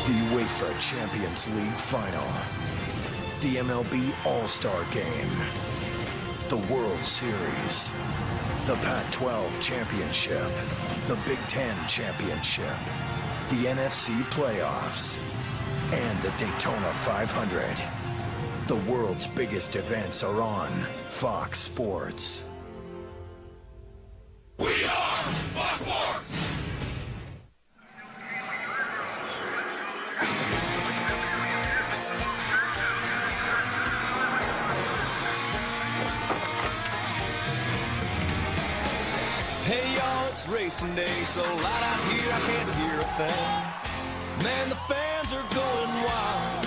The UEFA Champions League Final. The MLB All-Star Game. The World Series. The Pac-12 Championship. The Big Ten Championship. The NFC Playoffs. And the Daytona 500. The world's biggest events are on Fox Sports. We are Fox Sports! Hey y'all, it's racing day, so loud out here I can't hear a thing. Man, the fans are going wild.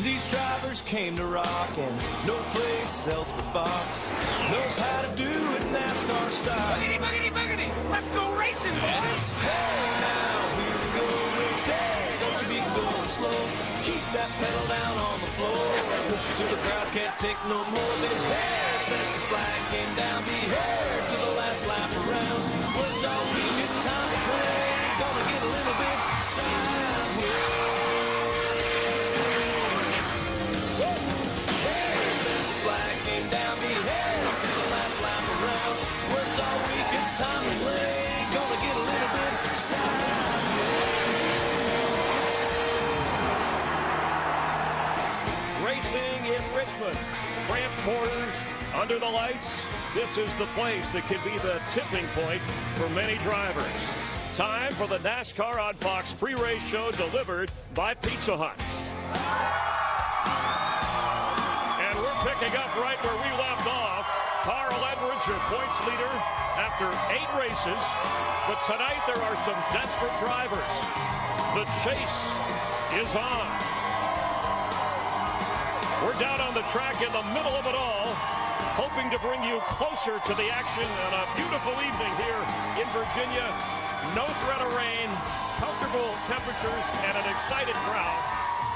These drivers came to rock, and no place else but Fox knows how to do it NASCAR style. Boogity, boogity, boogity! Let's go racing, boys! Hey now, here we go, race day. Don't you be going slow. Keep that pedal down on the floor. Push it to the crowd, can't take no more. Mid-hair, since the flag came down, be here to the last lap around. Worked all week, it's time to play. Gonna get a little bit sideways. Worked all week, it's time to play. Gonna get a little bit sideways. Racing in Richmond. Cramped quarters, under the lights. This is the place that could be the tipping point for many drivers. Time for the NASCAR on Fox pre-race show delivered by Pizza Hut. And we're picking up right where we left off. Carl Edwards, your points leader after 8 races. But tonight there are some desperate drivers. The chase is on. We're down on the track in the middle of it all, hoping to bring you closer to the action on a beautiful evening here in Virginia. No threat of rain, comfortable temperatures, and an excited crowd.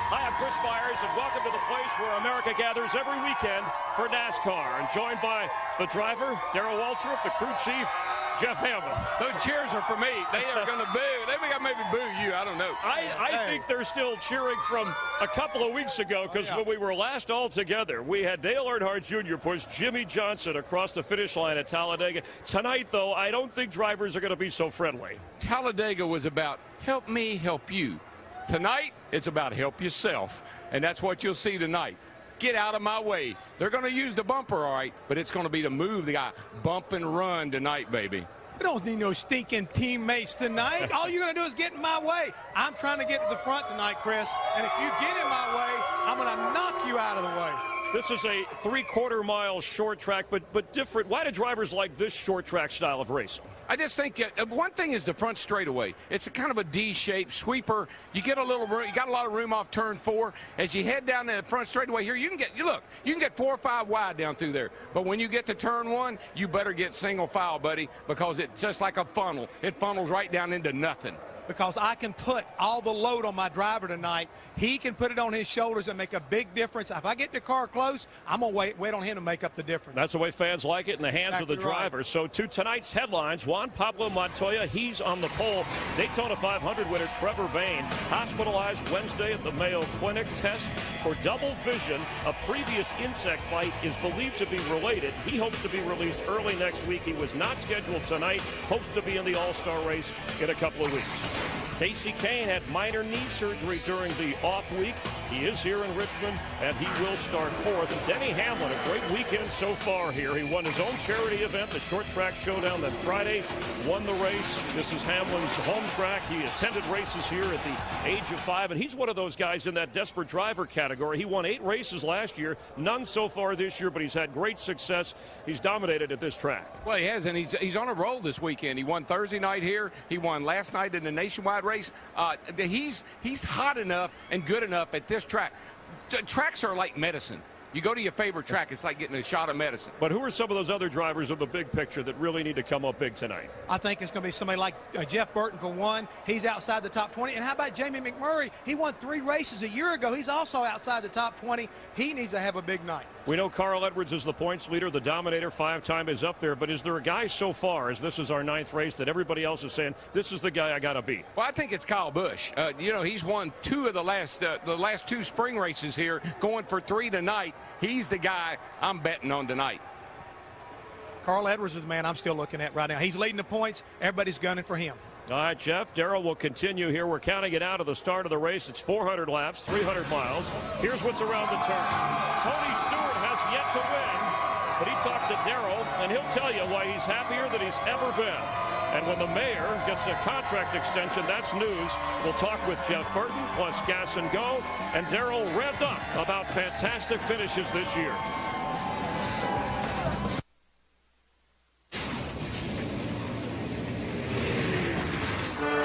Hi, I'm Chris Myers, and welcome to the place where America gathers every weekend for NASCAR. And joined by the driver, Darrell Waltrip, the crew chief, Jeff Hamlin. Those cheers are for me. They are going to boo. They may maybe boo you. I don't know. I think they're still cheering from a couple of weeks ago, because when we were last all together, we had Dale Earnhardt Jr. push Jimmy Johnson across the finish line at Talladega. Tonight, though, I don't think drivers are going to be so friendly. Talladega was about help me, help you. Tonight, it's about help yourself, and that's what you'll see tonight. Get out of my way. They're going to use the bumper, all right, but it's going to be to move the guy. Bump and run tonight, baby. We don't need no stinking teammates tonight. All you're going to do is get in my way. I'm trying to get to the front tonight, Chris, and if you get in my way, I'm going to knock you out of the way. This is a 3/4 mile short track, but different. Why do drivers like this short track style of racing? I just think one thing is the front straightaway. It's a kind of a D-shaped sweeper. You get a little room. You got a lot of room off turn 4. As you head down the front straightaway here, you can get 4 or 5 wide down through there. But when you get to turn 1, you better get single file, buddy, because it's just like a funnel. It funnels right down into nothing. Because I can put all the load on my driver tonight. He can put it on his shoulders and make a big difference. If I get the car close, I'm going to wait on him to make up the difference. That's the way fans like it, in the hands of the driver. Right. So to tonight's headlines, Juan Pablo Montoya, he's on the pole. Daytona 500 winner Trevor Bayne, hospitalized Wednesday at the Mayo Clinic. Test for double vision. A previous insect bite is believed to be related. He hopes to be released early next week. He was not scheduled tonight. Hopes to be in the All-Star race in a couple of weeks. Casey Kane had minor knee surgery during the off week. He is here in Richmond, and he will start 4th. And Denny Hamlin, a great weekend so far here. He won his own charity event, the Short Track Showdown, that Friday, won the race. This is Hamlin's home track. He attended races here at the age of 5, and he's one of those guys in that desperate driver category. He won 8 races last year, none so far this year, but he's had great success. He's dominated at this track. Well, he has, and he's on a roll this weekend. He won Thursday night here. He won last night in the nationwide race. He's hot enough and good enough at this track. Tracks are like medicine. You go to your favorite track, it's like getting a shot of medicine. But who are some of those other drivers in the big picture that really need to come up big tonight? I think it's going to be somebody like Jeff Burton for one. He's outside the top 20. And how about Jamie McMurray? He won 3 races a year ago. He's also outside the top 20. He needs to have a big night. We know Carl Edwards is the points leader, the dominator, 5-time is up there. But is there a guy so far, as this is our 9th race, that everybody else is saying, this is the guy I got to beat? Well, I think it's Kyle Busch. He's won 2 of the last 2 spring races here, going for 3 tonight. He's the guy I'm betting on tonight. Carl Edwards is the man I'm still looking at right now. He's leading the points. Everybody's gunning for him. All right, Jeff. Darrell will continue here. We're counting it out of the start of the race. It's 400 laps, 300 miles. Here's what's around the turn. Tony Stewart has yet to win, but he talked to Darrell, and he'll tell you why he's happier than he's ever been. And when the mayor gets a contract extension, that's news. We'll talk with Jeff Burton, plus Gas and Go, and Darrell revved up about fantastic finishes this year.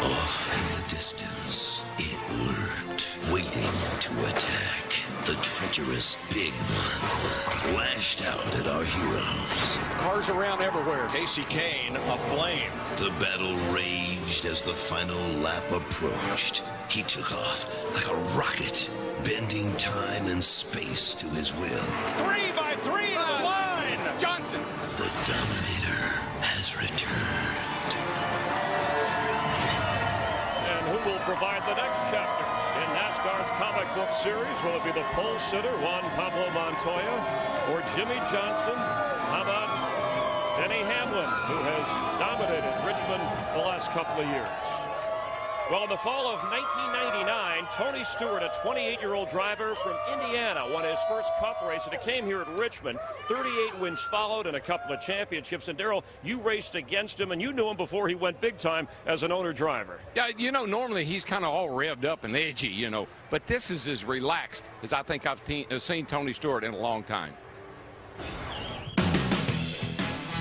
Off in the distance, it lurked, waiting to attack. The treacherous big one lashed out at our heroes. Cars around everywhere. Casey Kane aflame. The battle raged as the final lap approached. He took off like a rocket, bending time and space to his will. 3 by 3 to the line. Johnson. The Dominator has returned. Who will provide the next chapter in NASCAR's comic book series? Will it be the pole sitter, Juan Pablo Montoya, or Jimmy Johnson? How about Denny Hamlin, who has dominated Richmond the last couple of years? Well, in the fall of 1999, Tony Stewart, a 28-year-old driver from Indiana, won his first Cup race, and it came here at Richmond. 38 wins followed and a couple of championships. And, Darrell, you raced against him, and you knew him before he went big time as an owner-driver. Yeah, normally he's kind of all revved up and edgy, but this is as relaxed as I think I've seen Tony Stewart in a long time.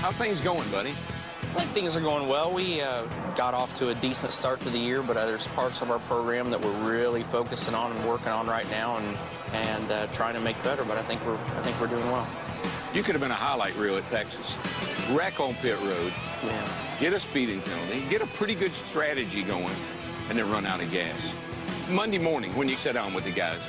How things going, buddy? I think things are going well. We got off to a decent start to the year, but there's parts of our program that we're really focusing on and working on right now, and trying to make better. But I think we're doing well. You could have been a highlight reel at Texas. Wreck on pit road. Yeah. Get a speeding penalty. Get a pretty good strategy going, and then run out of gas. Monday morning when you sit down with the guys,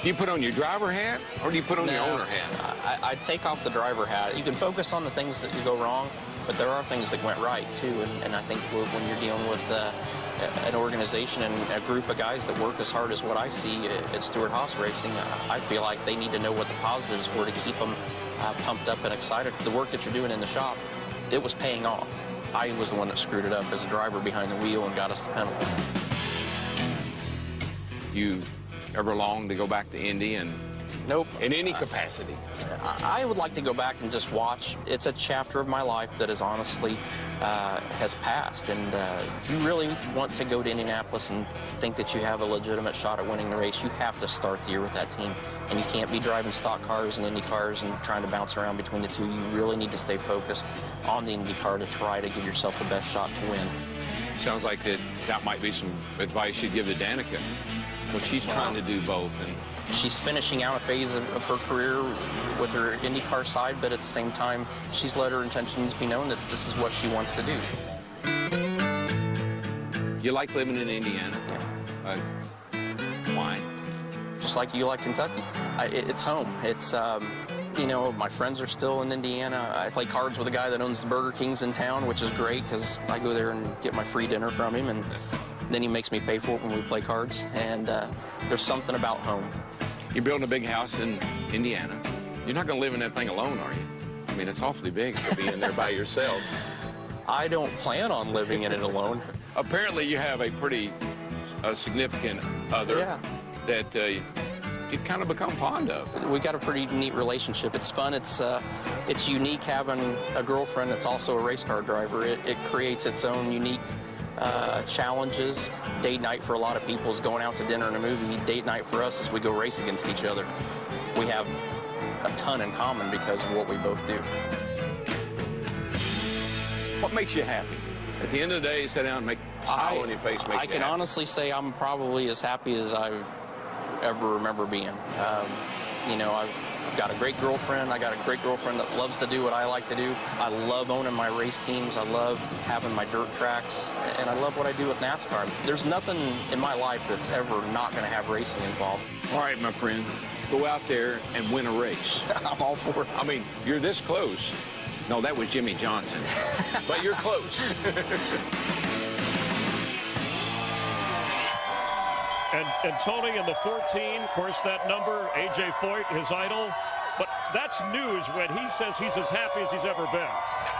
do you put on your driver hat or do you put on your owner hat? I take off the driver hat. You can focus on the things that go wrong, but there are things that went right, too. And I think when you're dealing with an organization and a group of guys that work as hard as what I see at Stewart Haas Racing, I feel like they need to know what the positives were to keep them pumped up and excited. The work that you're doing in the shop, it was paying off. I was the one that screwed it up as a driver behind the wheel and got us the penalty. You ever long to go back to Indy and Nope. In any capacity? I would like to go back and just watch. It's a chapter of my life that is honestly has passed. And if you really want to go to Indianapolis and think that you have a legitimate shot at winning the race, you have to start the year with that team. And you can't be driving stock cars and Indy cars and trying to bounce around between the two. You really need to stay focused on the Indy car to try to give yourself the best shot to win. Sounds like that might be some advice you'd give to Danica. Well, she's trying to do both. And she's finishing out a phase of her career with her IndyCar side, but at the same time, she's let her intentions be known that this is what she wants to do. You like living in Indiana? Yeah. Why? Just like you like Kentucky. It's home. It's, you know, my friends are still in Indiana. I play cards with a guy that owns the Burger Kings in town, which is great because I go there and get my free dinner from him, and then he makes me pay for it when we play cards. And there's something about home. You're building a big house in Indiana. You're not going to live in that thing alone, are you? I mean, it's awfully big to be in there by yourself. I don't plan on living in it alone. Apparently, you have a pretty significant other that you've kind of become fond of. We got a pretty neat relationship. It's fun. It's unique having a girlfriend that's also a race car driver. It creates its own unique challenges. Date night for a lot of people is going out to dinner and a movie. Date night for us is we go race against each other. We have a ton in common because of what we both do. What makes you happy? At the end of the day, you sit down and make a smile on your face. I can honestly say I'm probably as happy as I've ever remember being. You know, I've got a great girlfriend. I got a great girlfriend that loves to do what I like to do. I love owning my race teams. I love having my dirt tracks, and I love what I do with NASCAR. There's nothing in my life that's ever not going to have racing involved. All right, my friend, go out there and win a race. I'm all for it. I mean, you're this close. No, that was Jimmy Johnson. But you're close. And Tony in the 14, of course, that number, A.J. Foyt, his idol. But that's news when he says he's as happy as he's ever been.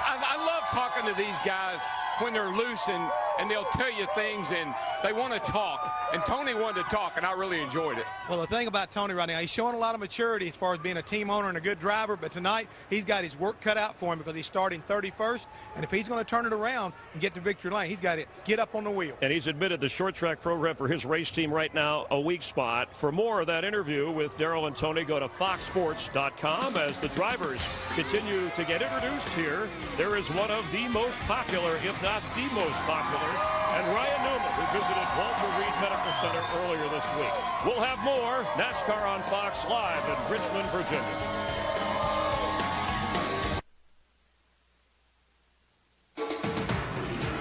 I love talking to these guys when they're loose and they'll tell you things and they want to talk. And Tony wanted to talk, and I really enjoyed it. Well, the thing about Tony right now, he's showing a lot of maturity as far as being a team owner and a good driver. But tonight, he's got his work cut out for him because he's starting 31st. And if he's going to turn it around and get to victory lane, he's got to get up on the wheel. And he's admitted the short track program for his race team right now, a weak spot. For more of that interview with Darrell and Tony, go to foxsports.com. As the drivers continue to get introduced here, there is one of the most popular, if not the most popular, and Ryan Newman, who visited Walter Reed Medical Center earlier this week. We'll have more NASCAR on Fox live in Richmond, Virginia.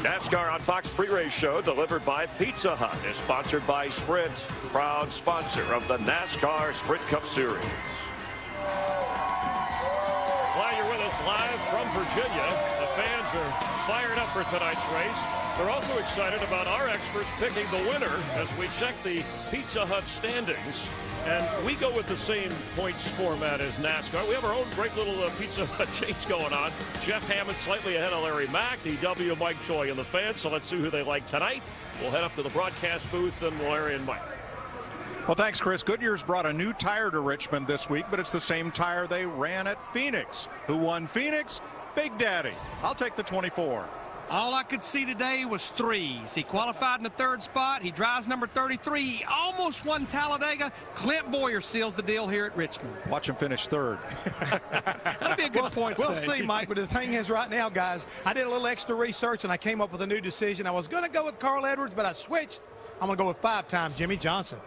NASCAR on Fox pre-race show delivered by Pizza Hut is sponsored by Sprint, proud sponsor of the NASCAR Sprint Cup Series. While you're with us live from Virginia, the fans are fired up for tonight's race. They're also excited about our experts picking the winner as we check the Pizza Hut standings. And we go with the same points format as NASCAR. We have our own great little Pizza Hut chase going on. Jeff Hammond slightly ahead of Larry Mack, the W, Mike Joy, and the fans. So let's see who they like tonight. We'll head up to the broadcast booth and Larry and Mike. Well, thanks, Chris. Goodyear's brought a new tire to Richmond this week, but it's the same tire they ran at Phoenix. Who won Phoenix? Big Daddy. I'll take the 24. All I could see today was threes. He qualified in the third spot. He drives number 33. He almost won Talladega. Clint Boyer seals the deal here at Richmond. Watch him finish third. That'll be a good point. We'll see, Mike. But the thing is right now, guys, I did a little extra research, and I came up with a new decision. I was going to go with Carl Edwards, but I switched. I'm going to go with 5-time Jimmy Johnson.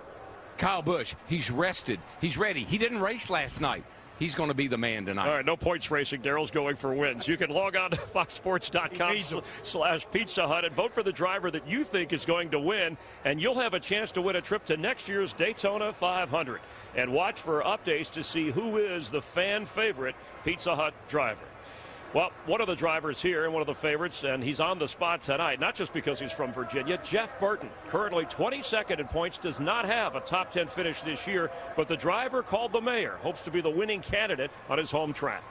Kyle Busch, he's rested. He's ready. He didn't race last night. He's going to be the man tonight. All right, no points racing. Darrell's going for wins. You can log on to foxsports.com/Pizza Hut and vote for the driver that you think is going to win, and you'll have a chance to win a trip to next year's Daytona 500. And watch for updates to see who is the fan favorite Pizza Hut driver. Well, one of the drivers here and one of the favorites, and he's on the spot tonight, not just because he's from Virginia, Jeff Burton, currently 22nd in points, does not have a top 10 finish this year, but the driver called the mayor hopes to be the winning candidate on his home track.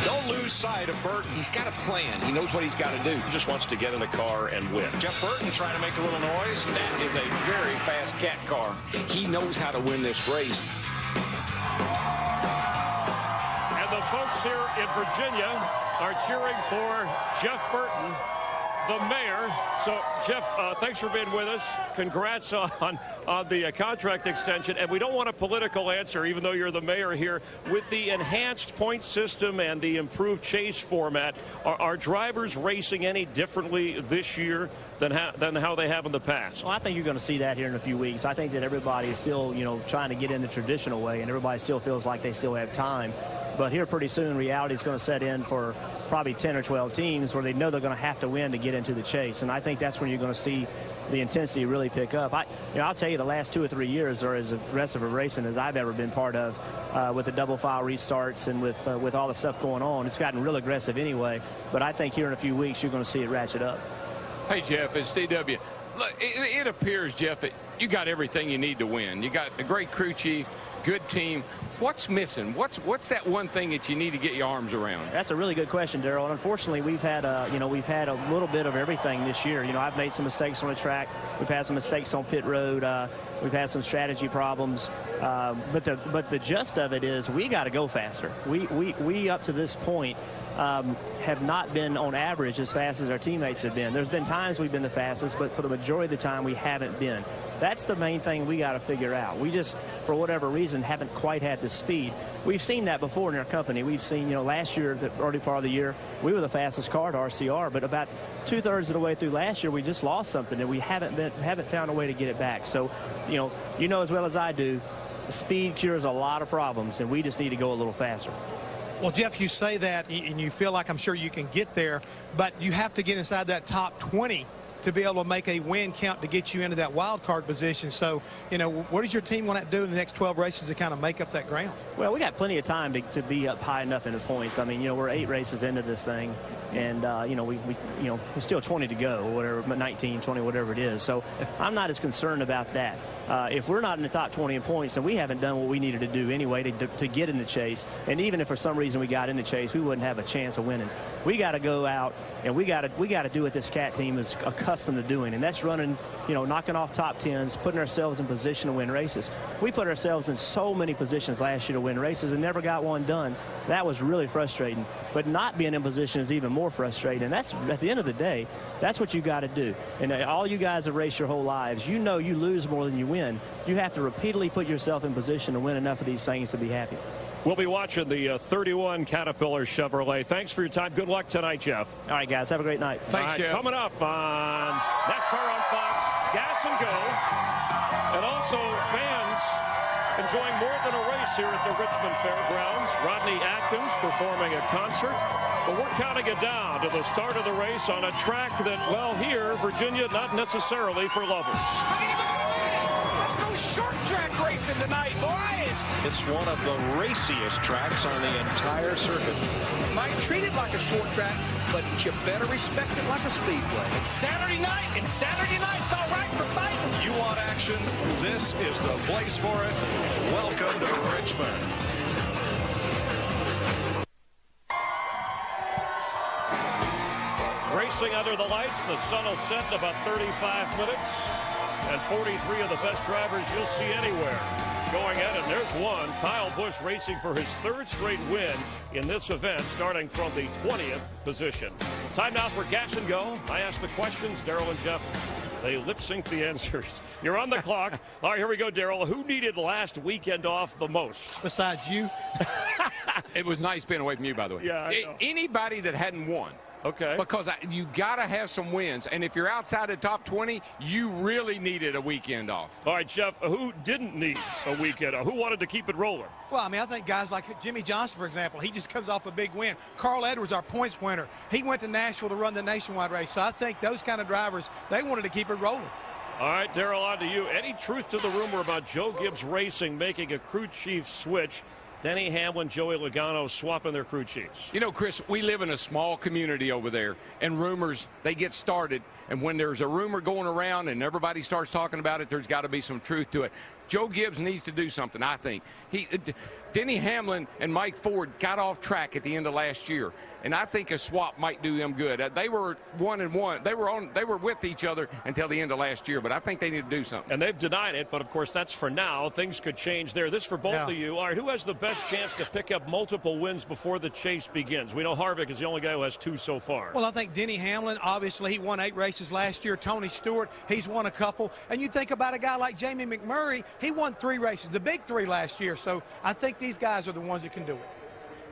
Don't lose sight of Burton. He's got a plan. He knows what he's got to do. He just wants to get in a car and win. Jeff Burton trying to make a little noise. That is a very fast cat car. He knows how to win this race. The folks here in Virginia are cheering for Jeff Burton, the mayor. So, Jeff, thanks for being with us. Congrats on the contract extension. And we don't want a political answer, even though you're the mayor here. With the enhanced point system and the improved chase format, are drivers racing any differently this year than how they have in the past? Well, I think you're going to see that here in a few weeks. I think that everybody is still, trying to get in the traditional way, and everybody still feels like they still have time. But here pretty soon, reality is going to set in for probably 10 or 12 teams where they know they're going to have to win to get into the chase. And I think that's when you're going to see the intensity really pick up. I'll tell you, the last 2 or 3 years are as aggressive a racing as I've ever been part of with the double file restarts and with all the stuff going on. It's gotten real aggressive anyway. But I think here in a few weeks, you're going to see it ratchet up. Hey, Jeff, it's DW. Look, it appears, Jeff, that you got everything you need to win. You got a great crew chief, good team. What's missing? What's that one thing that you need to get your arms around? That's a really good question, Darrell. And unfortunately, we've had a little bit of everything this year. I've made some mistakes on the track. We've had some mistakes on pit road. We've had some strategy problems. But the gist of it is we got to go faster. We up to this point have not been on average as fast as our teammates have been. There's been times we've been the fastest, but for the majority of the time we haven't been. That's the main thing we got to figure out. We just, for whatever reason, haven't quite had the speed. We've seen that before in our company. We've seen, last year, the early part of the year, we were the fastest car to RCR, but about 2/3 of the way through last year, we just lost something, and we haven't found a way to get it back. So, you know as well as I do, speed cures a lot of problems, and we just need to go a little faster. Well, Jeff, you say that, and you feel like I'm sure you can get there, but you have to get inside that top 20 to be able to make a win count to get you into that wild card position. So, you know, what does your team want to do in the next 12 races to kind of make up that ground? Well, we got plenty of time to be up high enough in the points. I mean, you know, we're 8 races into this thing, and you know, we're still 20 to go, or whatever, 19, 20, whatever it is. So I'm not as concerned about that. If we're not in the top 20 in points, then we haven't done what we needed to do anyway to get in the chase. And even if for some reason we got in the chase, we wouldn't have a chance of winning. We got to go out and we got to do what this Cat team is accustomed to doing, and that's running, you know, knocking off top 10s, putting ourselves in position to win races. We put ourselves in so many positions last year to win races and never got one done. That was really frustrating. But not being in position is even more frustrating. And that's, at the end of the day, that's what you got to do. And all you guys have raced your whole lives. You know you lose more than you win. You have to repeatedly put yourself in position to win enough of these things to be happy. We'll be watching the 31 Caterpillar Chevrolet. Thanks for your time. Good luck tonight, Jeff. All right, guys. Have a great night. Thanks, Jeff. Coming up on NASCAR on Fox, Gas and Go, and also fans enjoying more than a race here at the Richmond Fairgrounds. Rodney Atkins performing a concert. But we're counting it down to the start of the race on a track that, well, here, Virginia, not necessarily for lovers. Let's go short track racing tonight, boys. It's one of the raciest tracks on the entire circuit. Might treat it like a short track, but you better respect it like a speedway. It's Saturday night, and Saturday night's all right for fighting. You want action? This is the place for it. Welcome to Richmond. Racing under the lights, the sun will set in about 35 minutes. And 43 of the best drivers you'll see anywhere going at it. And there's one, Kyle Busch, racing for his 3rd straight win in this event, starting from the 20th position. Time now for Gas and Go. I ask the questions, Darrell and Jeff, they lip sync the answers. You're on the clock. All right, here we go, Darrell. Who needed last weekend off the most? Besides you? It was nice being away from you, by the way. Yeah, I know. Anybody that hadn't won. Okay. Because you got to have some wins. And if you're outside the top 20, you really needed a weekend off. All right, Jeff, who didn't need a weekend off? Who wanted to keep it rolling? Well, I mean, I think guys like Jimmy Johnson, for example, he just comes off a big win. Carl Edwards, our points winner, he went to Nashville to run the nationwide race. So I think those kind of drivers, they wanted to keep it rolling. All right, Darrell, on to you. Any truth to the rumor about Joe Gibbs Racing making a crew chief switch? Denny Hamlin, Joey Logano swapping their crew chiefs. You know, Chris, we live in a small community over there, and rumors, they get started. And when there's a rumor going around and everybody starts talking about it, there's got to be some truth to it. Joe Gibbs needs to do something, I think. Denny Hamlin and Mike Ford got off track at the end of last year, and I think a swap might do them good. They were 1-1. They were with each other until the end of last year, but I think they need to do something. And they've denied it, but of course that's for now. Things could change there. This for both of you. All right, who has the best chance to pick up multiple wins before the chase begins? We know Harvick is the only guy who has 2 so far. Well, I think Denny Hamlin, obviously, he won 8 races last year. Tony Stewart, he's won a couple. And you think about a guy like Jamie McMurray, he won 3 races, the big 3 last year. So I think these guys are the ones that can do it.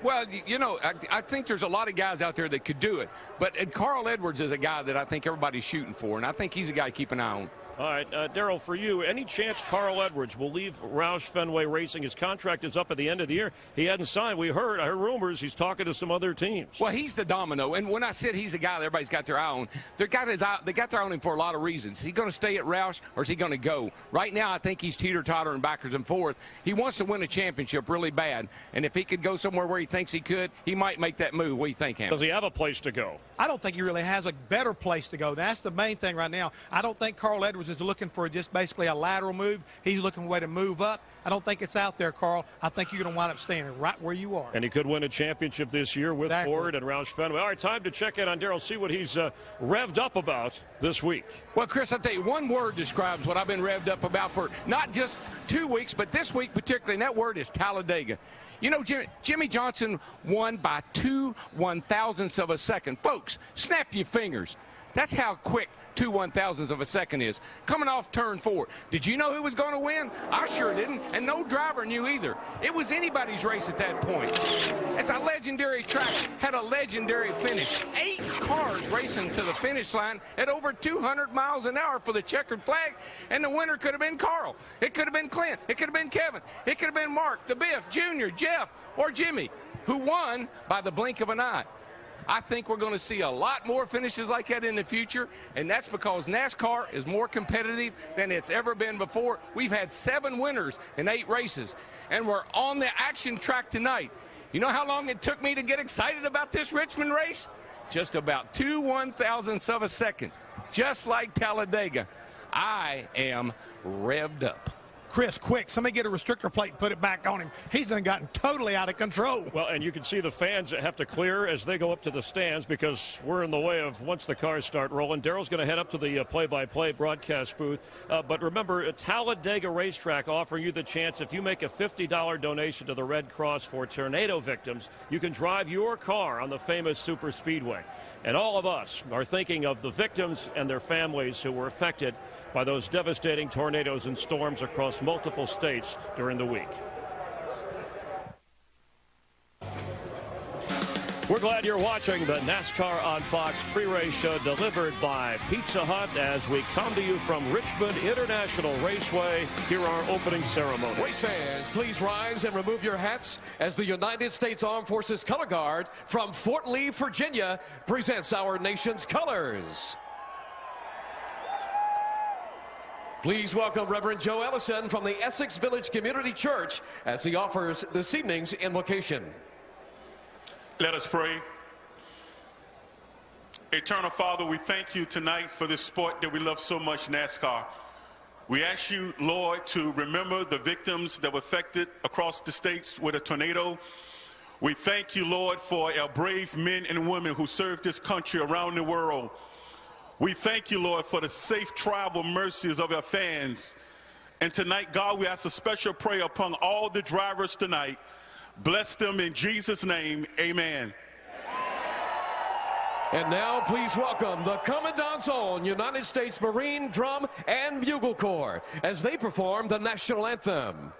Well, you know, I think there's a lot of guys out there that could do it. But Carl Edwards is a guy that I think everybody's shooting for, and I think he's a guy to keep an eye on. All right, Darrell, for you, any chance Carl Edwards will leave Roush Fenway Racing? His contract is up at the end of the year. He hadn't signed. I heard rumors he's talking to some other teams. Well, he's the domino. And when I said he's the guy that everybody's got their eye on, they got their eye on him for a lot of reasons. Is he going to stay at Roush or is he going to go? Right now, I think he's teeter-tottering backwards and forth. He wants to win a championship really bad. And if he could go somewhere where he thinks he could, he might make that move. What do you think, Hansen? Does he have a place to go? I don't think he really has a better place to go. That's the main thing right now. I don't think Carl Edwards is looking for just basically a lateral move. He's looking for a way to move up. I don't think it's out there, Carl. I think you're going to wind up staying right where you are. And he could win a championship this year with Ford and Roush Fenway. All right, time to check in on Darrell, see what he's revved up about this week. Well, Chris, I'll tell you, one word describes what I've been revved up about for not just 2 weeks, but this week particularly, and that word is Talladega. You know, Jimmy Johnson won by 2/1000ths of a second. Folks, snap your fingers. That's how quick 2 1,000ths of a second is. Coming off turn 4. Did you know who was going to win? I sure didn't, and no driver knew either. It was anybody's race at that point. It's a legendary track, had a legendary finish. 8 cars racing to the finish line at over 200 miles an hour for the checkered flag, and the winner could have been Carl. It could have been Clint. It could have been Kevin. It could have been Mark, the Biff, Junior, Jeff, or Jimmy, who won by the blink of an eye. I think we're going to see a lot more finishes like that in the future, and that's because NASCAR is more competitive than it's ever been before. We've had 7 winners in 8 races, and we're on the action track tonight. You know how long it took me to get excited about this Richmond race? Just about 2 1,000ths of a second. Just like Talladega, I am revved up. Chris, quick, somebody get a restrictor plate and put it back on him. He's done gotten totally out of control. Well, and you can see the fans that have to clear as they go up to the stands because we're in the way of once the cars start rolling. Daryl's going to head up to the play-by-play broadcast booth. But remember, Talladega Racetrack offering you the chance, if you make a $50 donation to the Red Cross for tornado victims, you can drive your car on the famous super speedway. And all of us are thinking of the victims and their families who were affected by those devastating tornadoes and storms across multiple states during the week. We're glad you're watching the NASCAR on Fox pre-race show delivered by Pizza Hut as we come to you from Richmond International Raceway. Here are our opening ceremony. Race fans, please rise and remove your hats as the United States Armed Forces Color Guard from Fort Lee, Virginia presents our nation's colors. Please welcome Reverend Joe Ellison from the Essex Village Community Church as he offers this evening's invocation. Let us pray. Eternal Father, we thank you tonight for this sport that we love so much, NASCAR. We ask you, Lord, to remember the victims that were affected across the states with a tornado. We thank you, Lord, for our brave men and women who serve this country around the world. We thank you, Lord, for the safe travel mercies of our fans. And tonight, God, we ask a special prayer upon all the drivers tonight. Bless them in Jesus' name. Amen. And now please welcome the Commandant's Own United States Marine Drum and Bugle Corps as they perform the national anthem.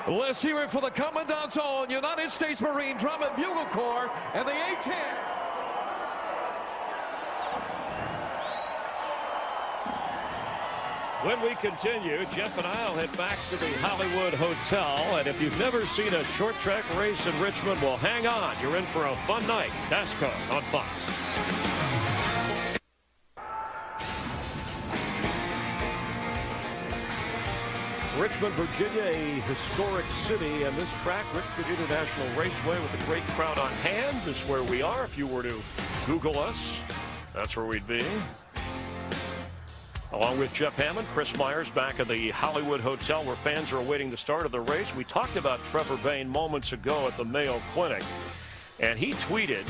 Let's hear it for the Commandant's Own United States Marine Drum and Bugle Corps and the A-10. When we continue, Jeff and I will head back to the Hollywood Hotel. And if you've never seen a short track race in Richmond, well, hang on. You're in for a fun night. NASCAR on Fox. Richmond, Virginia, a historic city, and this track, Richmond International Raceway, with a great crowd on hand, is where we are. If you were to Google us, that's where we'd be. Along with Jeff Hammond, Chris Myers back at the Hollywood Hotel where fans are awaiting the start of the race. We talked about Trevor Bayne moments ago at the Mayo Clinic. And he tweeted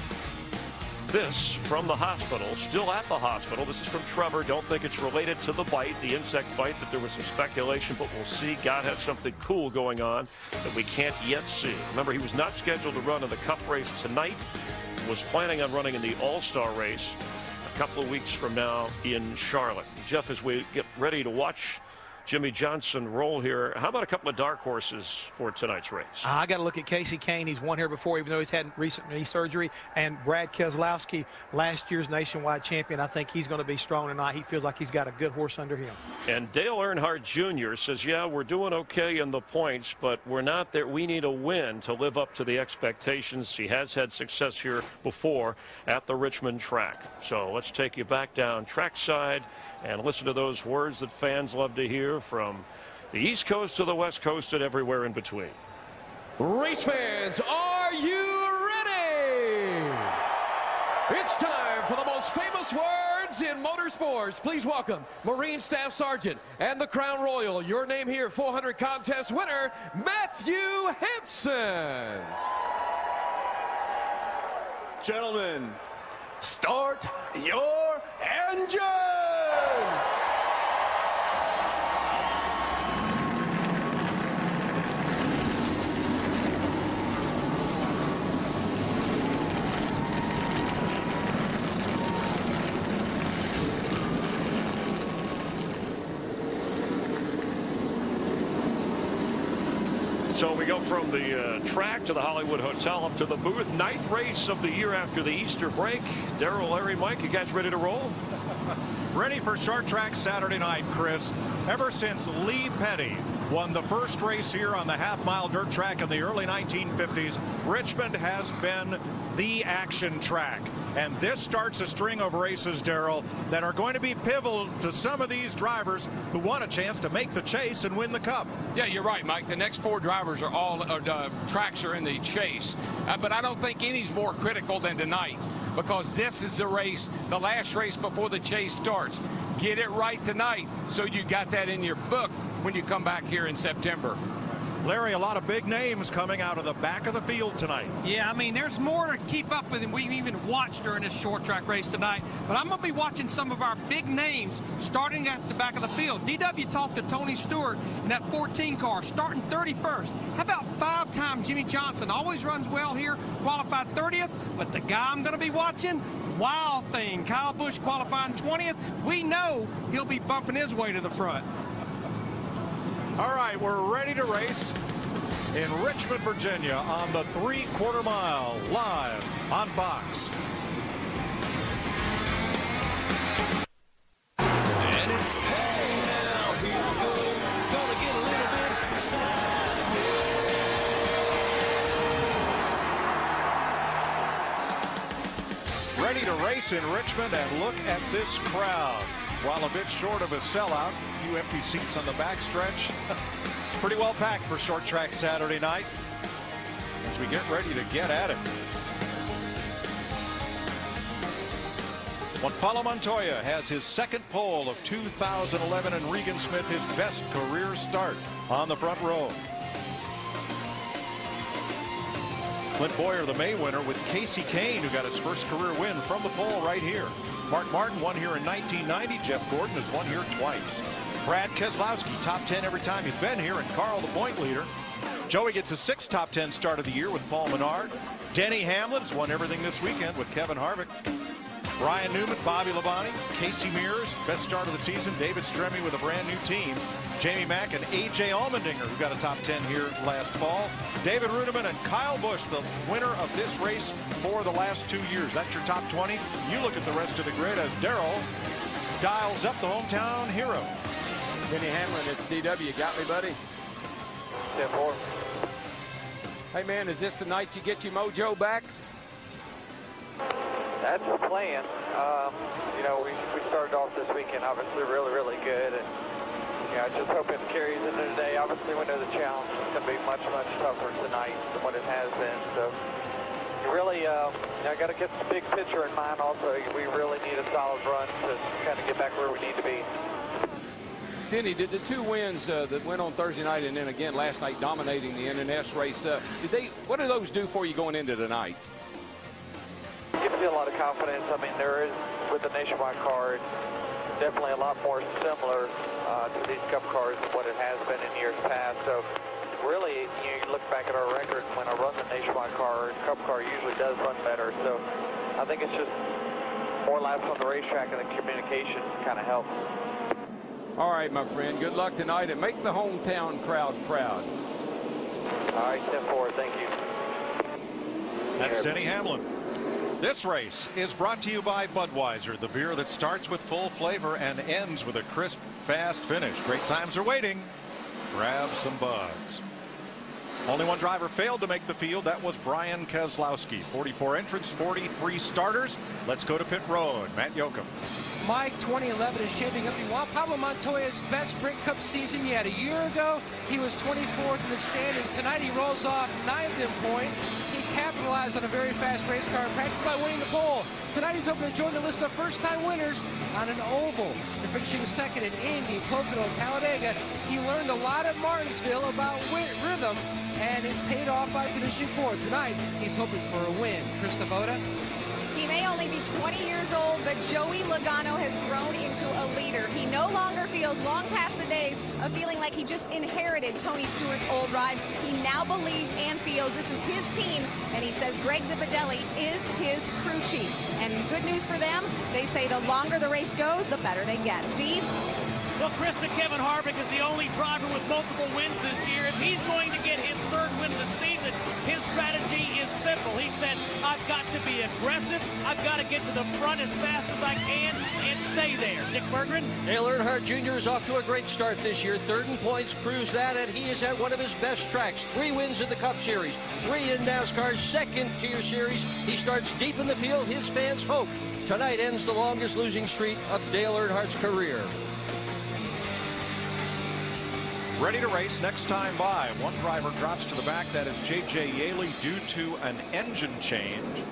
this from the hospital, still at the hospital. This is from Trevor. Don't think it's related to the bite, the insect bite, that there was some speculation, but we'll see. God has something cool going on that we can't yet see. Remember, he was not scheduled to run in the Cup race tonight. Was planning on running in the All-Star race a couple of weeks from now in Charlotte. Jeff, as we get ready to watch Jimmy Johnson roll here, how about a couple of dark horses for tonight's race? I got to look at Casey Kane. He's won here before, even though he's had recent knee surgery. And Brad Keselowski, last year's nationwide champion. I think he's going to be strong tonight. He feels like he's got a good horse under him. And Dale Earnhardt Jr. says, yeah, we're doing okay in the points, but we're not there. We need a win to live up to the expectations. He has had success here before at the Richmond track. So let's take you back down trackside and listen to those words that fans love to hear from the East Coast to the West Coast and everywhere in between. Race fans, are you ready? It's time for the most famous words in motorsports. Please welcome Marine Staff Sergeant and the Crown Royal, your name here, 400 contest winner, Matthew Hansen. Gentlemen, start your engines! So we go from the track to the Hollywood Hotel up to the booth. Ninth race of the year after the Easter break. Darrell, Larry, Mike, you guys ready to roll? Ready for short track Saturday night, Chris. Ever since Lee Petty won the first race here on the half-mile dirt track in the early 1950s, Richmond has been the action track. And this starts a string of races, Darrell, that are going to be pivotal to some of these drivers who want a chance to make the chase and win the Cup. Yeah, you're right, Mike. The next four drivers are all tracks are in the chase. But I don't think any's more critical than tonight, because this is the race, the last race before the chase starts. Get it right tonight so you got that in your book when you come back here in September. Larry, a lot of big names coming out of the back of the field tonight. Yeah, I mean, there's more to keep up with than we even watched during this short track race tonight. But I'm going to be watching some of our big names starting at the back of the field. DW talked to Tony Stewart in that 14 car, starting 31st. How about five-time Jimmy Johnson? Always runs well here, qualified 30th. But the guy I'm going to be watching, wild thing, Kyle Busch qualifying 20th. We know he'll be bumping his way to the front. All right, we're ready to race in Richmond, Virginia on the 3/4 mile, live on Fox. And it's hey now, here we go. Gonna get a little bit excited. Ready to race in Richmond, and look at this crowd. While a bit short of a sellout, a few empty seats on the backstretch. Pretty well packed for short track Saturday night as we get ready to get at it. Juan Pablo Montoya has his second pole of 2011, and Regan Smith his best career start on the front row. Clint Boyer, the May winner, with Casey Kane, who got his first career win from the pole right here. Mark Martin won here in 1990. Jeff Gordon has won here twice. Brad Keselowski, top 10 every time he's been here, and Carl, the point leader. Joey gets his sixth top 10 start of the year with Paul Menard. Denny Hamlin's won everything this weekend with Kevin Harvick. Ryan Newman, Bobby Labonte, Casey Mears, best start of the season. David Stremme with a brand new team. Jamie Mack and A.J. Allmendinger, who got a top 10 here last fall. David Rudiman and Kyle Busch, the winner of this race for the last 2 years. That's your top 20. You look at the rest of the grid as Darrell dials up the hometown hero. Denny Hamlin, it's DW. Got me, buddy? 10-4. Hey, man, is this the night you get your mojo back? That's the plan. You know, we started off this weekend obviously really good, and you know, just hoping it carries into today. Obviously, we know the challenge is going to be much tougher tonight than what it has been. So, you really, I got to get the big picture in mind. Also, we really need a solid run to kind of get back where we need to be. Denny, did the two wins that went on Thursday night and then again last night dominating the NNS race, what do those do for you going into tonight? see a lot of confidence. I mean, there is, with the Nationwide car, it's definitely a lot more similar to these Cup cars than what it has been in years past. So really, you look back at our record, when I run the Nationwide car, Cup car usually does run better. So I think it's just more laps on the racetrack, and the communication kind of helps. All right, my friend. Good luck tonight, and make the hometown crowd proud. All right, 10-4. Thank you. That's Denny Hamlin. This race is brought to you by Budweiser, the beer that starts with full flavor and ends with a crisp, fast finish. Great times are waiting. Grab some Buds. Only one driver failed to make the field. That was Brian Keselowski. 44 entrants, 43 starters. Let's go to pit road. Matt Yoakum. Mike, 2011 is shaping up to be Juan Pablo Montoya's best Sprint Cup season yet. A year ago, he was 24th in the standings. Tonight, he rolls off 9th in points. He capitalized on a very fast race car and practiced by winning the pole. Tonight, he's hoping to join the list of first-time winners on an oval. After finishing second at Indy, Pocono, and Talladega, he learned a lot at Martinsville about rhythm, and it paid off by finishing fourth. Tonight, he's hoping for a win. Chris Devoda. He may only be 20 years old, but Joey Logano has grown into a leader. He no longer feels, long past the days of feeling like he just inherited Tony Stewart's old ride. He now believes and feels this is his team, and he says Greg Zipadelli is his crew chief. And good news for them, they say the longer the race goes, the better they get. Steve? Well, Krista, Kevin Harvick is the only driver with multiple wins this year. If he's going to get his third win of the season, his strategy is simple. He said, I've got to be aggressive. I've got to get to the front as fast as I can and stay there. Dick Berggren. Dale Earnhardt Jr. is off to a great start this year. Third in points proves that, and he is at one of his best tracks. 3 wins in the Cup Series, 3 in NASCAR's second-tier series. He starts deep in the field. His fans hope tonight ends the longest losing streak of Dale Earnhardt's career. Ready to race next time by. One driver drops to the back. That is J.J. Yaley due to an engine change.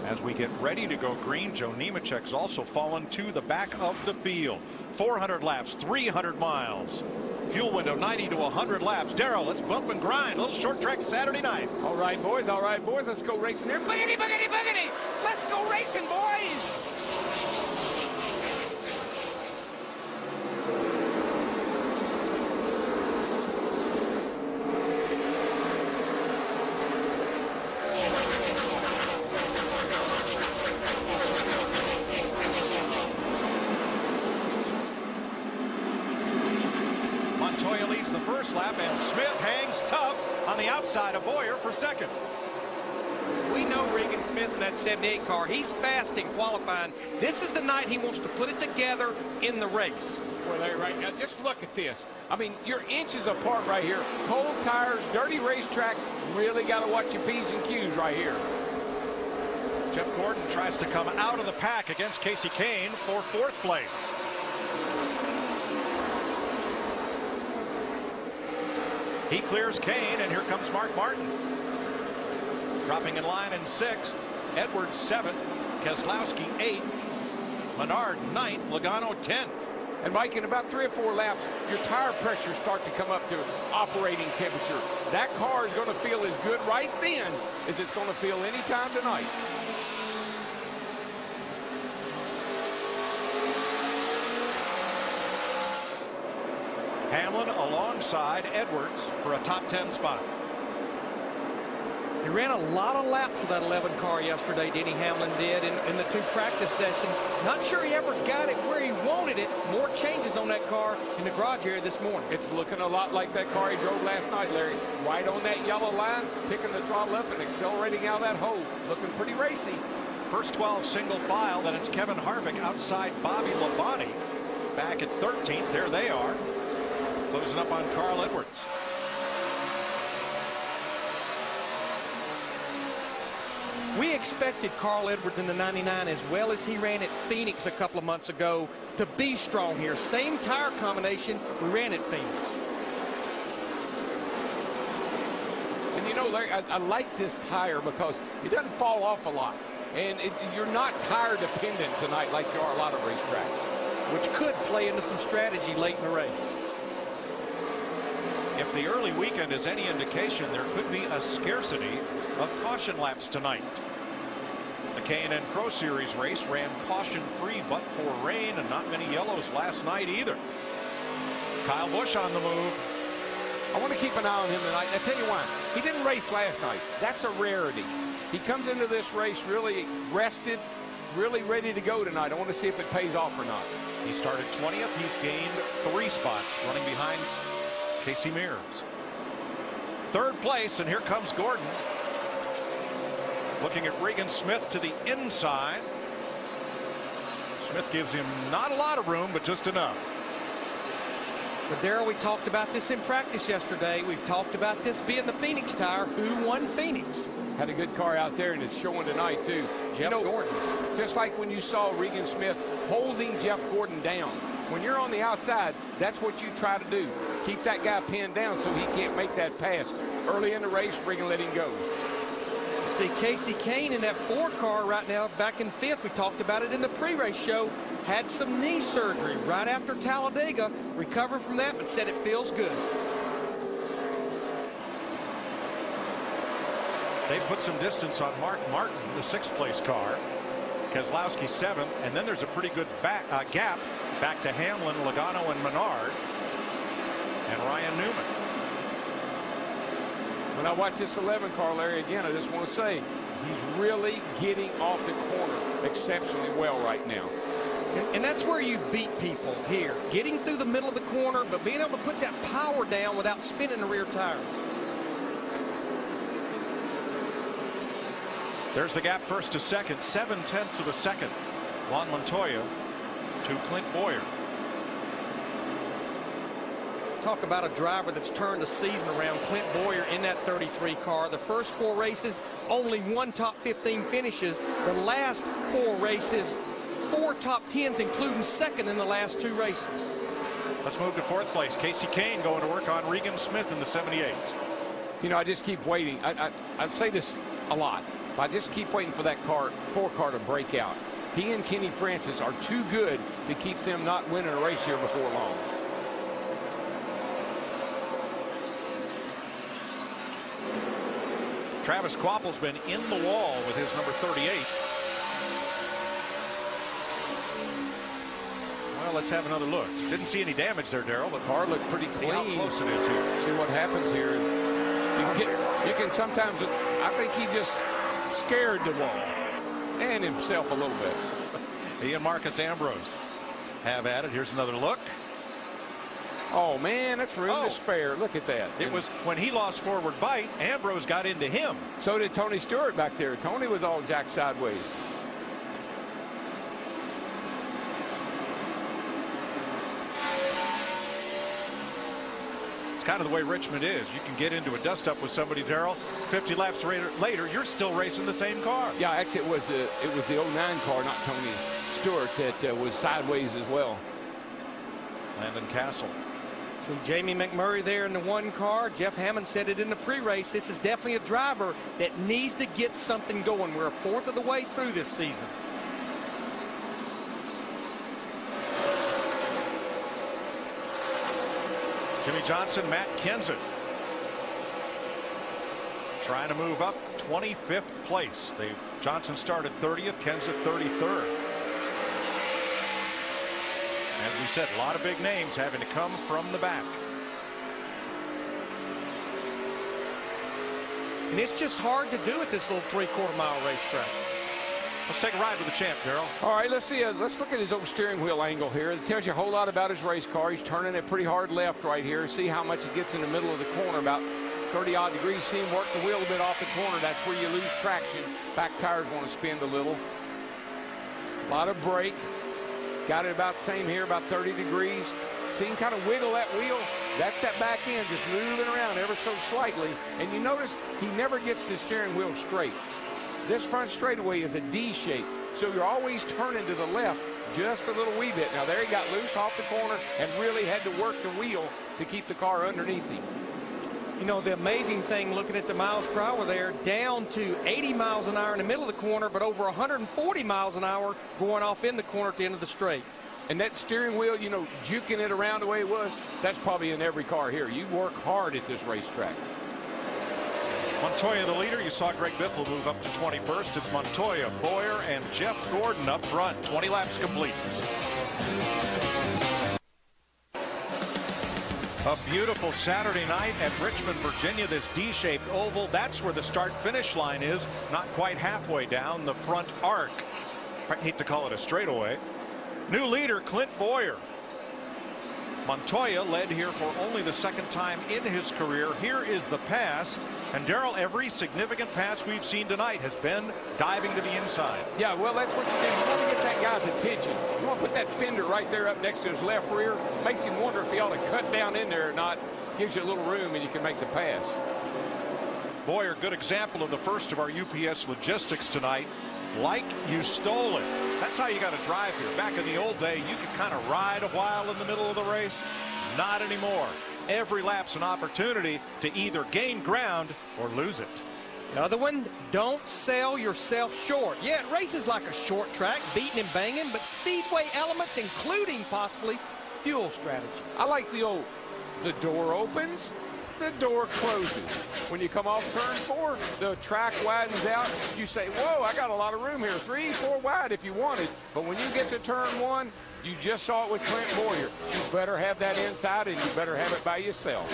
As we get ready to go green, Joe Nemechek's also fallen to the back of the field. 400 laps, 300 miles. Fuel window 90 to 100 laps. Darrell, let's bump and grind. A little short track Saturday night. All right, boys. All right, boys. Let's go racing here. Boogity, boogity, boogity. Let's go racing, boys. Montoya leads the first lap, and Smith hangs tough on the outside of Boyer for second. We know Regan Smith in that 78 car. He's fast in qualifying. This is the night he wants to put it together in the race. Well, Larry, right now, just look at this. I mean, you're inches apart right here. Cold tires, dirty racetrack. Really got to watch your P's and Q's right here. Jeff Gordon tries to come out of the pack against Casey Kane for fourth place. He clears Kane, and here comes Mark Martin. Dropping in line in sixth. Edwards seventh. Keselowski eighth. Menard ninth. Logano 10th. And Mike, in about 3 or 4 laps, your tire pressures start to come up to operating temperature. That car is going to feel as good right then as it's going to feel any time tonight. Hamlin alongside Edwards for a top 10 spot. He ran a lot of laps with that 11 car yesterday, Denny Hamlin did, in the 2 practice sessions. Not sure he ever got it where he wanted it. More changes on that car in the garage area this morning. It's looking a lot like that car he drove last night, Larry. Right on that yellow line, picking the throttle up and accelerating out that hole. Looking pretty racy. First 12 single file. Then it's Kevin Harvick outside Bobby Labonte. Back at 13th. There they are. Closing up on Carl Edwards. We expected Carl Edwards in the 99 as well as he ran at Phoenix a couple of months ago to be strong here. Same tire combination we ran at Phoenix. And you know, Larry, I like this tire because it doesn't fall off a lot. And you're not tire dependent tonight like you are a lot of racetracks. Which could play into some strategy late in the race. If the early weekend is any indication, there could be a scarcity of caution laps tonight. K&N Pro Series race ran caution-free but for rain, and not many yellows last night either. Kyle Busch on the move. I want to keep an eye on him tonight. I tell you why. He didn't race last night. That's a rarity. He comes into this race really rested, really ready to go tonight. I want to see if it pays off or not. He started 20th. He's gained 3 spots, running behind Casey Mears. 3rd place, and here comes Gordon. Looking at Regan Smith to the inside. Smith gives him not a lot of room, but just enough. But Darrell, we talked about this in practice yesterday. We've talked about this being the Phoenix tire. Who won Phoenix? Had a good car out there, and it's showing tonight, too. Jeff Gordon. Just like when you saw Regan Smith holding Jeff Gordon down. When you're on the outside, that's what you try to do. Keep that guy pinned down so he can't make that pass. Early in the race, Regan let him go. See Casey Kane in that 4 car right now, back in 5th. We talked about it in the pre-race show. Had some knee surgery right after Talladega. Recovered from that, but said it feels good. They put some distance on Mark Martin, the 6th place car. Keselowski 7th, and then there's a pretty good gap back to Hamlin, Logano, and Menard, and Ryan Newman. When I watch this 11 car, Larry, again, I just want to say he's really getting off the corner exceptionally well right now. And that's where you beat people here. Getting through the middle of the corner, but being able to put that power down without spinning the rear tires. There's the gap first to second, 0.7 of a second. Juan Montoya to Clint Boyer. Talk about a driver that's turned the season around. Clint Boyer in that 33 car. The first 4 races, only 1 top 15 finishes. The last 4 races, 4 top 10s, including 2nd in the last 2 races. Let's move to 4th place. Casey Kane going to work on Regan Smith in the 78. You know, I just keep waiting. I say this a lot. I just keep waiting for that 4 car to break out. He and Kenny Francis are too good to keep them not winning a race here before long. Travis Quapple's been in the wall with his number 38. Well, let's have another look. Didn't see any damage there, Darrell. The car looked pretty clean. See how close it is here. See what happens here. You can sometimes, I think he just scared the wall and himself a little bit. He and Marcus Ambrose have at it. Here's another look. Oh, man, that's room to spare. Look at that. It was when he lost forward bite, Ambrose got into him. So did Tony Stewart back there. Tony was all jacked sideways. It's kind of the way Richmond is. You can get into a dust-up with somebody, Darrell. 50 laps later, you're still racing the same car. Yeah, actually, it was the 09 car, not Tony Stewart, that was sideways as well. Landon Castle. See Jamie McMurray there in the 1 car. Jeff Hammond said it in the pre-race. This is definitely a driver that needs to get something going. We're a 4th of the way through this season. Jimmy Johnson, Matt Kenseth trying to move up 25th place. Johnson started 30th, Kenseth 33rd. As we said, a lot of big names having to come from the back. And it's just hard to do at this little 3/4 mile racetrack. Let's take a ride with the champ, Darrell. All right, let's see. Let's look at his old steering wheel angle here. It tells you a whole lot about his race car. He's turning it pretty hard left right here. See how much it gets in the middle of the corner, about 30-odd degrees. See him work the wheel a bit off the corner. That's where you lose traction. Back tires want to spin a little. A lot of brake. Got it about the same here, about 30 degrees. See him kind of wiggle that wheel. That's that back end just moving around ever so slightly. And you notice he never gets the steering wheel straight. This front straightaway is a D shape, so you're always turning to the left just a little wee bit. Now there he got loose off the corner and really had to work the wheel to keep the car underneath him. You know, the amazing thing, looking at the miles per hour there, down to 80 miles an hour in the middle of the corner, but over 140 miles an hour going off in the corner at the end of the straight. And that steering wheel, you know, juking it around the way it was, that's probably in every car here. You work hard at this racetrack. Montoya the leader. You saw Greg Biffle move up to 21st. It's Montoya, Boyer, and Jeff Gordon up front. 20 laps complete. A beautiful Saturday night at Richmond, Virginia. This D-shaped oval. That's where the start-finish line is. Not quite halfway down the front arc. I hate to call it a straightaway. New leader, Clint Boyer. Montoya led here for only the second time in his career. Here is the pass. And Darrell, every significant pass we've seen tonight has been diving to the inside. Yeah, well, that's what you do. You want to get that guy's attention. You want to put that fender right there up next to his left rear. Makes him wonder if he ought to cut down in there or not. Gives you a little room and you can make the pass. Boyer, good example of the first of our UPS logistics tonight. Like you stole it. That's how you got to drive here. Back in the old day, you could kind of ride a while in the middle of the race. Not anymore. Every lap's an opportunity to either gain ground or lose it. The other one, don't sell yourself short. Yeah, it races like a short track, beating and banging, but speedway elements, including possibly fuel strategy. I like the door opens, the door closes. When you come off turn 4, the track widens out. You say, whoa, I got a lot of room here. 3, 4 wide if you wanted. But when you get to turn 1, you just saw it with Clint Boyer. You better have that inside, and you better have it by yourself.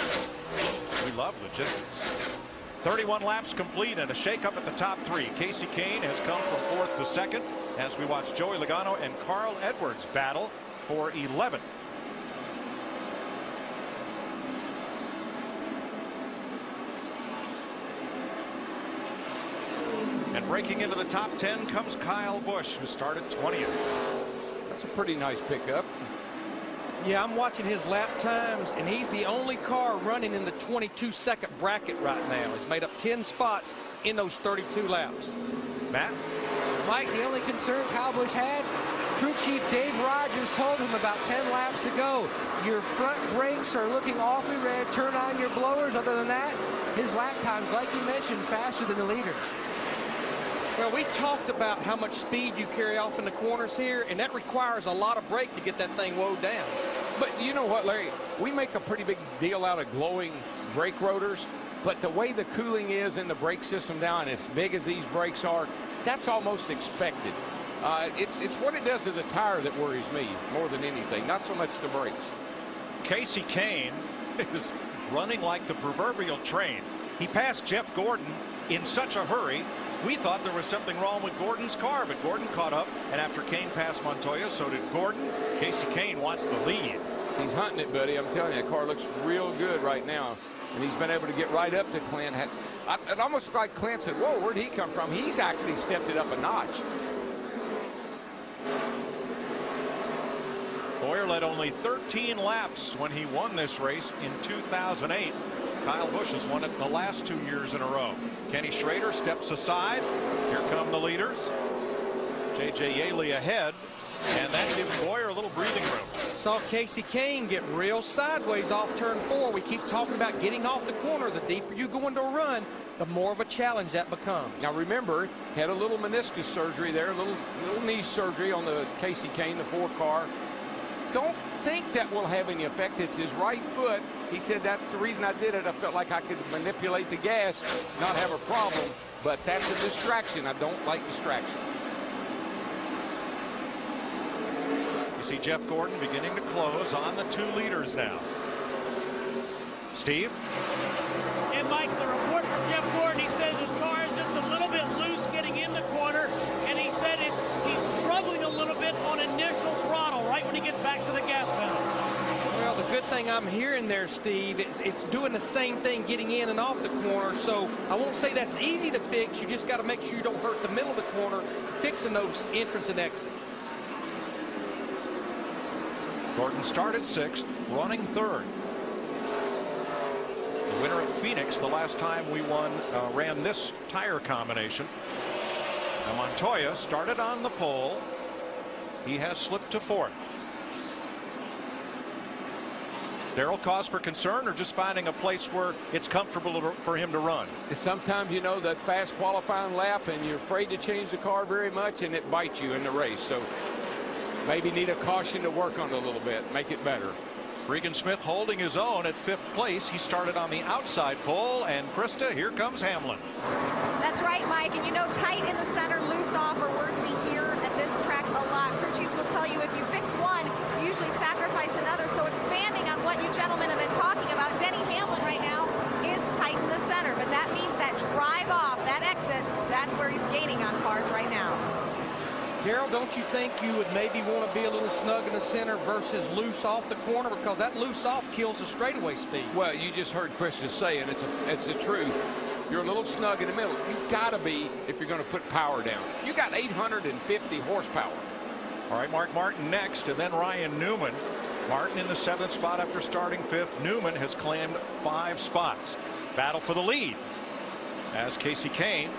We love logistics. 31 laps complete and a shakeup at the top 3. Casey Kane has come from 4th to 2nd as we watch Joey Logano and Carl Edwards battle for 11th. And breaking into the top 10 comes Kyle Busch, who started 20th. That's a pretty nice pickup. Yeah, I'm watching his lap times, and he's the only car running in the 22-second bracket right now. He's made up 10 spots in those 32 laps. Matt? Mike, the only concern Kyle Busch had, crew chief Dave Rogers told him about 10 laps ago, your front brakes are looking awfully red, turn on your blowers. Other than that, his lap times, like you mentioned, faster than the leader. Well, we talked about how much speed you carry off in the corners here, and that requires a lot of brake to get that thing woed down. But you know what, Larry? We make a pretty big deal out of glowing brake rotors, but the way the cooling is in the brake system now, and as big as these brakes are, that's almost expected. It's what it does to the tire that worries me more than anything, not so much the brakes. Casey Kane is running like the proverbial train. He passed Jeff Gordon in such a hurry. We thought there was something wrong with Gordon's car, but Gordon caught up, and after Kane passed Montoya, so did Gordon. Casey Kane wants the lead. He's hunting it, buddy. I'm telling you, the car looks real good right now, and he's been able to get right up to Clint. It almost looked like Clint said, whoa, where'd he come from? He's actually stepped it up a notch. Boyer led only 13 laps when he won this race in 2008. Kyle Busch has won it the last 2 years in a row. Kenny Schrader steps aside. Here come the leaders. J.J. Yaley ahead. And that gives Boyer a little breathing room. Saw Casey Kane get real sideways off turn 4. We keep talking about getting off the corner. The deeper you go into a run, the more of a challenge that becomes. Now remember, had a little meniscus surgery there, a little knee surgery on the Casey Kane, the 4 car. Don't think that will have any effect. It's his right foot. He said that's the reason I did it. I felt like I could manipulate the gas, not have a problem. But that's a distraction. I don't like distractions. You see Jeff Gordon beginning to close on the 2 leaders now. Steve? And Mike, the report from Jeff Gordon, he says his car is just a little bit loose getting in the corner, and he said he's struggling a little bit on initial throttle right when he gets back to the gas pedal. Well, the good thing I'm hearing there, Steve, it's doing the same thing getting in and off the corner, so I won't say that's easy to fix. You just got to make sure you don't hurt the middle of the corner fixing those entrance and exit. Gordon started 6th, running 3rd. The winner at Phoenix the last time we ran this tire combination. Now Montoya started on the pole. He has slipped to 4th. Darrell, cause for concern or just finding a place where it's comfortable for him to run? Sometimes, you know, that fast qualifying lap and you're afraid to change the car very much and it bites you in the race. So maybe need a caution to work on it a little bit, make it better. Regan Smith holding his own at 5th place. He started on the outside pole, and Krista, here comes Hamlin. That's right, Mike, and you know, tight in the center, loose off are words we hear at this track a lot. Crew chiefs will tell you if you fix one, you usually sacrifice another. So expanding on what you gentlemen have been talking about, Denny Hamlin right now is tight in the center, but that means that drive off, that exit, that's where he's gaining on cars right now. Darrell, don't you think you would maybe want to be a little snug in the center versus loose off the corner, because that loose off kills the straightaway speed? Well, you just heard Krista say, and it's the truth. You're a little snug in the middle. You've got to be if you're going to put power down. You got 850 horsepower. All right, Mark Martin next, and then Ryan Newman. Martin in the 7th spot after starting 5th. Newman has claimed 5 spots. Battle for the lead as Casey Kane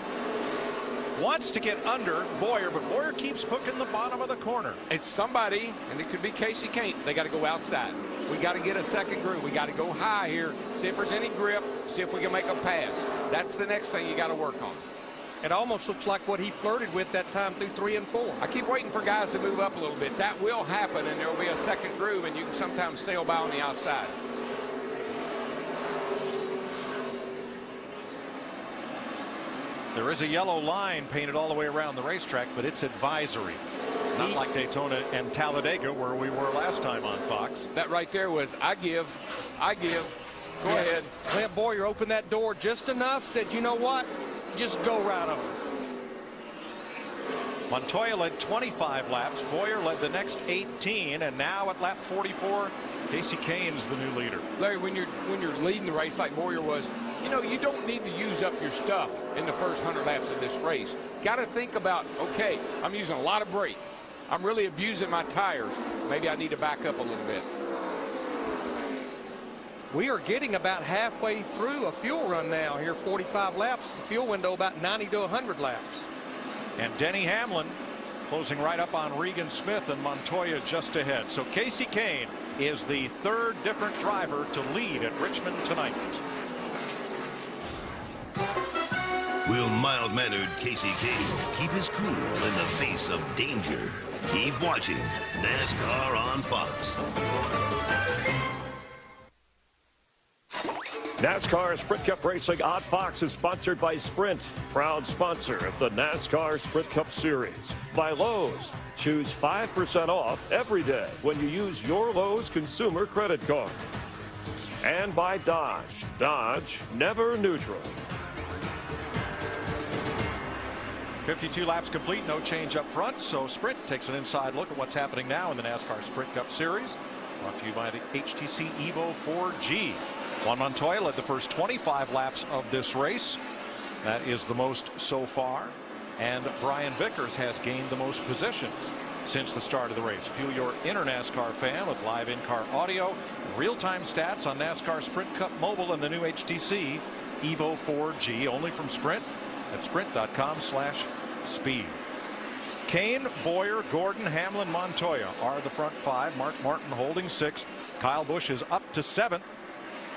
wants to get under Boyer, but Boyer keeps hooking the bottom of the corner. It's somebody, and it could be Casey Kane. They got to go outside. We got to get a second groove. We got to go high here, see if there's any grip, see if we can make a pass. That's the next thing you got to work on. It almost looks like what he flirted with that time through 3 and 4. I keep waiting for guys to move up a little bit. That will happen, and there will be a second groove, and you can sometimes sail by on the outside. There is a yellow line painted all the way around the racetrack, but it's advisory. Not like Daytona and Talladega, where we were last time on Fox. That right there was, I give. Go ahead. Clint Boyer opened that door just enough, said, you know what? Just go right on. Montoya led 25 laps. Boyer led the next 18, and now at lap 44, Casey Kane's the new leader. Larry, when you're leading the race like Boyer was, you know, you don't need to use up your stuff in the first 100 laps of this race. Got to think about, okay, I'm using a lot of brake. I'm really abusing my tires. Maybe I need to back up a little bit. We are getting about halfway through a fuel run now here, 45 laps. The fuel window about 90 to 100 laps. And Denny Hamlin closing right up on Regan Smith, and Montoya just ahead. So Casey Kane is the 3rd different driver to lead at Richmond tonight. Will mild-mannered Casey Kane keep his cool in the face of danger? Keep watching NASCAR on Fox. NASCAR Sprint Cup Racing on Fox is sponsored by Sprint, proud sponsor of the NASCAR Sprint Cup Series. By Lowe's, choose 5% off every day when you use your Lowe's consumer credit card. And by Dodge. Dodge, never neutral. 52 laps complete, no change up front, so Sprint takes an inside look at what's happening now in the NASCAR Sprint Cup Series. Brought to you by the HTC Evo 4G. Juan Montoya led the first 25 laps of this race. That is the most so far. And Brian Vickers has gained the most positions since the start of the race. Fuel your inner NASCAR fan with live in-car audio, real-time stats on NASCAR Sprint Cup Mobile and the new HTC Evo 4G, only from Sprint at sprint.com/speed. Kane, Boyer, Gordon, Hamlin, Montoya are the front 5. Mark Martin holding 6th. Kyle Busch is up to 7th.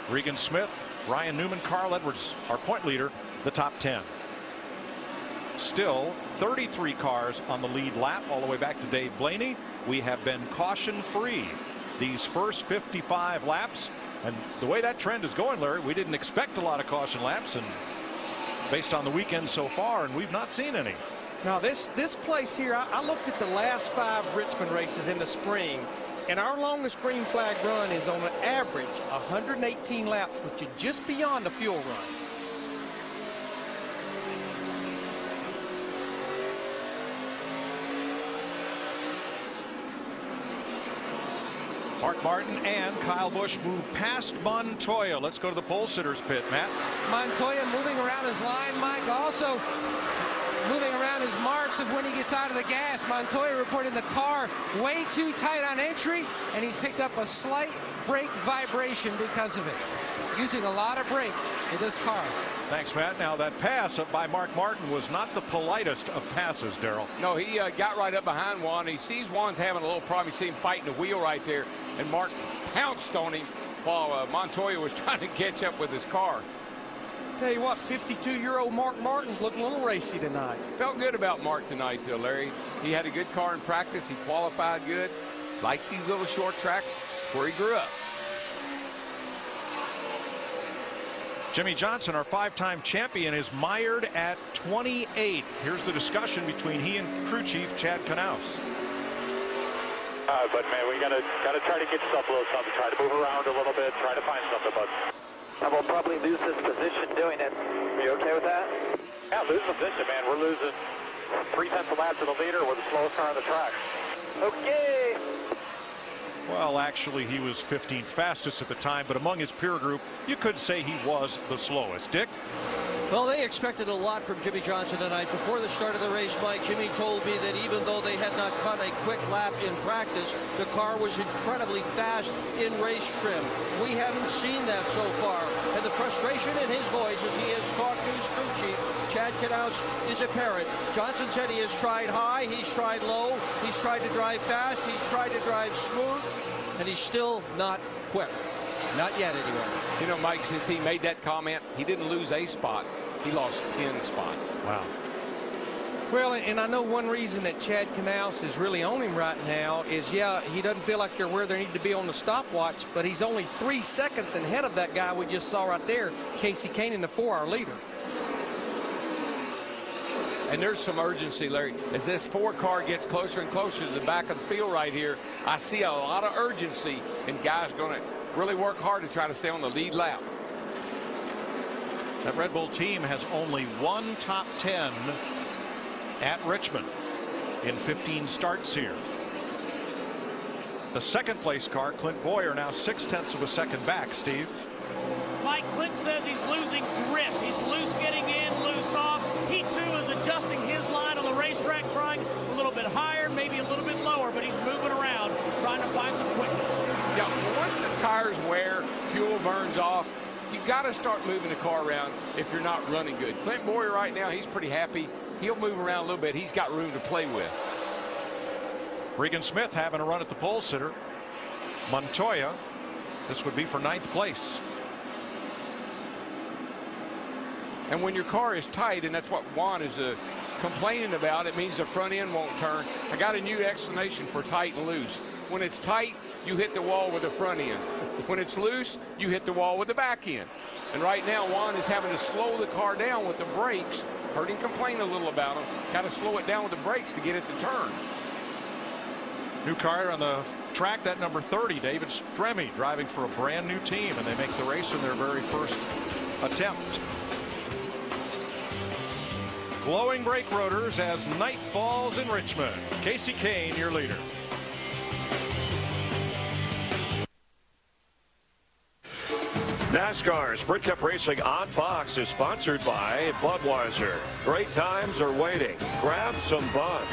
Regan Smith, Ryan Newman, Carl Edwards, our point leader, the top 10. Still 33 cars on the lead lap all the way back to Dave Blaney. We have been caution free these first 55 laps, and the way that trend is going, Larry, we didn't expect a lot of caution laps, and based on the weekend so far, and we've not seen any. Now this place here, I looked at the last 5 Richmond races in the spring, and our longest green flag run is on an average 118 laps, which is just beyond the fuel run. Mark Martin and Kyle Busch move past Montoya. Let's go to the pole sitters pit, Matt. Montoya moving around his line, Mike, also moving around his marks of when he gets out of the gas. Montoya reporting the car way too tight on entry, and he's picked up a slight brake vibration because of it. Using a lot of brake with this car. Thanks, Matt. Now that pass up by Mark Martin was not the politest of passes, Darrell. No, he got right up behind Juan. He sees Juan's having a little problem. You see him fighting the wheel right there, and Mark pounced on him while Montoya was trying to catch up with his car. Tell you what, 52-year-old Mark Martin's looking a little racy tonight. Felt good about Mark tonight, Larry. He had a good car in practice. He qualified good. Likes these little short tracks. It's where he grew up. Jimmy Johnson, our 5-time champion, is mired at 28. Here's the discussion between he and crew chief Chad Knaus. But man, we gotta try to get yourself a little something. Try to move around a little bit. Try to find something. But I will probably lose this position doing it. Are you okay with that? Yeah, lose position, man. We're losing 3/10 of lap to the leader. We're the slowest car on the track. Okay. Well, actually, he was 15th fastest at the time, but among his peer group, you could say he was the slowest. Dick? Well, they expected a lot from Jimmy Johnson tonight. Before the start of the race, Mike, Jimmy told me that even though they had not cut a quick lap in practice, the car was incredibly fast in race trim. We haven't seen that so far. And the frustration in his voice as he has talked to his crew chief, Chad Knaus, is apparent. Johnson said he has tried high, he's tried low, he's tried to drive fast, he's tried to drive smooth, and he's still not quick. Not yet, anyway. You know, Mike, since he made that comment, he didn't lose a spot. He lost 10 spots. Wow. Well, and I know one reason that Chad Knaus is really on him right now is, yeah, he doesn't feel like they're where they need to be on the stopwatch, but he's only 3 seconds ahead of that guy we just saw right there, Casey Kane, in the 4-hour leader. And there's some urgency, Larry. As this 4 car gets closer and closer to the back of the field right here, I see a lot of urgency, and guys going to really work hard to try to stay on the lead lap. That Red Bull team has only one top 10 at Richmond in 15 starts here. The second place car, Clint Boyer, now 0.6 of a second back. Steve? Mike, Clint says he's losing grip. He's loose getting in, loose off. He too is adjusting his line on the racetrack, trying a little bit higher, maybe a little bit lower, but he's moving around, trying to find some quickness. Yeah, once the tires wear, fuel burns off, you got to start moving the car around if you're not running good. Clint Boyer right now, he's pretty happy. He'll move around a little bit. He's got room to play with. Regan Smith having a run at the pole sitter. Montoya, this would be for 9th place. And when your car is tight, and that's what Juan is complaining about, it means the front end won't turn. I got a new explanation for tight and loose. When it's tight, you hit the wall with the front end. When it's loose, you hit the wall with the back end. And right now, Juan is having to slow the car down with the brakes. Heard him complain a little about them. Got to slow it down with the brakes to get it to turn. New car on the track, that number 30, David Stremme, driving for a brand new team, and they make the race in their very first attempt. Glowing brake rotors as night falls in Richmond. Casey Kane, your leader. NASCAR Sprint Cup Racing on Fox is sponsored by Budweiser. Great times are waiting. Grab some Bud.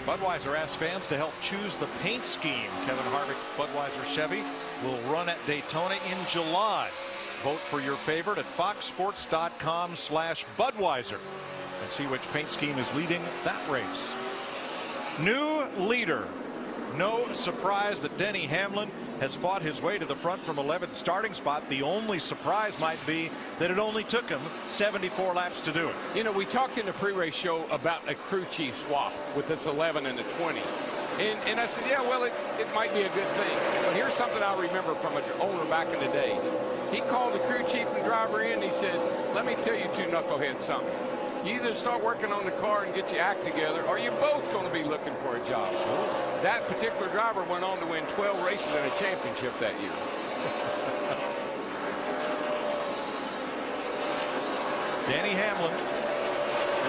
Budweiser asks fans to help choose the paint scheme. Kevin Harvick's Budweiser Chevy will run at Daytona in July. Vote for your favorite at foxsports.com/Budweiser and see which paint scheme is leading that race. New leader. No surprise that Denny Hamlin has fought his way to the front from 11th starting spot. The only surprise might be that it only took him 74 laps to do it. You know, we talked in the pre-race show about a crew chief swap with this 11 and the 20. And I said, yeah, well, it might be a good thing. But here's something I remember from an owner back in the day. He called the crew chief and driver in. And he said, let me tell you two knuckleheads something. You either start working on the car and get your act together, or you're both going to be looking for a job. That particular driver went on to win 12 races and a championship that year. Danny Hamlin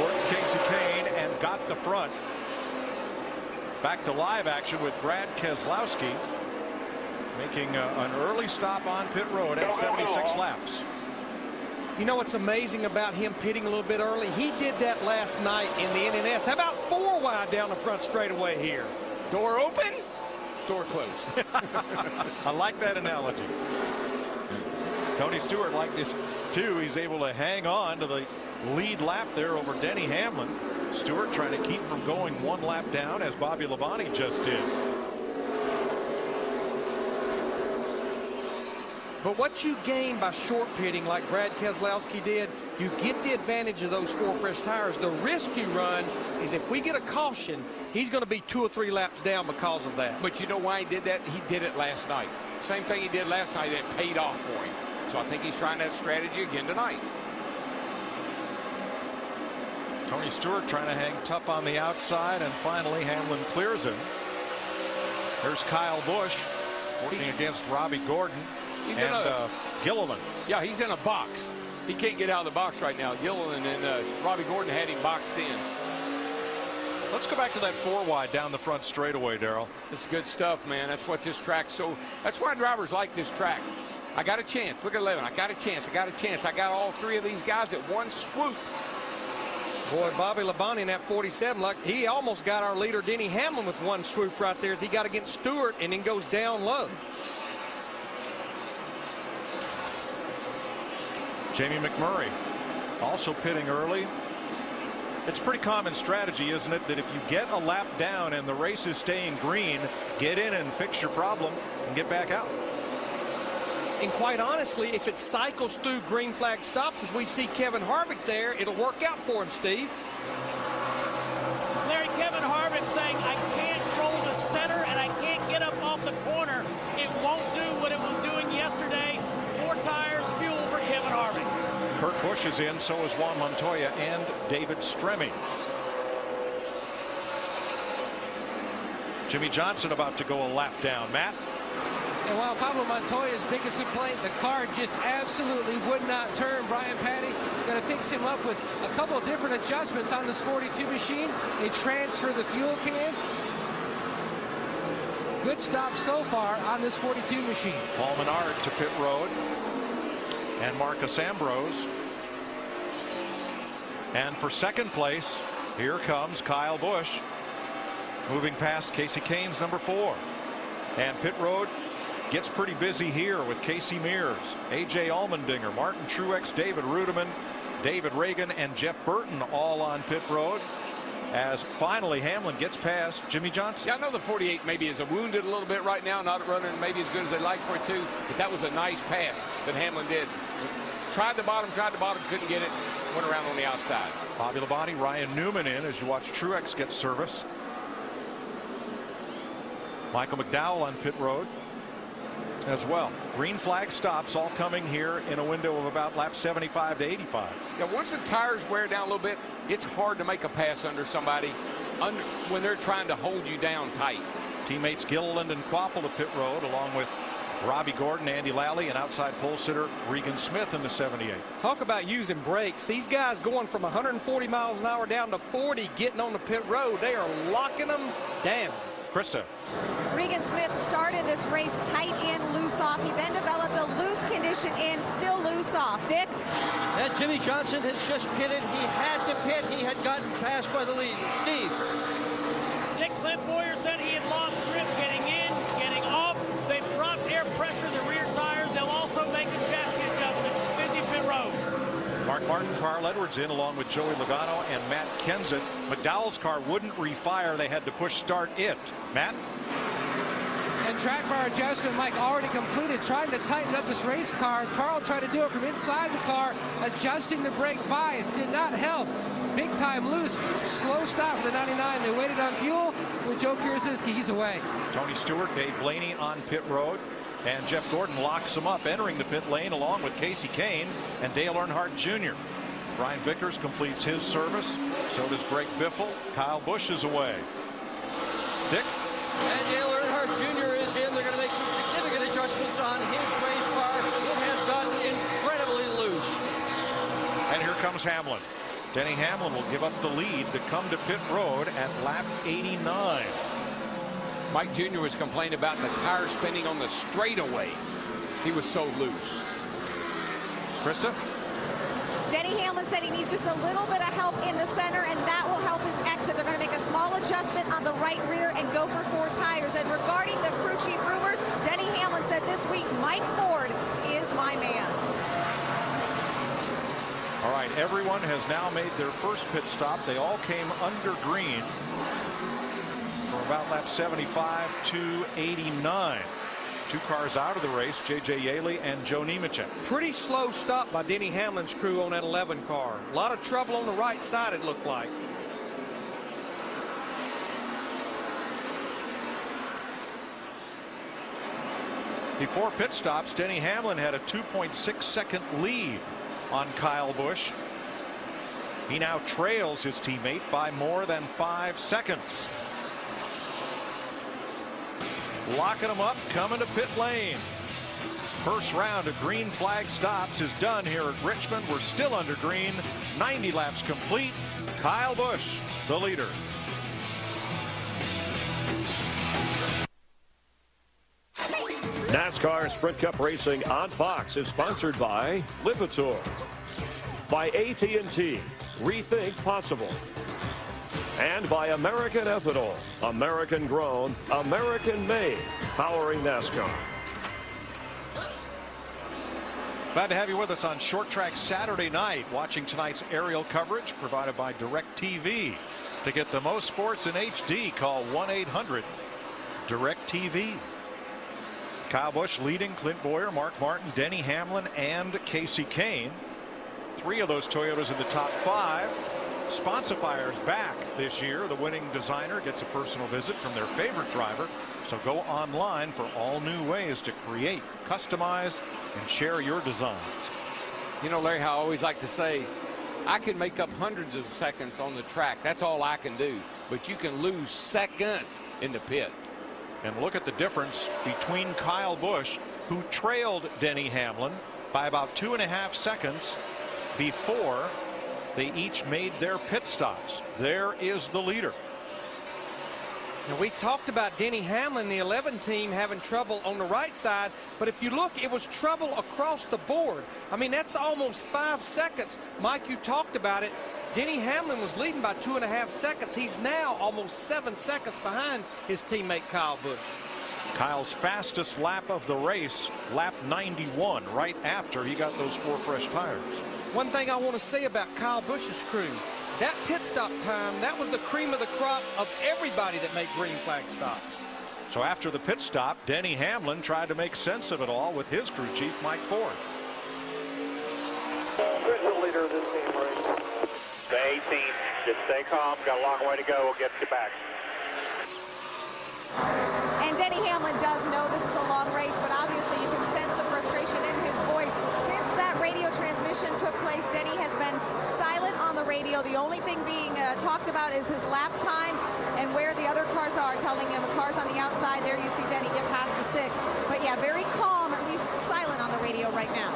worked Casey Kane and got the front. Back to live action with Brad Keselowski making an early stop on pit road at 76 laps. You know what's amazing about him pitting a little bit early? He did that last night in the NNS. How about 4 wide down the front straightaway here? Door open, door closed. I like that analogy. Tony Stewart liked this too. He's able to hang on to the lead lap there over Denny Hamlin. Stewart trying to keep from going 1 lap down as Bobby Labonte just did. But what you gain by short pitting like Brad Keselowski did, you get the advantage of those 4 fresh tires. The risk you run is if we get a caution, he's going to be 2 or 3 laps down because of that. But you know why he did that? He did it last night. Same thing he did last night. It paid off for him. So I think he's trying that strategy again tonight. Tony Stewart trying to hang tough on the outside, and finally Hamlin clears him. There's Kyle Busch working against Robbie Gordon and Gilliland. Yeah, he's in a box. He can't get out of the box right now. Gilliland and Robbie Gordon had him boxed in. Let's go back to that 4 wide down the front straightaway, Darrell. This is good stuff, man. That's what this track's so. That's why drivers like this track. I got a chance. Look at 11. I got a chance. I got a chance. I got all 3 of these guys at one swoop. Boy, Bobby Labonte in that 47, like he almost got our leader Denny Hamlin with one swoop right there as he got against Stewart and then goes down low. Jamie McMurray also pitting early. It's pretty common strategy, isn't it, that if you get a lap down and the race is staying green, get in and fix your problem and get back out. And quite honestly, if it cycles through green flag stops as we see Kevin Harvick there, it'll work out for him, Steve. Larry, Kevin Harvick saying, I can't roll the center and I can't get up off the corner. It won't do what it was doing yesterday. 4 tires, fuel for Kevin Harvick. Kurt Busch is in, so is Juan Montoya and David Stremme. Jimmy Johnson about to go a lap down. Matt? And while Pablo Montoya's biggest complaint, the car just absolutely would not turn. Brian Patty going to fix him up with a couple of different adjustments on this 42 machine. They transfer the fuel cans. Good stop so far on this 42 machine. Paul Menard to pit road. And Marcus Ambrose. And for second place, here comes Kyle Busch. Moving past Casey Kane's number 4. And pit road gets pretty busy here with Casey Mears, A.J. Allmendinger, Martin Truex, David Rudiman, David Reagan, and Jeff Burton all on pit road. As finally Hamlin gets past Jimmy Johnson. Yeah, I know the 48 maybe is wounded a little bit right now, not running maybe as good as they'd like for it to, but that was a nice pass that Hamlin did. Tried the bottom, couldn't get it, went around on the outside. Bobby Labonte, Ryan Newman in as you watch Truex get service. Michael McDowell on pit road as well. Green flag stops all coming here in a window of about lap 75 to 85. Yeah, once the tires wear down a little bit, it's hard to make a pass under somebody when they're trying to hold you down tight. Teammates Gilliland and Quapple to pit road along with Robbie Gordon, Andy Lally, and outside pole sitter Regan Smith in the 78. Talk about using brakes. These guys going from 140 miles an hour down to 40 getting on the pit road. They are locking them down. Krista. Regan Smith started this race tight in, loose off. He then developed a loose condition in, still loose off. Dick? And Jimmy Johnson has just pitted. He had to pit. He had gotten passed by the lead. Steve? Dick Clint Boyer said he had lost grip getting in, getting off. They've dropped air pressure in the rear tires. They'll also make a chassis adjustment. Busy pit road. Mark Martin, Carl Edwards in along with Joey Logano and Matt Kenseth. McDowell's car wouldn't refire. They had to push start it. Matt? And track bar adjustment, Mike, already completed, trying to tighten up this race car. Carl tried to do it from inside the car, adjusting the brake bias. Did not help. Big time loose. Slow stop for the 99. They waited on fuel with Joe Kirisinski. He's away. Tony Stewart, Dave Blaney on pit road. And Jeff Gordon locks him up, entering the pit lane along with Casey Kane and Dale Earnhardt Jr. Brian Vickers completes his service. So does Greg Biffle. Kyle Busch is away. Dick? And Dale Earnhardt Jr. is in. They're going to make some significant adjustments on his race car. It has gotten incredibly loose. And here comes Hamlin. Denny Hamlin will give up the lead to come to pit road at lap 89. Mike Jr. was complaining about the tire spinning on the straightaway. He was so loose. Krista? Denny Hamlin said he needs just a little bit of help in the center, and that will help his exit. They're going to make a small adjustment on the right rear and go for 4 tires. And regarding the crew chief rumors, Denny Hamlin said this week, Mike Ford is my man. All right, everyone has now made their first pit stop. They all came under green for about lap 75 to 89. 2 cars out of the race, J.J. Yaley and Joe Nemechek. Pretty slow stop by Denny Hamlin's crew on that 11 car. A lot of trouble on the right side, it looked like. Before pit stops, Denny Hamlin had a 2.6-second lead on Kyle Busch. He now trails his teammate by more than 5 seconds. Locking him up, coming to pit lane. First round of green flag stops is done here at Richmond. We're still under green. 90 laps complete. Kyle Busch, the leader. NASCAR Sprint Cup Racing on Fox is sponsored by Lipitor, by AT&T, Rethink Possible, and by American Ethanol, American grown, American made, powering NASCAR. Glad to have you with us on Short Track Saturday night, watching tonight's aerial coverage provided by DirecTV. To get the most sports in HD, call 1-800-DirecTV. Kyle Busch leading Clint Boyer, Mark Martin, Denny Hamlin, and Casey Kane. 3 of those Toyotas in the top 5. Sponsifiers back this year. The winning designer gets a personal visit from their favorite driver. So go online for all new ways to create, customize, and share your designs. You know, Larry, I always like to say, I can make up hundreds of seconds on the track. That's all I can do. But you can lose seconds in the pit. And look at the difference between Kyle Busch, who trailed Denny Hamlin by about 2.5 seconds before they each made their pit stops. There is the leader. Now, we talked about Denny Hamlin, the 11 team, having trouble on the right side, but if you look, it was trouble across the board. I mean, that's almost 5 seconds. Mike, you talked about it. Denny Hamlin was leading by 2.5 seconds. He's now almost 7 seconds behind his teammate Kyle Busch. Kyle's fastest lap of the race, lap 91, right after he got those 4 fresh tires. One thing I want to say about Kyle Busch's crew, that pit stop time, that was the cream of the crop of everybody that made green flag stops. So after the pit stop, Denny Hamlin tried to make sense of it all with his crew chief, Mike Ford. Who's the leader of this team race? The 18. Just stay calm. Got a long way to go. We'll get you back. And Denny Hamlin does know this is a long race, but obviously you can sense the frustration in his voice. Since that radio transmission took place, Denny has been silent on the radio. The only thing being talked about is his lap times and where the other cars are, telling him the cars on the outside. There you see Denny get past the 6. But yeah, very calm, or at least silent on the radio right now.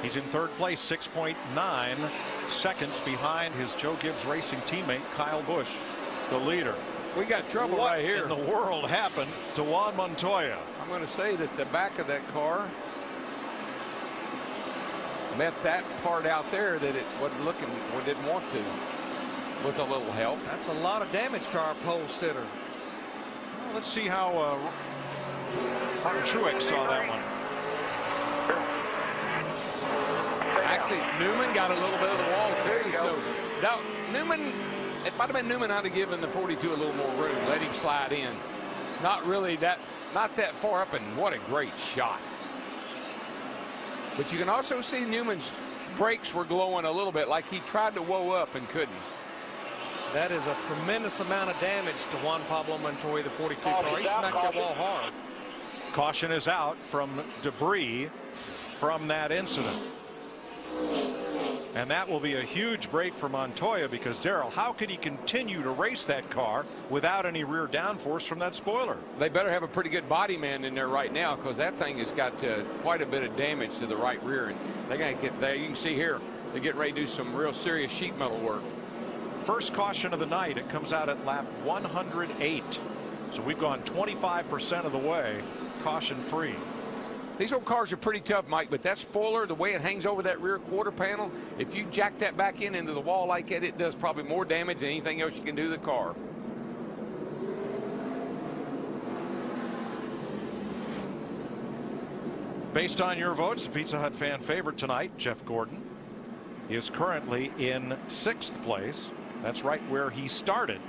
He's in 3rd place, 6.9 seconds behind his Joe Gibbs Racing teammate, Kyle Busch, the leader. We got trouble right here. What in the world happened to Juan Montoya? I'm going to say that the back of that car met that part out there that it wasn't looking or didn't want to, with a little help. That's a lot of damage to our pole sitter. Well, let's see how Martin Truex saw that one. Actually, Newman got a little bit of the wall too. So now Newman, if I'd have been Newman, I'd have given the 42 a little more room, let him slide in. It's not really not that far up, and what a great shot. But you can also see Newman's brakes were glowing a little bit, like he tried to whoa up and couldn't. That is a tremendous amount of damage to Juan Pablo Montoya, the 42 car. He smacked that wall hard. Caution is out from debris from that incident. And that will be a huge break for Montoya, because, Darrell, how can he continue to race that car without any rear downforce from that spoiler? They better have a pretty good body man in there right now, because that thing has got quite a bit of damage to the right rear. And they're going to get there. You can see here, they're getting ready to do some real serious sheet metal work. First caution of the night. It comes out at lap 108. So we've gone 25% of the way caution free. These old cars are pretty tough, Mike, but that spoiler, the way it hangs over that rear quarter panel, if you jack that back into the wall like that, it does probably more damage than anything else you can do to the car. Based on your votes, the Pizza Hut fan favorite tonight, Jeff Gordon, is currently in 6th place. That's right where he started.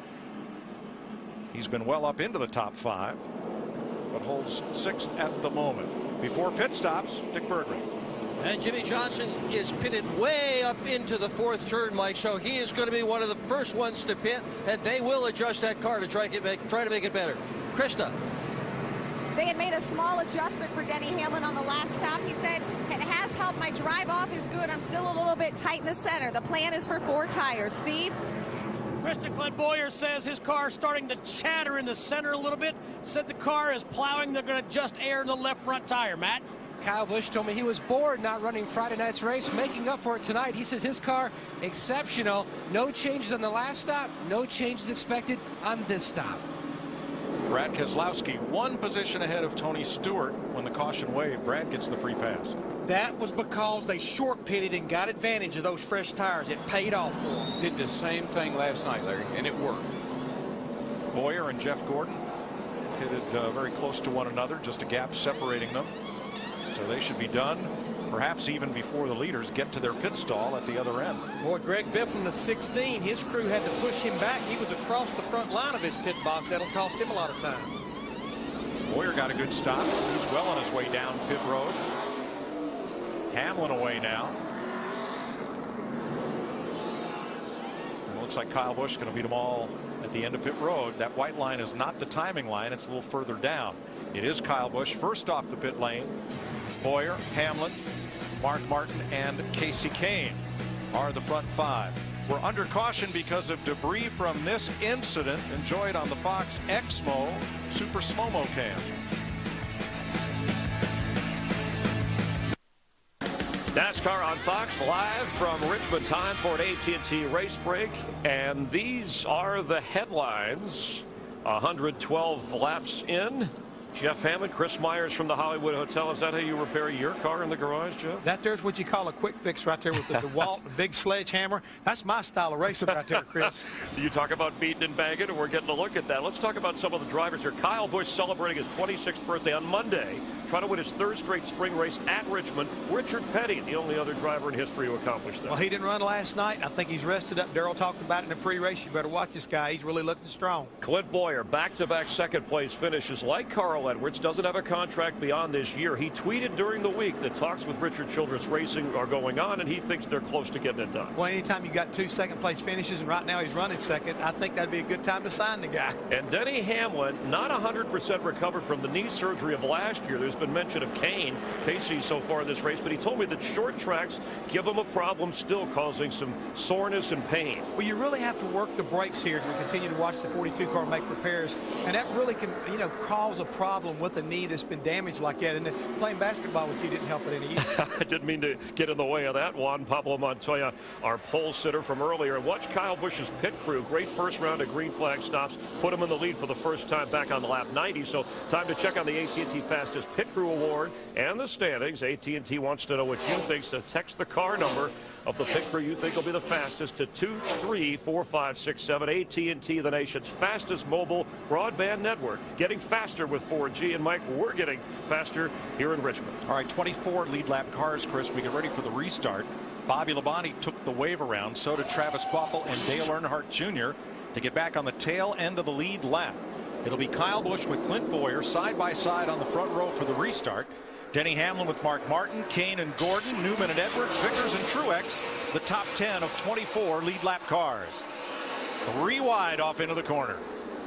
He's been well up into the top 5, but holds 6th at the moment. Before pit stops, Dick Berggren. And Jimmy Johnson is pitted way up into the 4th turn, Mike, so he is going to be one of the first ones to pit, and they will adjust that car to try to make it better. Krista. They had made a small adjustment for Denny Hamlin on the last stop. He said, it has helped. My drive off is good. I'm still a little bit tight in the center. The plan is for 4 tires. Steve? Mr. Clint Boyer says his car is starting to chatter in the center a little bit. Said the car is plowing. They're going to adjust air in the left front tire. Matt? Kyle Busch told me he was bored not running Friday night's race, making up for it tonight. He says his car, exceptional. No changes on the last stop. No changes expected on this stop. Brad Keselowski 1 position ahead of Tony Stewart. When the caution waved, Brad gets the free pass. That was because they short pitted and got advantage of those fresh tires. It paid off for them. Did the same thing last night, Larry, and it worked. Boyer and Jeff Gordon pitted very close to one another, just a gap separating them. So they should be done, perhaps even before the leaders get to their pit stall at the other end. Boy, Greg Biffle, the 16, his crew had to push him back. He was across the front line of his pit box. That'll cost him a lot of time. Boyer got a good stop. He's well on his way down pit road. Hamlin away now. It looks like Kyle Busch is going to beat them all at the end of pit road. That white line is not the timing line. It's a little further down. It is Kyle Busch first off the pit lane. Boyer, Hamlin, Mark Martin, and Casey Kane are the front 5. We're under caution because of debris from this incident. Enjoy it on the Fox Xmo Super Slow-Mo Cam. NASCAR on Fox live from Richmond. Time for an AT&T race break, and these are the headlines. 112 laps in. Jeff Hammond, Chris Myers from the Hollywood Hotel. Is that how you repair your car in the garage, Jeff? That there's what you call a quick fix right there with the DeWalt, the big sledgehammer. That's my style of racing right there, Chris. You talk about beating and banging, and we're getting a look at that. Let's talk about some of the drivers here. Kyle Busch celebrating his 26th birthday on Monday, trying to win his 3rd straight spring race at Richmond. Richard Petty, the only other driver in history to accomplish that. Well, he didn't run last night. I think he's rested up. Darrell talked about it in the pre-race. You better watch this guy. He's really looking strong. Clint Boyer, back-to-back second-place finishes like Carl Edwards. Doesn't have a contract beyond this year. He tweeted during the week that talks with Richard Childress Racing are going on, and he thinks they're close to getting it done. Well, anytime you got 2 second-place finishes, and right now he's running second, I think that'd be a good time to sign the guy. And Denny Hamlin, not 100% recovered from the knee surgery of last year. There's been mention of Casey so far in this race, but he told me that short tracks give him a problem, still causing some soreness and pain. Well, you really have to work the brakes here as we continue to watch the 42 car make repairs, and that really can, cause a problem with a knee that's been damaged like that. And playing basketball with you didn't help it any either. I didn't mean to get in the way of that. Juan Pablo Montoya, our pole sitter from earlier. And watch Kyle Busch's pit crew. Great first round of green flag stops. Put him in the lead for the first time back on lap 90. So time to check on the AT&T Fastest Pit Crew Award and the standings. AT&T wants to know what you think, so text the car number of the pit crew you think will be the fastest to 234-567. AT&T, the nation's fastest mobile broadband network, getting faster with 4G. And Mike, we're getting faster here in Richmond. All right, 24 lead lap cars, Chris. We get ready for the restart. Bobby Labonte took the wave around. So did Travis Kvapil and Dale Earnhardt Jr. to get back on the tail end of the lead lap. It'll be Kyle Busch with Clint Boyer side by side on the front row for the restart. Denny Hamlin with Mark Martin, Kane and Gordon, Newman and Edwards, Vickers and Truex, the top 10 of 24 lead lap cars. 3 wide off into the corner.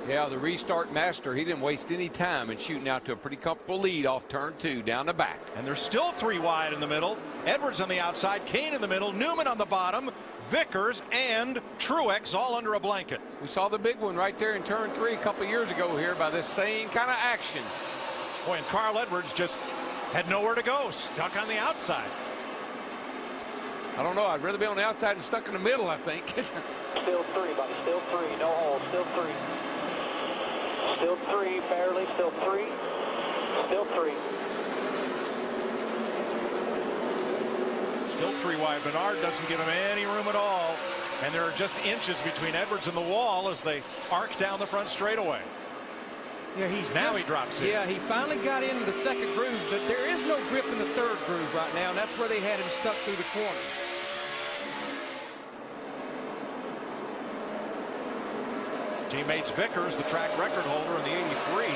Yeah, the restart master, he didn't waste any time in shooting out to a pretty comfortable lead off turn 2 down the back. And there's still 3 wide in the middle. Edwards on the outside, Kane in the middle, Newman on the bottom, Vickers and Truex all under a blanket. We saw the big one right there in turn 3 a couple years ago here by this same kind of action. Boy, and Carl Edwards just had nowhere to go, stuck on the outside. I don't know. I'd rather be on the outside and stuck in the middle, I think. Still 3, buddy. Still 3. No hole. Still 3. Still 3. Barely. Still 3. Still 3. Still 3 wide. Bernard doesn't give him any room at all. And there are just inches between Edwards and the wall as they arc down the front straightaway. Yeah, he drops in. Yeah, he finally got into the second groove, but there is no grip in the third groove right now, and that's where they had him stuck through the corner. Teammates Vickers, the track record holder in the 83,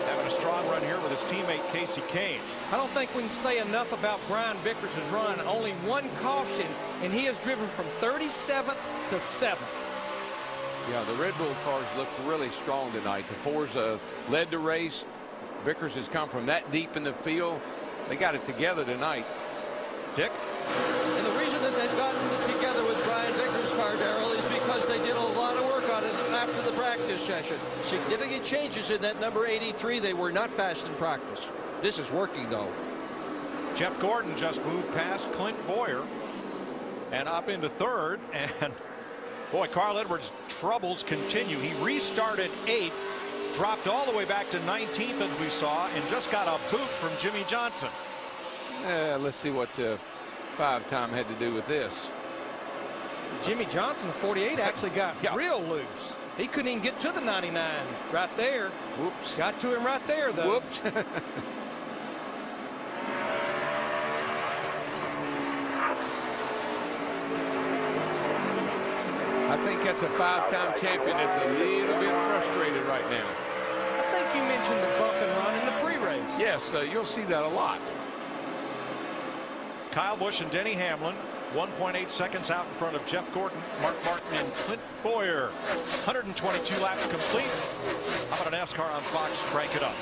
having a strong run here with his teammate Casey Kane. I don't think we can say enough about Brian Vickers' run. Only 1 caution, and he has driven from 37th to 7th. Yeah, the Red Bull cars looked really strong tonight. The Forza led the race. Vickers has come from that deep in the field. They got it together tonight. Dick? And the reason that they've gotten it together with Brian Vickers' car, Darrell, is because they did a lot of work on it after the practice session. Significant changes in that number 83. They were not fast in practice. This is working, though. Jeff Gordon just moved past Clint Boyer and up into third. And boy, Carl Edwards' troubles continue. He restarted 8th, dropped all the way back to 19th as we saw, and just got a boot from Jimmy Johnson. Let's see what the 5-time had to do with this. Jimmy Johnson, the 48, actually got real loose. He couldn't even get to the 99 right there. Whoops. Got to him right there, though. Whoops. I think that's a 5-time champion that's a little bit frustrated right now. I think you mentioned the bump and run in the pre-race. Yes, you'll see that a lot. Kyle Busch and Denny Hamlin 1.8 seconds out in front of Jeff Gordon, Mark Martin, and Clint Boyer. 122 laps complete. How about a NASCAR on Fox? Crank it up.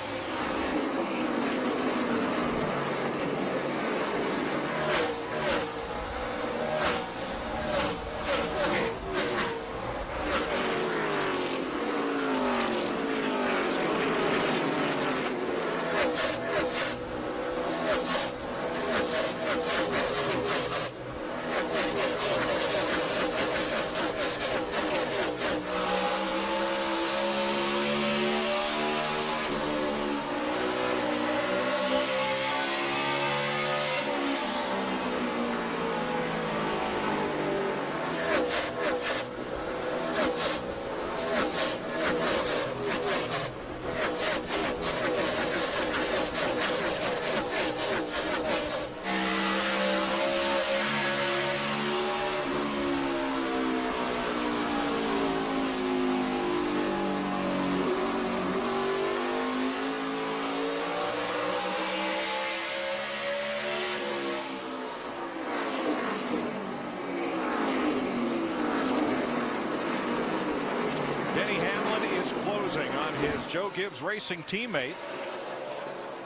On his Joe Gibbs Racing teammate.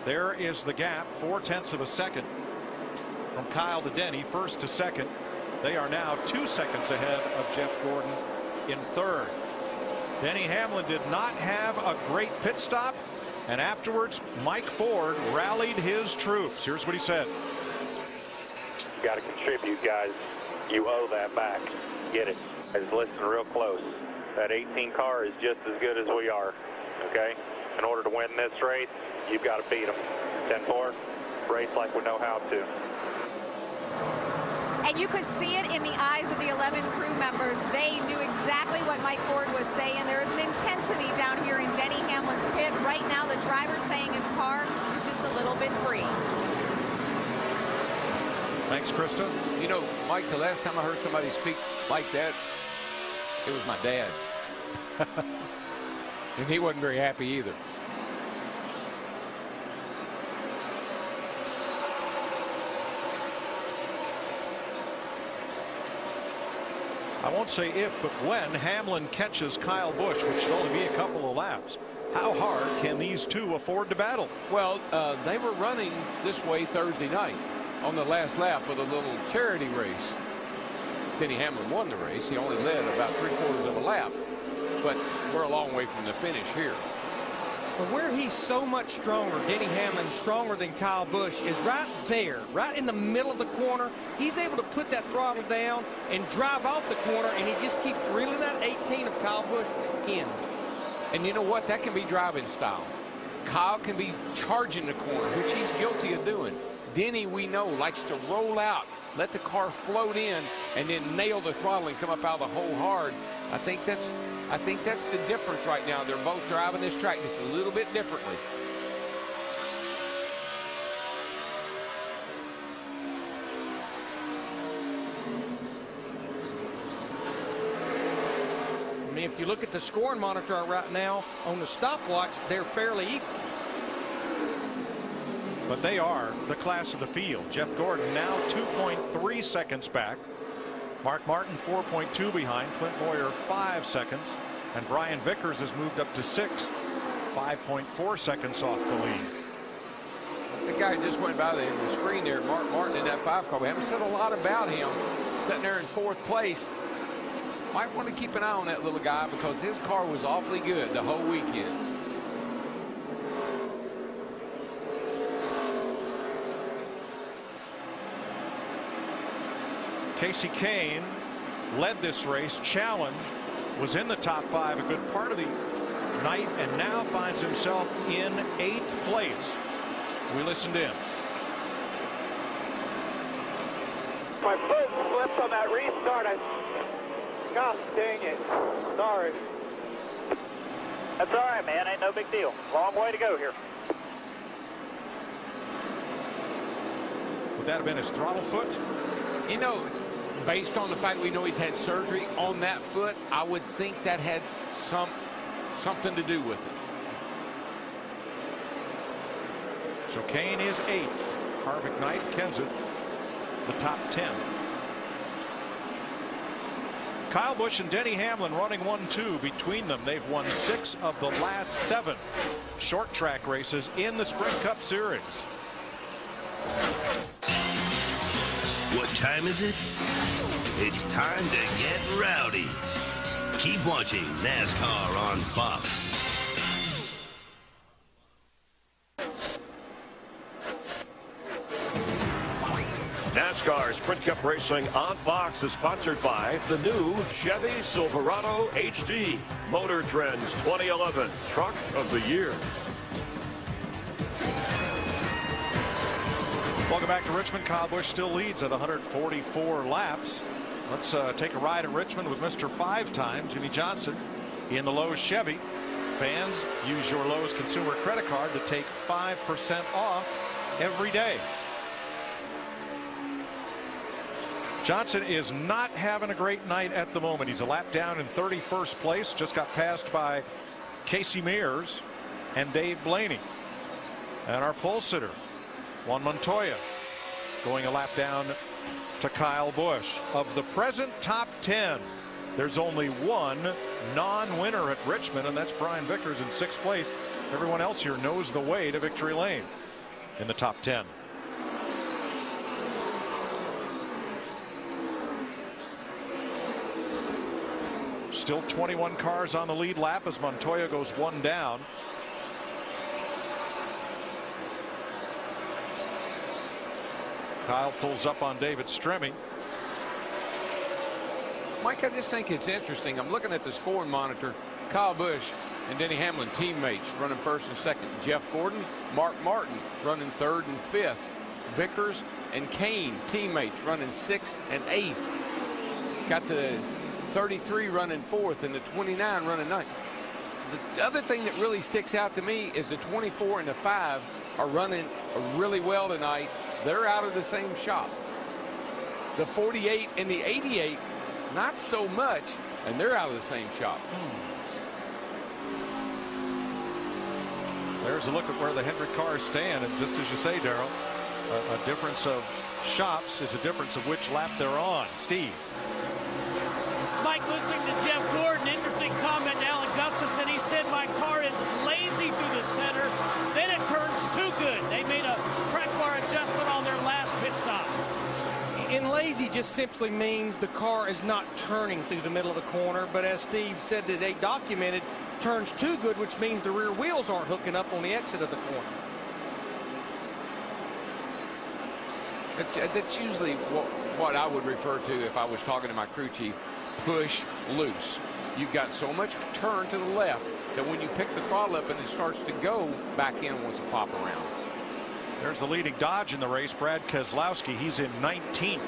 There is the gap, 0.4 of a second from Kyle to Denny, first to second. They are now 2 seconds ahead of Jeff Gordon in third. Denny Hamlin did not have a great pit stop, and afterwards Mike Ford rallied his troops. Here's what he said. Got to contribute, guys. You owe that back. Get it. Just listen real close. That 18 car is just as good as we are, okay? In order to win this race, you've got to beat them. 10-4, race like we know how to. And you could see it in the eyes of the 11 crew members. They knew exactly what Mike Ford was saying. There is an intensity down here in Denny Hamlin's pit. Right now, the driver's saying his car is just a little bit free. Thanks, Krista. You know, Mike, the last time I heard somebody speak like that, it was my dad. And he wasn't very happy either. I won't say if, but when Hamlin catches Kyle Busch, which should only be a couple of laps, how hard can these two afford to battle? Well, they were running this way Thursday night on the last lap of the little charity race. Denny Hamlin won the race. He only led about 3/4 of a lap. But we're a long way from the finish here. But where he's so much stronger, Denny Hamlin stronger than Kyle Busch, is right there, right in the middle of the corner. He's able to put that throttle down and drive off the corner, and he just keeps reeling that 18 of Kyle Busch in. And you know what? That can be driving style. Kyle can be charging the corner, which he's guilty of doing. Denny, we know, likes to roll out, let the car float in, and then nail the throttle and come up out of the hole hard. I think that's the difference right now. They're both driving this track just a little bit differently. I mean, if you look at the scoring monitor right now on the stopwatch, they're fairly equal. But they are the class of the field. Jeff Gordon now 2.3 seconds back. Mark Martin 4.2 behind. Clint Boyer 5 seconds. And Brian Vickers has moved up to 6th. 5.4 seconds off the lead. The guy just went by the screen there, Mark Martin, in that 5 car. We haven't said a lot about him, sitting there in 4th place. Might want to keep an eye on that little guy because his car was awfully good the whole weekend. Casey Kane led this race, challenged, was in the top 5 a good part of the night, and now finds himself in 8th place. We listened in. My foot slipped on that restart. Gosh dang it. Sorry. That's all right, man. Ain't no big deal. Long way to go here. Would that have been his throttle foot? You know, based on the fact we know he's had surgery on that foot, I would think that had something to do with it. So Kane is 8th. Harvick 9th. Kenseth the top 10. Kyle Busch and Denny Hamlin running 1-2 between them. They've won 6 of the last 7 short track races in the Sprint Cup Series. What time is it? It's time to get rowdy. Keep watching NASCAR on Fox. NASCAR Sprint Cup Racing on Fox is sponsored by the new Chevy Silverado HD, Motor Trend's 2011 Truck of the Year. Welcome back to Richmond. Kyle Busch still leads at 144 laps. Let's take a ride at Richmond with Mr. 5-time Jimmy Johnson in the Lowe's Chevy. Fans, use your Lowe's consumer credit card to take 5% off every day. Johnson is not having a great night at the moment. He's a lap down in 31st place. Just got passed by Casey Mears and Dave Blaney. And our pole sitter, Juan Montoya, going a lap down to Kyle Busch. Of the present top 10, there's only one non-winner at Richmond, and that's Brian Vickers in 6th place. Everyone else here knows the way to victory lane in the top 10. Still 21 cars on the lead lap as Montoya goes 1 down. Kyle pulls up on David Stremme. Mike, I just think it's interesting. I'm looking at the scoring monitor. Kyle Busch and Denny Hamlin, teammates, running 1st and 2nd. Jeff Gordon, Mark Martin running 3rd and 5th. Vickers and Kane, teammates, running 6th and 8th. Got the 33 running 4th and the 29 running 9th. The other thing that really sticks out to me is the 24 and the 5 are running really well tonight. They're out of the same shop. The 48 and the 88, not so much, and they're out of the same shop. There's a look at where the Hendrick cars stand, and just as you say, Darrell, a difference of shops is a difference of which lap they're on. Steve. Mike, listening to Jeff Gordon, interesting comment to Alan Gustafson. He said, my car is lazy through the center, then it turns too good. They made a track bar adjustment on their last pit stop. And lazy just simply means the car is not turning through the middle of the corner, but as Steve said today, documented, turns too good, which means the rear wheels aren't hooking up on the exit of the corner. That's usually what I would refer to if I was talking to my crew chief. Push loose. You've got so much turn to the left that when you pick the throttle up and it starts to go, back in wants to pop around. There's the leading Dodge in the race, Brad Keselowski. He's in 19th,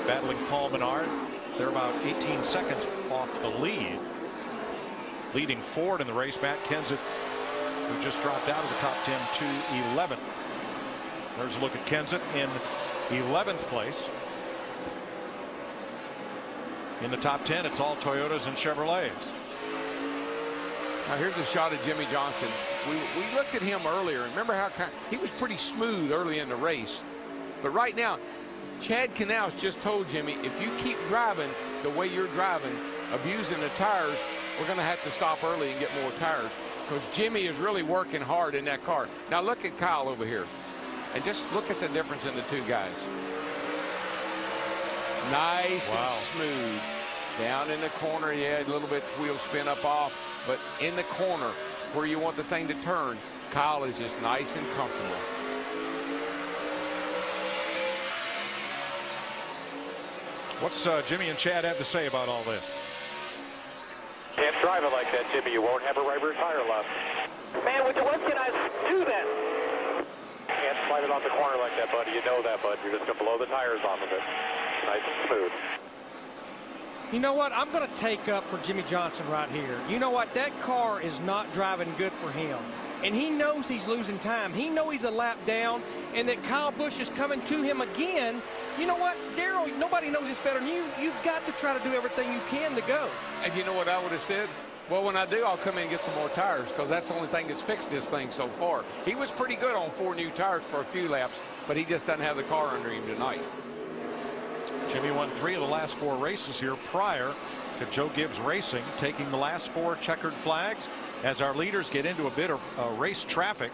battling Paul Menard. They're about 18 seconds off the lead. Leading Ford in the race, Matt Kenseth, who just dropped out of the top 10 to 11th. There's a look at Kenseth in 11th place. In the top 10, it's all Toyotas and Chevrolets. Now here's a shot of Jimmy Johnson. We looked at him earlier. Remember how he was pretty smooth early in the race. But right now, Chad Knaus just told Jimmy, if you keep driving the way you're driving, abusing the tires, we're going to have to stop early and get more tires. because Jimmy is really working hard in that car. Now look at Kyle over here, and just look at the difference in the two guys. Nice and smooth. Down in the corner, yeah, a little bit wheel spin up off, but in the corner where you want the thing to turn, Kyle is just nice and comfortable. What's Jimmy and Chad have to say about all this? Can't drive it like that, Jimmy. You won't have a right rear tire left. Man, what can I do then? Can't slide it on the corner like that, buddy. You know that, bud. You're just going to blow the tires off of it. Nice and smooth. You know what? I'm going to take up for Jimmy Johnson right here. You know what? That car is not driving good for him. And he knows he's losing time. He knows he's a lap down and that Kyle Busch is coming to him again. You know what, Darrell, nobody knows this better than you. You've got to try to do everything you can to go. And you know what I would have said? Well, when I do, I'll come in and get some more tires because that's the only thing that's fixed this thing so far. He was pretty good on 4 new tires for a few laps, but he just doesn't have the car under him tonight. Jimmy won 3 of the last 4 races here prior to Joe Gibbs Racing taking the last 4 checkered flags. As our leaders get into a bit of race traffic,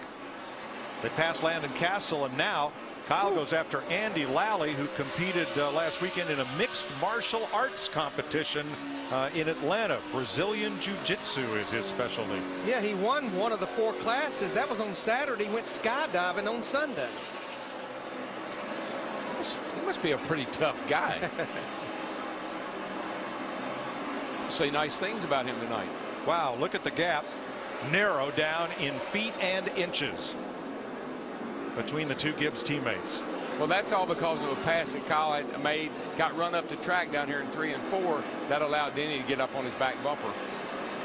they pass Landon Castle, and now Kyle goes after Andy Lally, who competed last weekend in a mixed martial arts competition in Atlanta. Brazilian Jiu-Jitsu is his specialty. Yeah, he won one of the 4 classes. That was on Saturday. He went skydiving on Sunday. He must be a pretty tough guy. Say nice things about him tonight. Wow, look at the gap. Narrow down in feet and inches between the 2 Gibbs teammates. Well, that's all because of a pass that Kyle had made, got run up the track down here in 3 and 4. That allowed Denny to get up on his back bumper.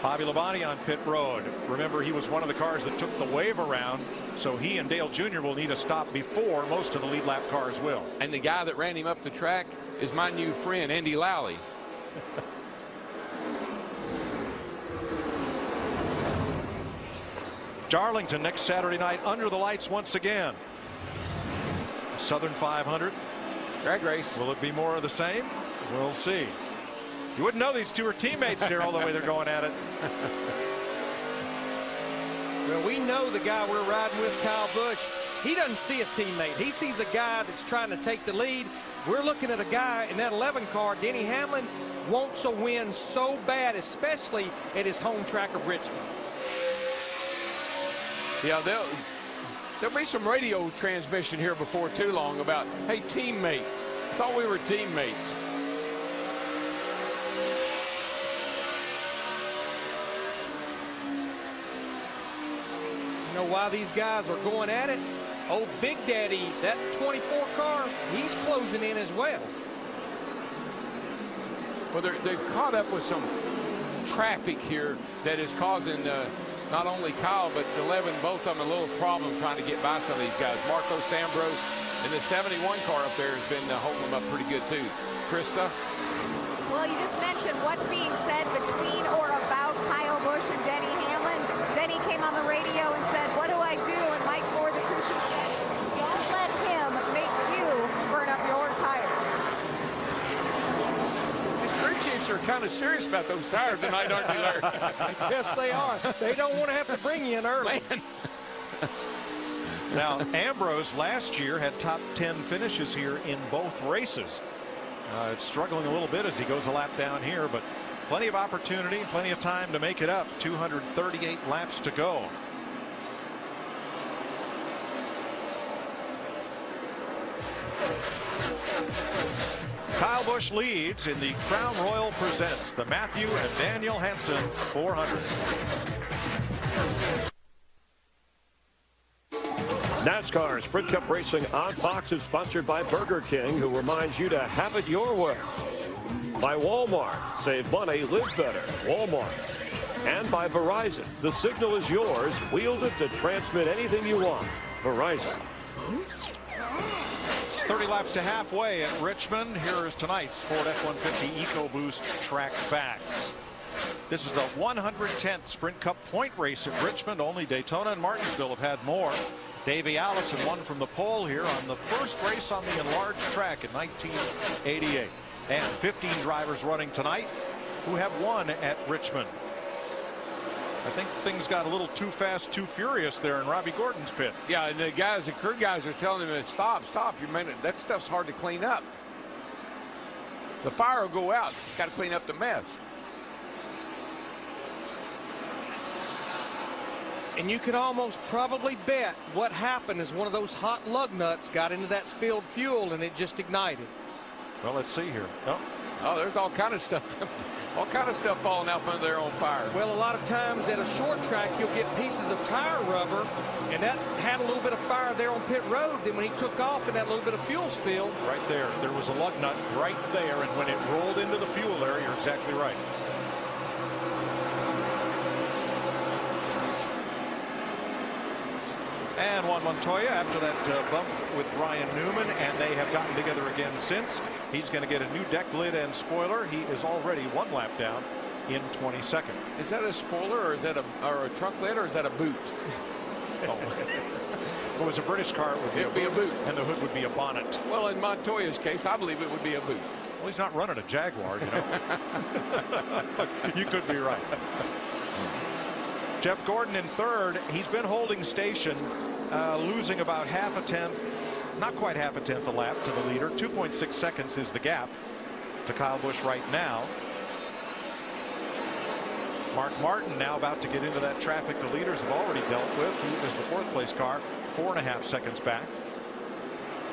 Bobby Labonte on pit road. Remember, he was one of the cars that took the wave around, so he and Dale Jr. will need a stop before most of the lead lap cars will. And the guy that ran him up the track is my new friend, Andy Lally. Darlington next Saturday night under the lights once again. Southern 500 drag race. Will it be more of the same? We'll see. You wouldn't know these 2 are teammates there all the way they're going at it. Well, we know the guy we're riding with, Kyle Busch. He doesn't see a teammate. He sees a guy that's trying to take the lead. We're looking at a guy in that 11 car, Denny Hamlin, wants a win so bad, especially at his home track of Richmond. Yeah, there'll be some radio transmission here before too long about, hey, teammate. I thought we were teammates. You know why these guys are going at it? Old Big Daddy, that 24 car, he's closing in as well. Well, they've caught up with some traffic here that is causing not only Kyle, but 11, both of them a little problem trying to get by some of these guys. Marco Sambros and the 71 car up there has been holding them up pretty good, too. Krista? Well, you just mentioned what's being said between or about Kyle Busch and Denny Hamlin. Denny came on the radio and said, what do I do? And Mike Ford, the crew chief, said, don't let him make you burn up your tires. Chiefs are kind of serious about those tires tonight, aren't they, Larry? Yes, they are. They don't want to have to bring you in early. Now, Ambrose last year had top 10 finishes here in both races. It's struggling a little bit as he goes a lap down here, but plenty of opportunity, plenty of time to make it up. 238 laps to go. Kyle Busch leads in the Crown Royal Presents the Matthew and Daniel Hansen 400. NASCAR Sprint Cup Racing on Fox is sponsored by Burger King, who reminds you to have it your way. By Walmart, save money, live better. Walmart. And by Verizon, the signal is yours. Wield it to transmit anything you want. Verizon. 30 laps to halfway at Richmond. Here is tonight's Ford F-150 EcoBoost track facts. This is the 110th Sprint Cup point race at Richmond. Only Daytona and Martinsville have had more. Davey Allison won from the pole here on the first race on the enlarged track in 1988. And 15 drivers running tonight who have won at Richmond. I think things got a little too fast, too furious there in Robbie Gordon's pit. Yeah, and the crew guys are telling him, stop. That stuff's hard to clean up. The fire will go out. Got to clean up the mess. And you could almost probably bet what happened is one of those hot lug nuts got into that spilled fuel and it just ignited. Well, let's see here. Oh, there's all kind of stuff. All kind of stuff falling out from there on fire. Well, a lot of times at a short track, you'll get pieces of tire rubber, and that had a little bit of fire there on pit road. Then when he took off and that little bit of fuel spill. Right there. There was a lug nut right there, and when it rolled into the fuel there, you're exactly right. And Juan Montoya, after that bump with Ryan Newman, and they have gotten together again since. He's going to get a new deck lid and spoiler. He is already 1 lap down in 22nd. Is that a spoiler, or is that a trunk lid, or is that a boot? Oh. If it was a British car, it would be a boot, and the hood would be a bonnet. Well, in Montoya's case, I believe it would be a boot. Well, he's not running a Jaguar, you know. You could be right. Jeff Gordon in third. He's been holding station, losing about half a tenth, not quite half a tenth a lap to the leader. 2.6 seconds is the gap to Kyle Busch right now. Mark Martin now about to get into that traffic the leaders have already dealt with. He is the 4th place car, 4.5 seconds back.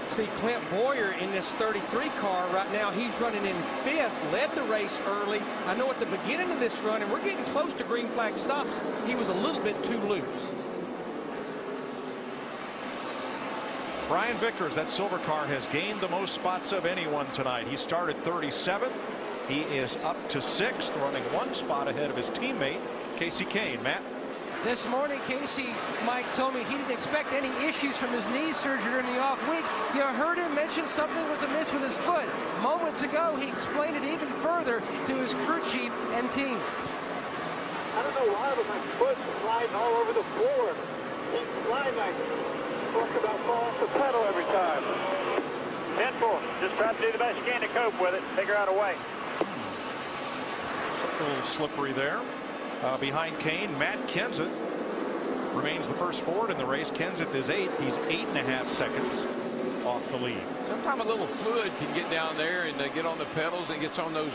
See, Clint Boyer in this 33 car right now, he's running in 5th, led the race early. I know at the beginning of this run, and we're getting close to green flag stops, he was a little bit too loose. Brian Vickers, that silver car, has gained the most spots of anyone tonight. He started 37th. He is up to 6th, running 1 spot ahead of his teammate, Casey Kane. Matt? This morning, Mike told me he didn't expect any issues from his knee surgery during the off week. You heard him mention something was amiss with his foot. Moments ago, he explained it even further to his crew chief and team. I don't know why, but my foot's sliding all over the floor. He's sliding. I talk about falling off the pedal every time. 10-4. Just try to do the best you can to cope with it. Figure out a way. Something a little slippery there. Behind Kane, Matt Kenseth remains the first Ford in the race. Kenseth is 8th. He's 8.5 seconds off the lead. Sometimes a little fluid can get down there and get on the pedals and gets on those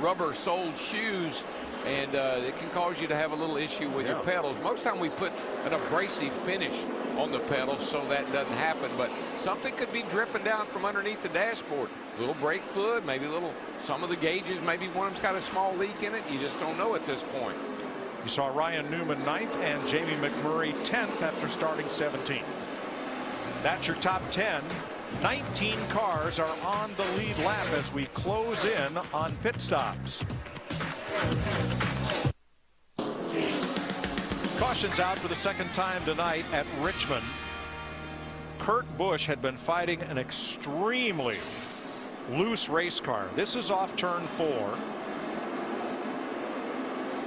rubber-soled shoes, and it can cause you to have a little issue with your pedals. Most time we put an abrasive finish on the pedals so that doesn't happen, but something could be dripping down from underneath the dashboard. A little brake fluid, maybe some of the gauges, maybe one of them's got a small leak in it. You just don't know at this point. You saw Ryan Newman 9th and Jamie McMurray 10th after starting 17th. That's your top 10. 19 cars are on the lead lap as we close in on pit stops. Cautions out for the second time tonight at Richmond. Kurt Busch had been fighting an extremely loose race car. This is off turn 4.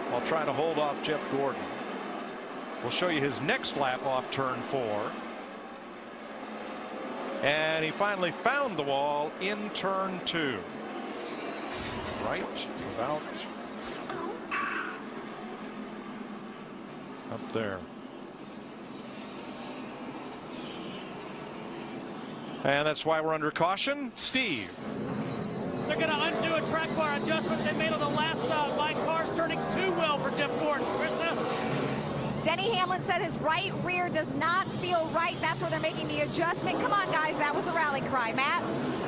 While trying to hold off Jeff Gordon. We'll show you his next lap off turn 4. And he finally found the wall in turn 2. Right about up there. And that's why we're under caution. Steve. They're going to undo a track bar adjustment they made on the last stop. My car's turning too well for Jeff Gordon. Krista? Denny Hamlin said his right rear does not feel right. That's where they're making the adjustment. Come on, guys. That was the rally cry. Matt?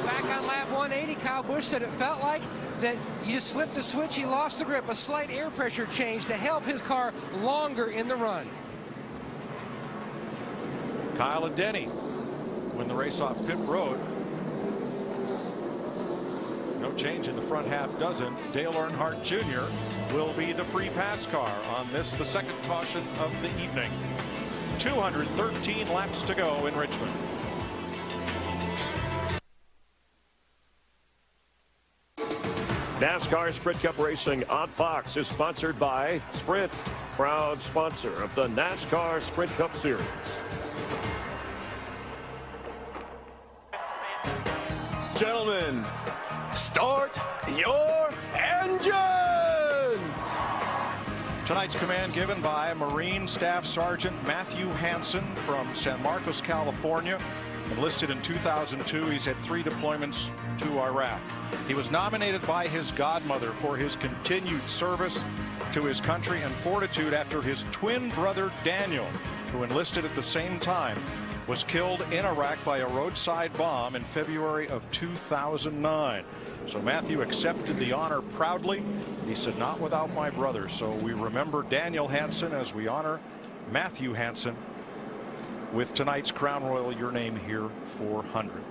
Back on lap 180, Kyle Busch said it felt like that you just flipped the switch, he lost the grip. A slight air pressure change to help his car longer in the run. Kyle and Denny win the race off pit road. No change in the front half dozen. Dale Earnhardt Jr. will be the free pass car on this, the second caution of the evening. 213 laps to go in Richmond. NASCAR Sprint Cup Racing on Fox is sponsored by Sprint, proud sponsor of the NASCAR Sprint Cup Series. Gentlemen, start your engines! Tonight's command given by Marine Staff Sergeant Matthew Hansen from San Marcos, California. Enlisted in 2002, he's had 3 deployments to Iraq. He was nominated by his godmother for his continued service to his country and fortitude after his twin brother Daniel, who enlisted at the same time, was killed in Iraq by a roadside bomb in February of 2009. So Matthew accepted the honor proudly. He said, "Not without my brother." So we remember Daniel Hansen as we honor Matthew Hansen with tonight's Crown Royal Your Name Here 400.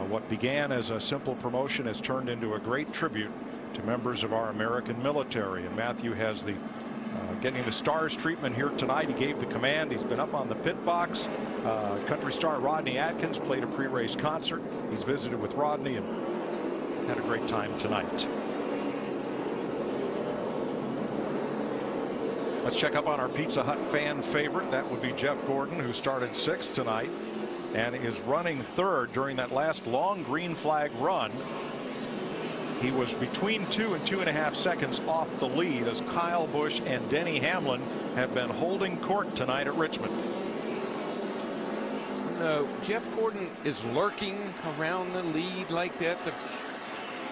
What began as a simple promotion has turned into a great tribute to members of our American military. And Matthew has the getting the stars treatment here tonight. He gave the command. He's been up on the pit box. Country star Rodney Atkins played a pre-race concert. He's visited with Rodney and had a great time tonight. Let's check up on our Pizza Hut fan favorite. That would be Jeff Gordon, who started 6th tonight and is running 3rd during that last long green flag run. He was between 2 and 2.5 seconds off the lead as Kyle Busch and Denny Hamlin have been holding court tonight at Richmond. No, Jeff Gordon is lurking around the lead like that.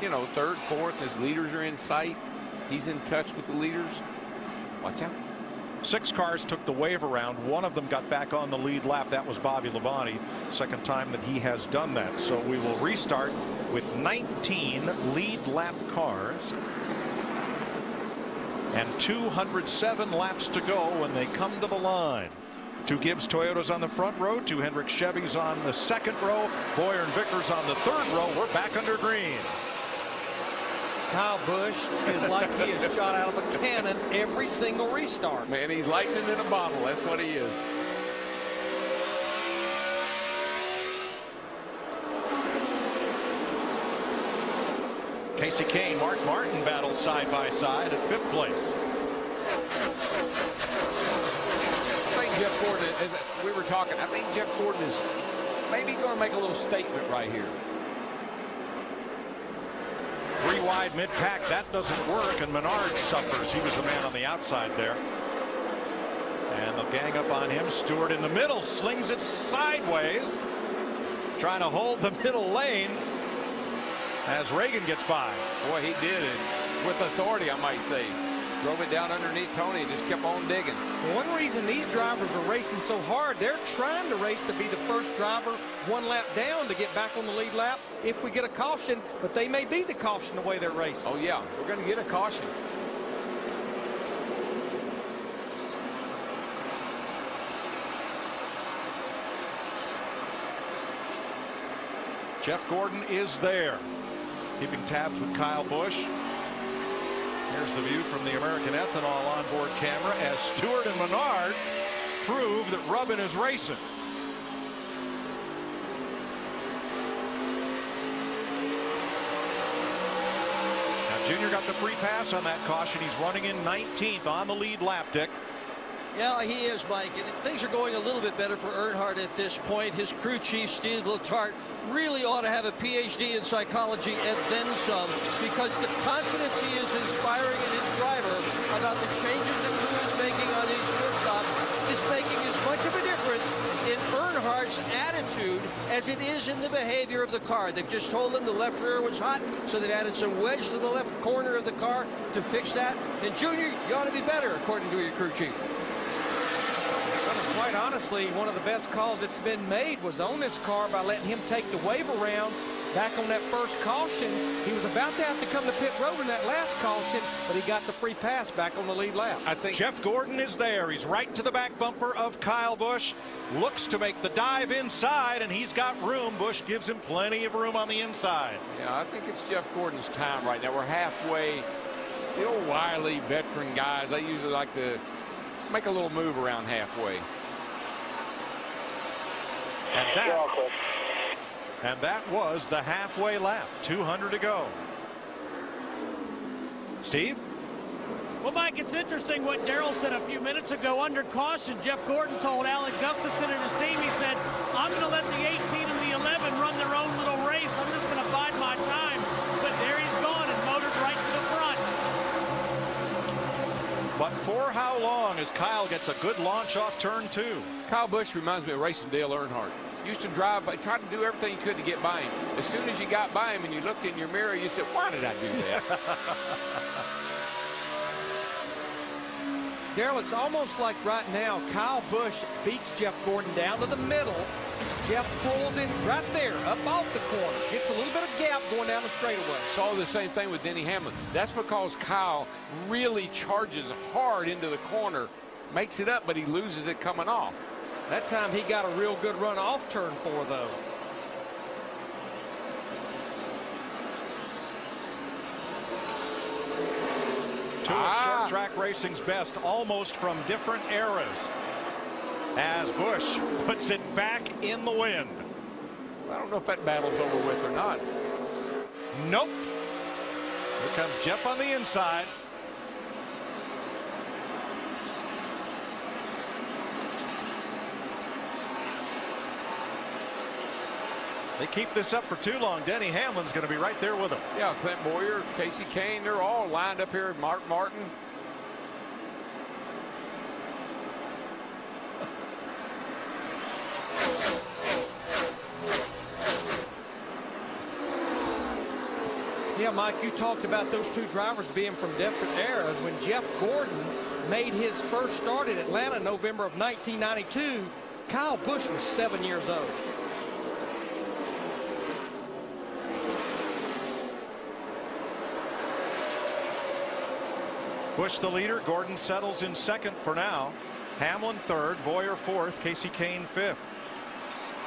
You know, 3rd, 4th, his leaders are in sight. He's in touch with the leaders. Watch out. 6 cars took the wave around. 1 of them got back on the lead lap. That was Bobby Labonte. Second time that he has done that. So we will restart with 19 lead lap cars and 207 laps to go when they come to the line. 2 Gibbs Toyotas on the front row, 2 Hendrick Chevys on the second row, Boyer and Vickers on the 3rd row. We're back under green. Kyle Busch is like he is shot out of a cannon every single restart. Man, he's lightning in a bottle. That's what he is. Casey Kane, Mark Martin battle side by side at 5th place. I think Jeff Gordon, as we were talking, I think Jeff Gordon is maybe going to make a little statement right here. 3 wide mid-pack, that doesn't work, and Menard suffers. He was the man on the outside there. And they'll gang up on him. Stewart in the middle, slings it sideways, trying to hold the middle lane as Reagan gets by. Boy, he did it with authority, I might say. Drove it down underneath Tony and just kept on digging. One reason these drivers are racing so hard, they're trying to race to be the first driver 1 lap down to get back on the lead lap if we get a caution, but they may be the caution the way they're racing. Oh yeah, we're going to get a caution. Jeff Gordon is there, keeping tabs with Kyle Busch. Here's the view from the American Ethanol onboard camera as Stewart and Menard prove that Rubbin is racing. Now Junior got the free pass on that caution. He's running in 19th on the lead lap, Dick. Yeah, he is, Mike, and things are going a little bit better for Earnhardt at this point. His crew chief, Steve Letarte, really ought to have a PhD in psychology and then some, because the confidence he is inspiring in his driver about the changes that crew is making on these pit stops is making as much of a difference in Earnhardt's attitude as it is in the behavior of the car. They've just told him the left rear was hot, so they've added some wedge to the left corner of the car to fix that. And Junior, you ought to be better, according to your crew chief. Quite honestly, one of the best calls that's been made was on this car by letting him take the wave around back on that first caution. He was about to have to come to pit road in that last caution, but he got the free pass back on the lead lap. I think Jeff Gordon is there. He's right to the back bumper of Kyle Busch. Looks to make the dive inside, and he's got room. Busch gives him plenty of room on the inside. Yeah, I think it's Jeff Gordon's time right now. We're halfway. The old wily veteran guys, they usually like to make a little move around halfway. And that was the halfway lap. 200 to go. Steve? Well, Mike, it's interesting what Darrell said a few minutes ago. Under caution, Jeff Gordon told Alan Gustafson and his team, he said, I'm going to let the 18 and the 11 run their own little race. I'm just going to bide my time. But there he's gone and motored right to the front. But For how long as Kyle gets a good launch off turn 2? Kyle Busch reminds me of racing Dale Earnhardt. Used to drive, but tried to do everything he could to get by him. As soon as you got by him and you looked in your mirror, you said, why did I do that? Darrell, it's almost like right now Kyle Busch beats Jeff Gordon down to the middle. Jeff pulls in right there, up off the corner. Gets a little bit of gap going down the straightaway. Saw the same thing with Denny Hamlin. That's because Kyle really charges hard into the corner, makes it up, but he loses it coming off. That time he got a real good run off turn 4, though. Two of short track racing's best, almost from different eras, as Busch puts it back in the wind. I don't know if that battle's over with or not. Nope. Here comes Jeff on the inside. They keep this up for too long. Denny Hamlin's going to be right there with them. Yeah, Clint Boyer, Casey Kane, they're all lined up here. Mark Martin. Yeah, Mike, you talked about those two drivers being from different eras. When Jeff Gordon made his first start at Atlanta in November of 1992, Kyle Busch was 7 years old. Busch the leader. Gordon settles in second for now. Hamlin third. Boyer fourth. Casey Kane fifth.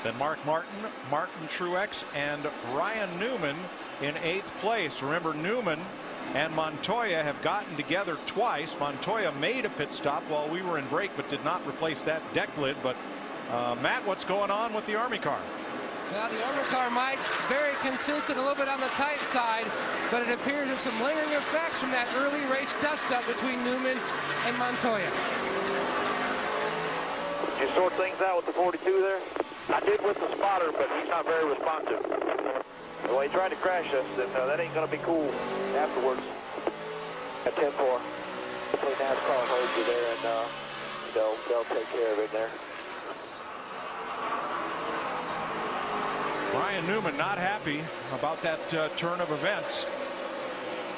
Then Mark Martin, Martin Truex, and Ryan Newman in eighth place. Remember, Newman and Montoya have gotten together twice. Montoya made a pit stop while we were in break, but did not replace that deck lid. But Matt, what's going on with the Army car? Well, the Army car, Mike, very consistent, a little bit on the tight side, but it appears there's some lingering effects from that early race dust-up between Newman and Montoya. Did you sort things out with the 42 there? I did with the spotter, but he's not very responsive. Well, he tried to crash us, and that ain't going to be cool afterwards. At 10-4. Between NASCAR and Hoser there, and they'll take care of it there. Ryan Newman not happy about that turn of events.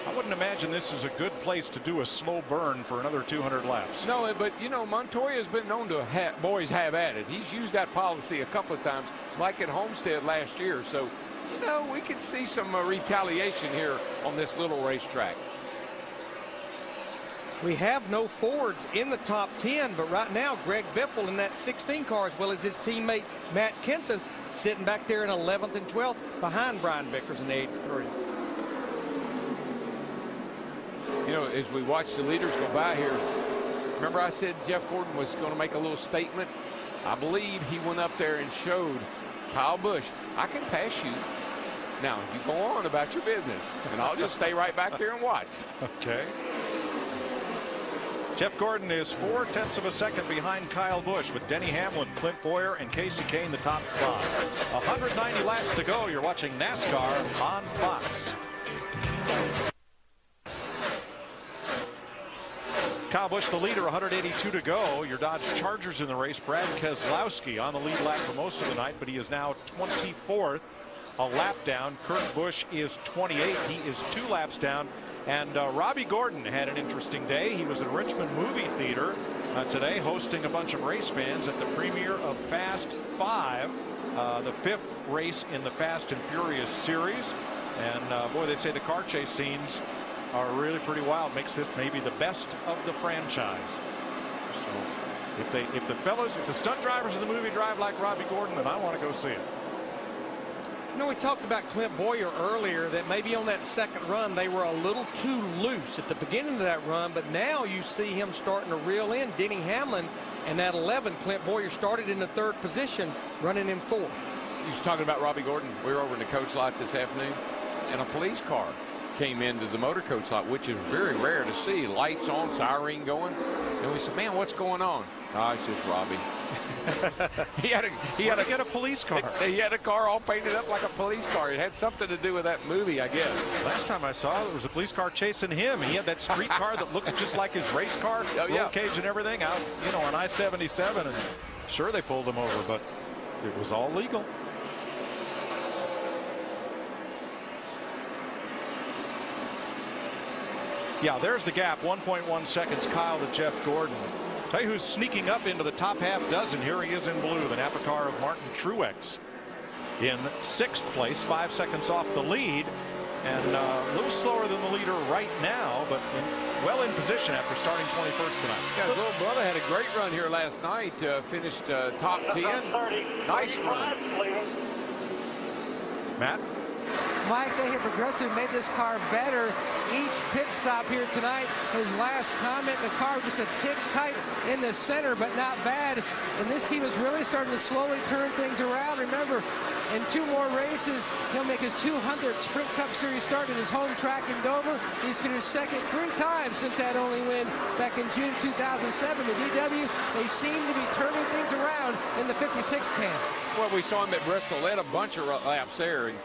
I wouldn't imagine this is a good place to do a slow burn for another 200 laps. No, but you know, Montoya's been known to boys have at it. He's used that policy a couple of times, like at Homestead last year. So, you know, we could see some retaliation here on this little racetrack. We have no Fords in the top 10, but right now Greg Biffle in that 16 car, as well as his teammate Matt Kenseth, sitting back there in 11th and 12th behind Brian Vickers in 83. You know, as we watch the leaders go by here, remember I said Jeff Gordon was going to make a little statement? I believe he went up there and showed Kyle Busch, I can pass you. Now, you go on about your business, and I'll just stay right back here and watch. Okay. Jeff Gordon is 0.4 of a second behind Kyle Busch, with Denny Hamlin, Clint Boyer, and Casey Kane the top 5. 190 laps to go. You're watching NASCAR on Fox. Kyle Busch the leader, 182 to go. Your Dodge Chargers in the race. Brad Keselowski on the lead lap for most of the night, but he is now 24th, a lap down. Kurt Busch is 28th. He is 2 laps down. And Robbie Gordon had an interesting day. He was at Richmond Movie Theater today, hosting a bunch of race fans at the premiere of Fast 5, the 5th race in the Fast and Furious series. And boy, they say the car chase scenes are really pretty wild. Makes this maybe the best of the franchise. So if the stunt drivers in the movie drive like Robbie Gordon, then I want to go see it. You know, we talked about Clint Boyer earlier, that maybe on that second run they were a little too loose at the beginning of that run, but now you see him starting to reel in Denny Hamlin, and at 11 Clint Boyer started in the 3rd position, running in 4th. You was talking about Robbie Gordon. We were over in the coach lot this afternoon, and a police car came into the motor coach lot, which is very rare to see. Lights on, siren going. And we said, man, what's going on? Oh, it's just Robbie. he had a police car. He had a car all painted up like a police car. It had something to do with that movie, I guess. Last time I saw it, there was a police car chasing him. He had that street car that looks just like his race car, roll cage and everything out, on I-77. And sure, they pulled him over, but it was all legal. Yeah, there's the gap. 1.1 seconds, Kyle to Jeff Gordon. Tell you who's sneaking up into the top half dozen. Here he is in blue, the Napa car of Martin Truex in 6th place, 5 seconds off the lead, and a little slower than the leader right now, but well in position after starting 21st tonight. Yeah, his little brother had a great run here last night. Finished top 10. Nice run. Matt? Mike, they have progressively made this car better each pit stop here tonight. His last comment, the car was just a tick tight in the center, but not bad. And this team is really starting to slowly turn things around. Remember, in 2 more races, he'll make his 200th Sprint Cup Series start at his home track in Dover. He's finished second 3 times since that only win back in June 2007. The DW, they seem to be turning things around in the 56 camp. Well, we saw him at Bristol. They had a bunch of laps there and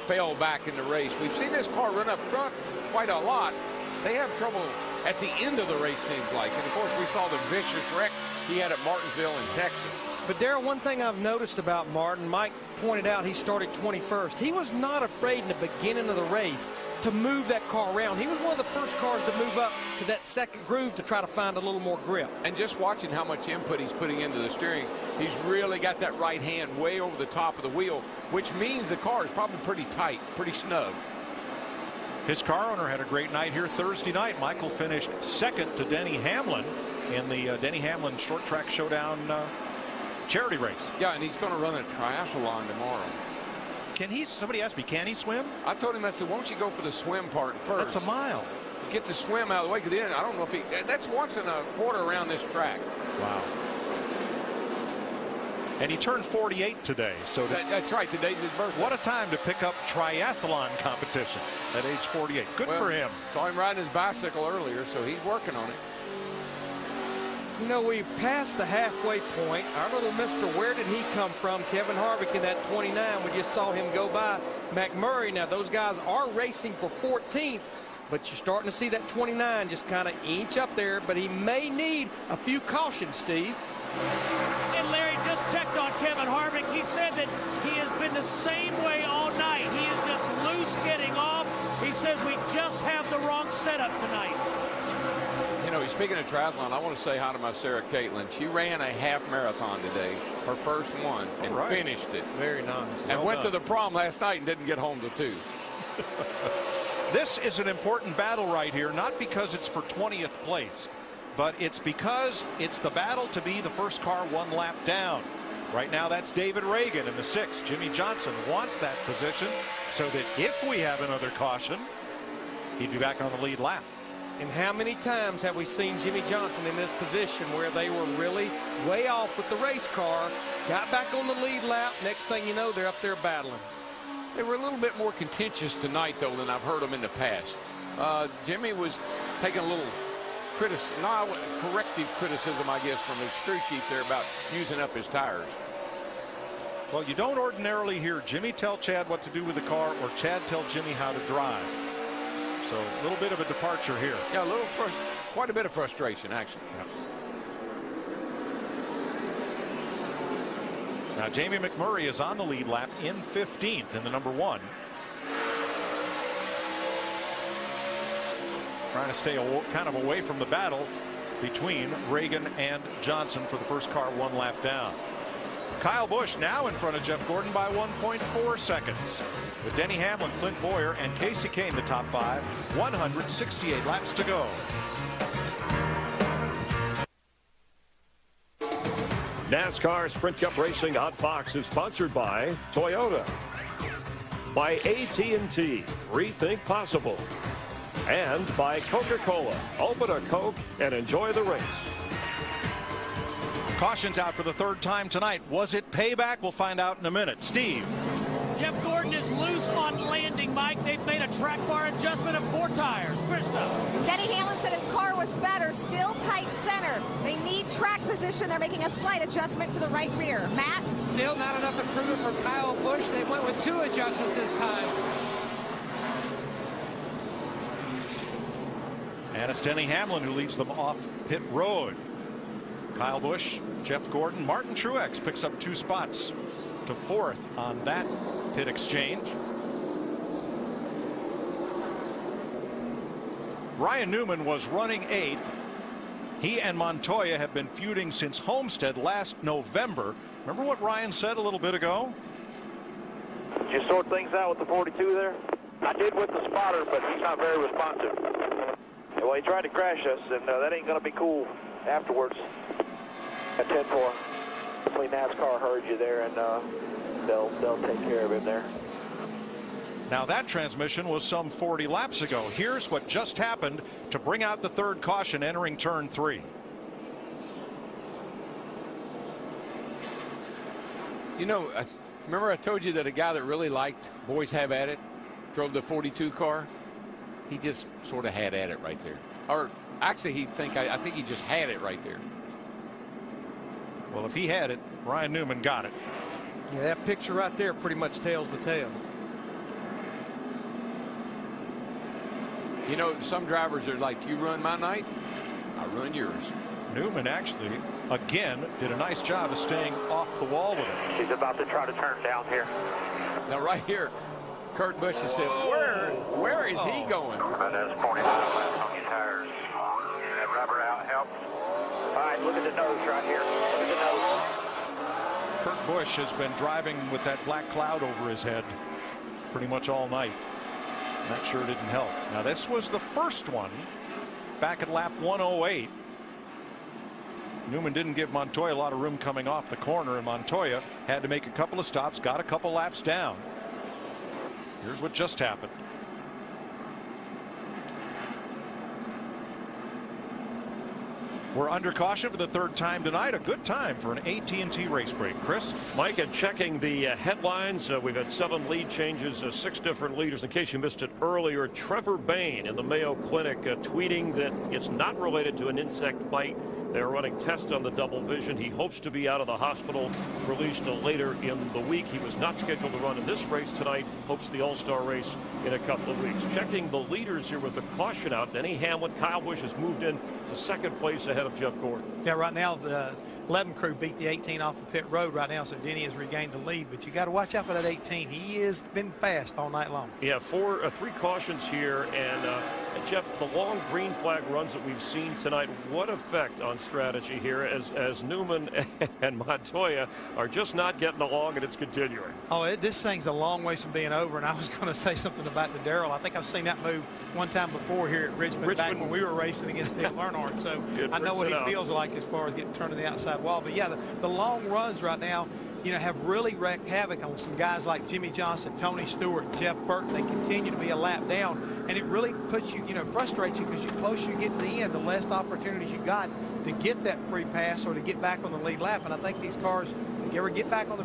fell back in the race. We've seen this car run up front quite a lot. They have trouble at the end of the race, seems like. And, of course, we saw the vicious wreck he had at Martinsville in Texas. But, Darrell, one thing I've noticed about Martin, Mike pointed out he started 21st. He was not afraid in the beginning of the race to move that car around. He was one of the first cars to move up to that second groove to try to find a little more grip. And just watching how much input he's putting into the steering, he's really got that right hand way over the top of the wheel, which means the car is probably pretty tight, pretty snug. His car owner had a great night here Thursday night. Michael finished second to Denny Hamlin in the Denny Hamlin Short Track Showdown charity race. Yeah, and he's going to run a triathlon tomorrow. Can he? Somebody asked me, can he swim? I told him, I said, won't you go for the swim part first? That's a mile. Get the swim out of the way. Because then I don't know if he. That's once in a quarter around this track. Wow. And he turned 48 today. So that's right. Today's his birthday. What a time to pick up triathlon competition at age 48. Good for him. Saw him riding his bicycle earlier, so he's working on it. You know, we passed the halfway point. Our little Mr. Where did he come from? Kevin Harvick in that 29. We just saw him go by McMurray. Now, those guys are racing for 14th, but you're starting to see that 29 just kind of inch up there, but he may need a few cautions, Steve. And Larry just checked on Kevin Harvick. He said that he has been the same way all night. He is just loose getting off. He says we just have the wrong setup tonight. You know, speaking of triathlon, I want to say hi to my Sarah Caitlin. She ran a half marathon today, her first one, and finished it. Very nice. And went to the prom last night and didn't get home till 2. This is an important battle right here, not because it's for 20th place, but it's because it's the battle to be the first car 1 lap down. Right now, that's David Reagan in the 6th. Jimmy Johnson wants that position so that if we have another caution, he'd be back on the lead lap. And how many times have we seen Jimmy Johnson in this position where they were really way off with the race car, got back on the lead lap, next thing you know, they're up there battling. They were a little bit more contentious tonight, though, than I've heard them in the past. Jimmy was taking a little corrective criticism, I guess, from his crew chief there about using up his tires. Well, you don't ordinarily hear Jimmy tell Chad what to do with the car or Chad tell Jimmy how to drive. So a little bit of a departure here. Yeah, quite a bit of frustration, actually. Yeah. Now, Jamie McMurray is on the lead lap in 15th in the number 1. Trying to stay kind of away from the battle between Reagan and Johnson for the first car 1 lap down. Kyle Busch now in front of Jeff Gordon by 1.4 seconds. With Denny Hamlin, Clint Boyer, and Casey Kane the top 5. 168 laps to go. NASCAR Sprint Cup Racing on Fox is sponsored by Toyota, by AT&T, Rethink Possible, and by Coca-Cola. Open a Coke and enjoy the race. Caution's out for the 3rd time tonight. Was it payback? We'll find out in a minute. Steve. Jeff Gordon is loose on landing, Mike. They've made a track bar adjustment of 4 tires. Krista. Denny Hamlin said his car was better, still tight center. They need track position. They're making a slight adjustment to the right rear. Matt? Still not enough improvement for Kyle Busch. They went with 2 adjustments this time. And it's Denny Hamlin who leads them off pit road. Kyle Busch, Jeff Gordon, Martin Truex picks up 2 spots to 4th on that pit exchange. Ryan Newman was running 8th. He and Montoya have been feuding since Homestead last November. Remember what Ryan said a little bit ago? Did you sort things out with the 42 there? I did with the spotter, but he's not very responsive. Well, he tried to crash us, and that ain't going to be cool afterwards. At 10-4, hopefully NASCAR heard you there, and they'll take care of him there. Now that transmission was some 40 laps ago. Here's what just happened to bring out the 3rd caution entering turn 3. You know, remember I told you that a guy that really liked Boys Have At It drove the 42 car? He just sort of had at it right there. Or actually, I think he just had it right there. Well, if he had it, Ryan Newman got it. Yeah, that picture right there pretty much tells the tale. You know, some drivers are like, you run my night, I run yours. Newman actually, again, did a nice job of staying off the wall with it. He's about to try to turn down here. Now, right here, Kurt Busch has said, where is he going? That's 49 laps on your tires. That rubber out helps. All right, look at the nose right here. Look at the nose. Kurt Busch has been driving with that black cloud over his head pretty much all night. That sure didn't help. Now, this was the first one back at lap 108. Newman didn't give Montoya a lot of room coming off the corner, and Montoya had to make a couple of stops, got a couple laps down. Here's what just happened. We're under caution for the 3rd time tonight. A good time for an AT&T race break. Chris? Mike, and checking the headlines, we've had 7 lead changes, 6 different leaders. In case you missed it earlier, Trevor Bayne in the Mayo Clinic tweeting that it's not related to an insect bite. They're running tests on the double vision. He hopes to be out of the hospital, released later in the week. He was not scheduled to run in this race tonight. Hopes the All-Star race in a couple of weeks. Checking the leaders here with the caution out. Denny Hamlin, Kyle Busch has moved in to 2nd place ahead of Jeff Gordon. Yeah, right now the 11 crew beat the 18 off of pit road right now, so Denny has regained the lead. But you got to watch out for that 18. He has been fast all night long. Yeah, 3 cautions here, and Jeff, the long green flag runs that we've seen tonight, what effect on strategy here as Newman and Montoya are just not getting along, and it's continuing? Oh, this thing's a long ways from being over, and I was going to say something about the Darrell. I think I've seen that move one time before here at Richmond back when we were racing against Dale Earnhardt, so I know what he feels like as far as getting turned to the outside wall. But yeah, the long runs right now, you know, have really wreaked havoc on some guys like Jimmy Johnson, Tony Stewart, Jeff Burton. They continue to be a lap down, and it really puts you, frustrates you, because the closer you get to the end, the less opportunities you got to get that free pass or to get back on the lead lap. And I think these cars, if you ever get back on the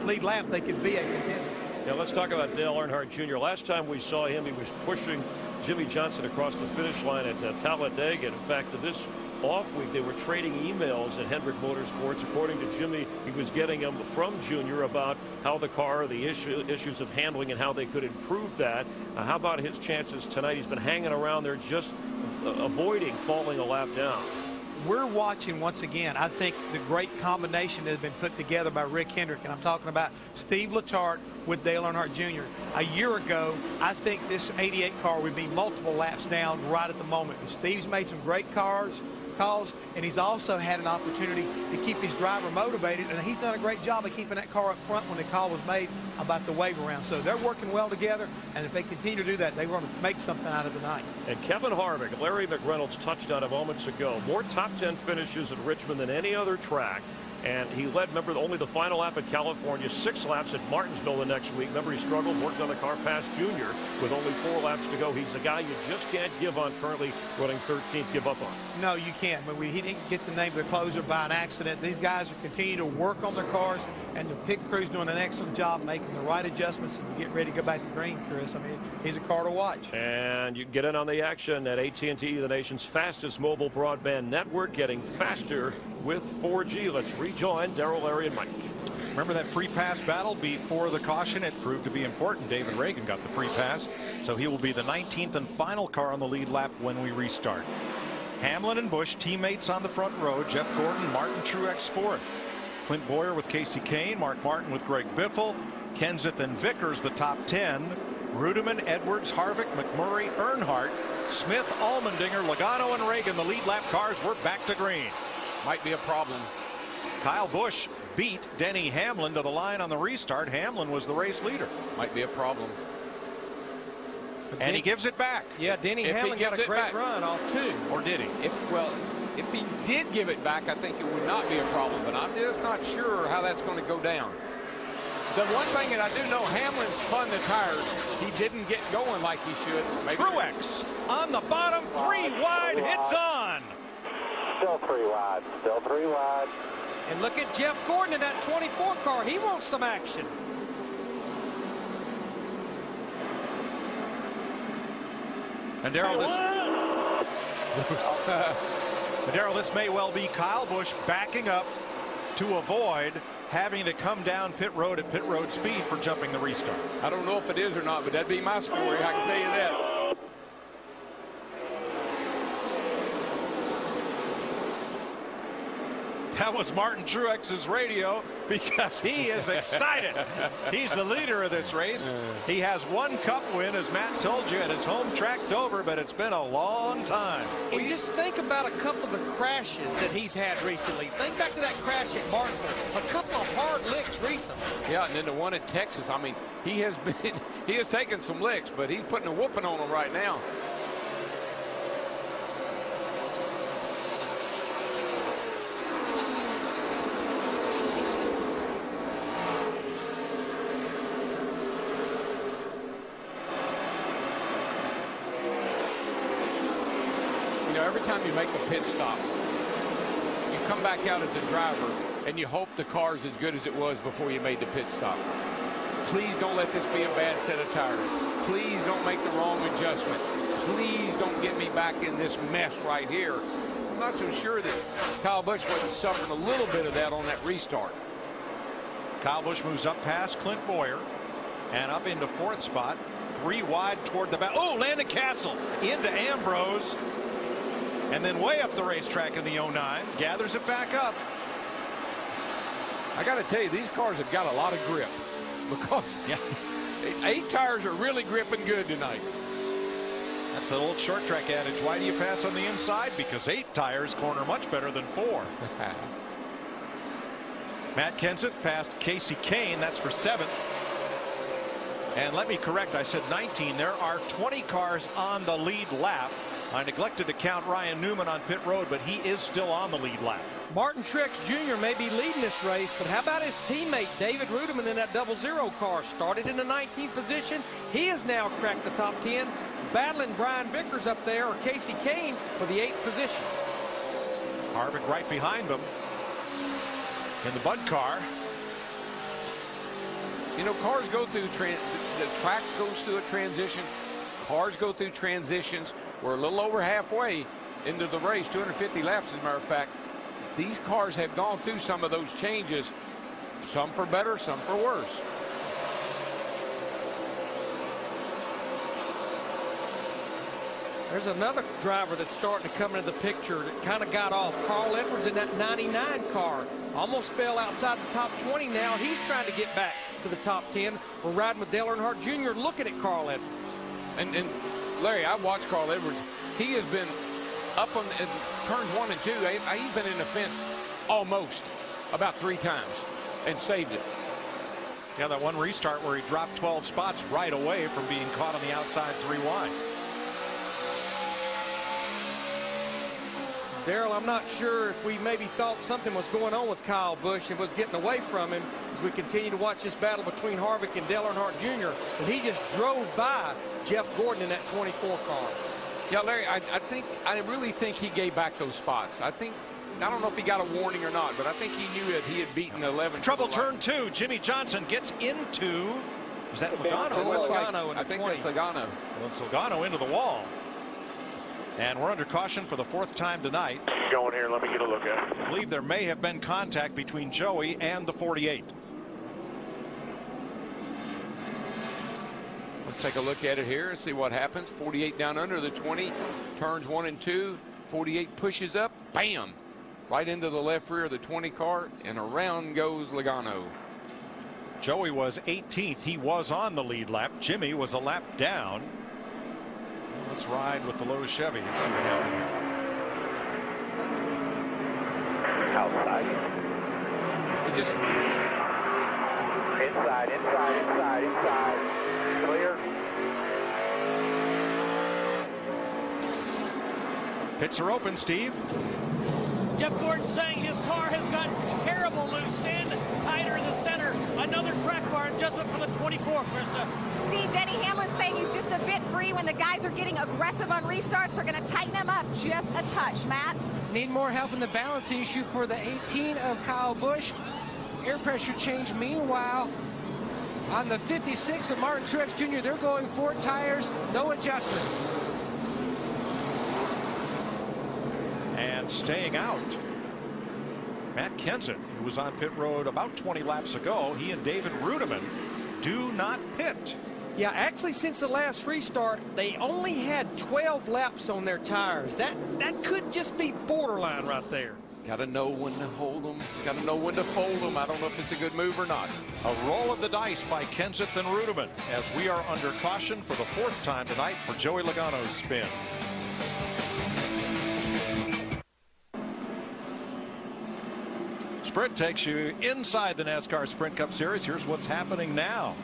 lead lap, they could be a contender. Now let's talk about Dale Earnhardt Jr. Last time we saw him, he was pushing Jimmy Johnson across the finish line at Talladega. In fact, this off week, they were trading emails at Hendrick Motorsports. According to Jimmy, he was getting them from Junior about how the car, the issues of handling, and how they could improve that. How about his chances tonight? He's been hanging around there, just avoiding falling a lap down. We're watching once again, I think, the great combination that has been put together by Rick Hendrick, and I'm talking about Steve Letarte with Dale Earnhardt Jr. A year ago, I think this 88 car would be multiple laps down right at the moment. But Steve's made some great calls, and he's also had an opportunity to keep his driver motivated, and he's done a great job of keeping that car up front when the call was made about the wave around. So they're working well together, and if they continue to do that, they're going to make something out of the night. And Kevin Harvick, Larry McReynolds touched on it moments ago, more top 10 finishes at Richmond than any other track. And he led, remember, only the final lap at California, 6 laps at Martinsville the next week. Remember, he struggled, worked on the car past Junior with only 4 laps to go. He's a guy you just can't give on, currently running 13th, give up on. No, you can't. But he didn't get the name of the closer by an accident. These guys will continue to work on their cars, and the pit crew's doing an excellent job making the right adjustments and get ready to go back to green, Chris. I mean, he's a car to watch. And you can get in on the action at AT&T, the nation's fastest mobile broadband network, getting faster with 4G. Let's rejoin Darrell, Larry, and Mike. Remember that free pass battle before the caution? It proved to be important. David Reagan got the free pass, so he will be the 19th and final car on the lead lap when we restart. Hamlin and Busch, teammates on the front row. Jeff Gordon, Martin Truex fourth. Clint Boyer with Casey Kane, Mark Martin with Greg Biffle, Kenseth and Vickers the top 10. Rudiman, Edwards, Harvick, McMurray, Earnhardt, Smith, Allmendinger, Logano, and Reagan. The lead lap cars were back to green. Might be a problem. Kyle Busch beat Denny Hamlin to the line on the restart. Hamlin was the race leader. Might be a problem. And he gives it back. Yeah, Denny Hamlin got a great run off too. Or did he? If he did give it back, I think it would not be a problem. But I'm just not sure how that's going to go down. The one thing that I do know, Hamlin spun the tires. He didn't get going like he should. Truex on the bottom, 3 wide, hits on. Still 3 wide. Still 3 wide. And look at Jeff Gordon in that 24 car. He wants some action. And Darrell, this may well be Kyle Busch backing up to avoid having to come down pit road at pit road speed for jumping the restart. I don't know if it is or not, but that'd be my story. I can tell you that. That was Martin Truex's radio because he is excited. He's the leader of this race. He has 1 cup win, as Matt told you, at his home track Dover, but it's been a long time. And just think about a couple of the crashes that he's had recently. Think back to that crash at Martinsville. A couple of hard licks recently. Yeah, and then the one at Texas. I mean, he has taken some licks, but he's putting a whooping on them right now. Every time you make a pit stop, you come back out as the driver and you hope the car's as good as it was before you made the pit stop. Please don't let this be a bad set of tires. Please don't make the wrong adjustment. Please don't get me back in this mess right here. I'm not so sure that Kyle Busch wasn't suffering a little bit of that on that restart. Kyle Busch moves up past Clint Boyer and up into 4th spot. 3 wide toward the back. Oh, Landon Castle into Ambrose. And then way up the racetrack in the 09, gathers it back up. I got to tell you, these cars have got a lot of grip because 8 tires are really gripping good tonight. That's the old short track adage. Why do you pass on the inside? Because 8 tires corner much better than 4. Matt Kenseth passed Casey Kane. That's for 7th. And let me correct, I said 19. There are 20 cars on the lead lap. I neglected to count Ryan Newman on pit road, but he is still on the lead lap. Martin Truex Jr. may be leading this race, but how about his teammate David Rudiman in that 00 car? Started in the 19th position. He has now cracked the top 10, battling Brian Vickers up there, or Casey Kane, for the 8th position. Harvick right behind them in the Bud car. You know, cars go through, the track goes through a transition. Cars go through transitions. We're a little over halfway into the race, 250 laps as a matter of fact. These cars have gone through some of those changes, some for better, some for worse. There's another driver that's starting to come into the picture that kind of got off. Carl Edwards in that 99 car. Almost fell outside the top 20 now. He's trying to get back to the top 10. We're riding with Dale Earnhardt Jr. looking at Carl Edwards. And Larry, I watched Carl Edwards. He has been up on turns 1 and 2. He's been in the fence almost about 3 times and saved it. Yeah, that one restart where he dropped 12 spots right away from being caught on the outside 3 wide. Darrell, I'm not sure if we maybe thought something was going on with Kyle Busch and was getting away from him as we continue to watch this battle between Harvick and Dale Earnhardt Jr. But he just drove by Jeff Gordon in that 24 car. Yeah, Larry, I really think he gave back those spots. I don't know if he got a warning or not, but I think he knew that he had beaten 11. Trouble turn 2. Jimmy Johnson gets into, is that Logano? I think that's Logano. Well, it's Logano into the wall. And we're under caution for the 4th time tonight. Going here, let me get a look at it. I believe there may have been contact between Joey and the 48. Let's take a look at it here and see what happens. 48 down under the 20, turns 1 and 2. 48 pushes up, bam, right into the left rear of the 20 car, and around goes Logano. Joey was 18th. He was on the lead lap. Jimmy was a lap down. Let's ride with the Lotus Chevy and see what happens. Outside. He just inside. Clear. Pits are open, Steve. Jeff Gordon saying his car has got terrible loose end, tighter in the center. Another track bar adjustment for the 24, Krista. Steve, Denny Hamlin's saying he's just a bit free when the guys are getting aggressive on restarts. They're going to tighten him up just a touch. Matt? Need more help in the balance issue for the 18 of Kyle Busch. Air pressure change. Meanwhile, on the 56 of Martin Truex Jr., they're going 4 tires, no adjustments. And staying out, Matt Kenseth, who was on pit road about 20 laps ago. He and David Rudiman do not pit. Yeah, actually, since the last restart, they only had 12 laps on their tires. That could just be borderline right there. got to know when to hold them. Got to know when to fold them. I don't know if it's a good move or not. A roll of the dice by Kenseth and Rudiman as we are under caution for the 4th time tonight for Joey Logano's spin. Sprint takes you inside the NASCAR Sprint Cup Series. Here's what's happening now.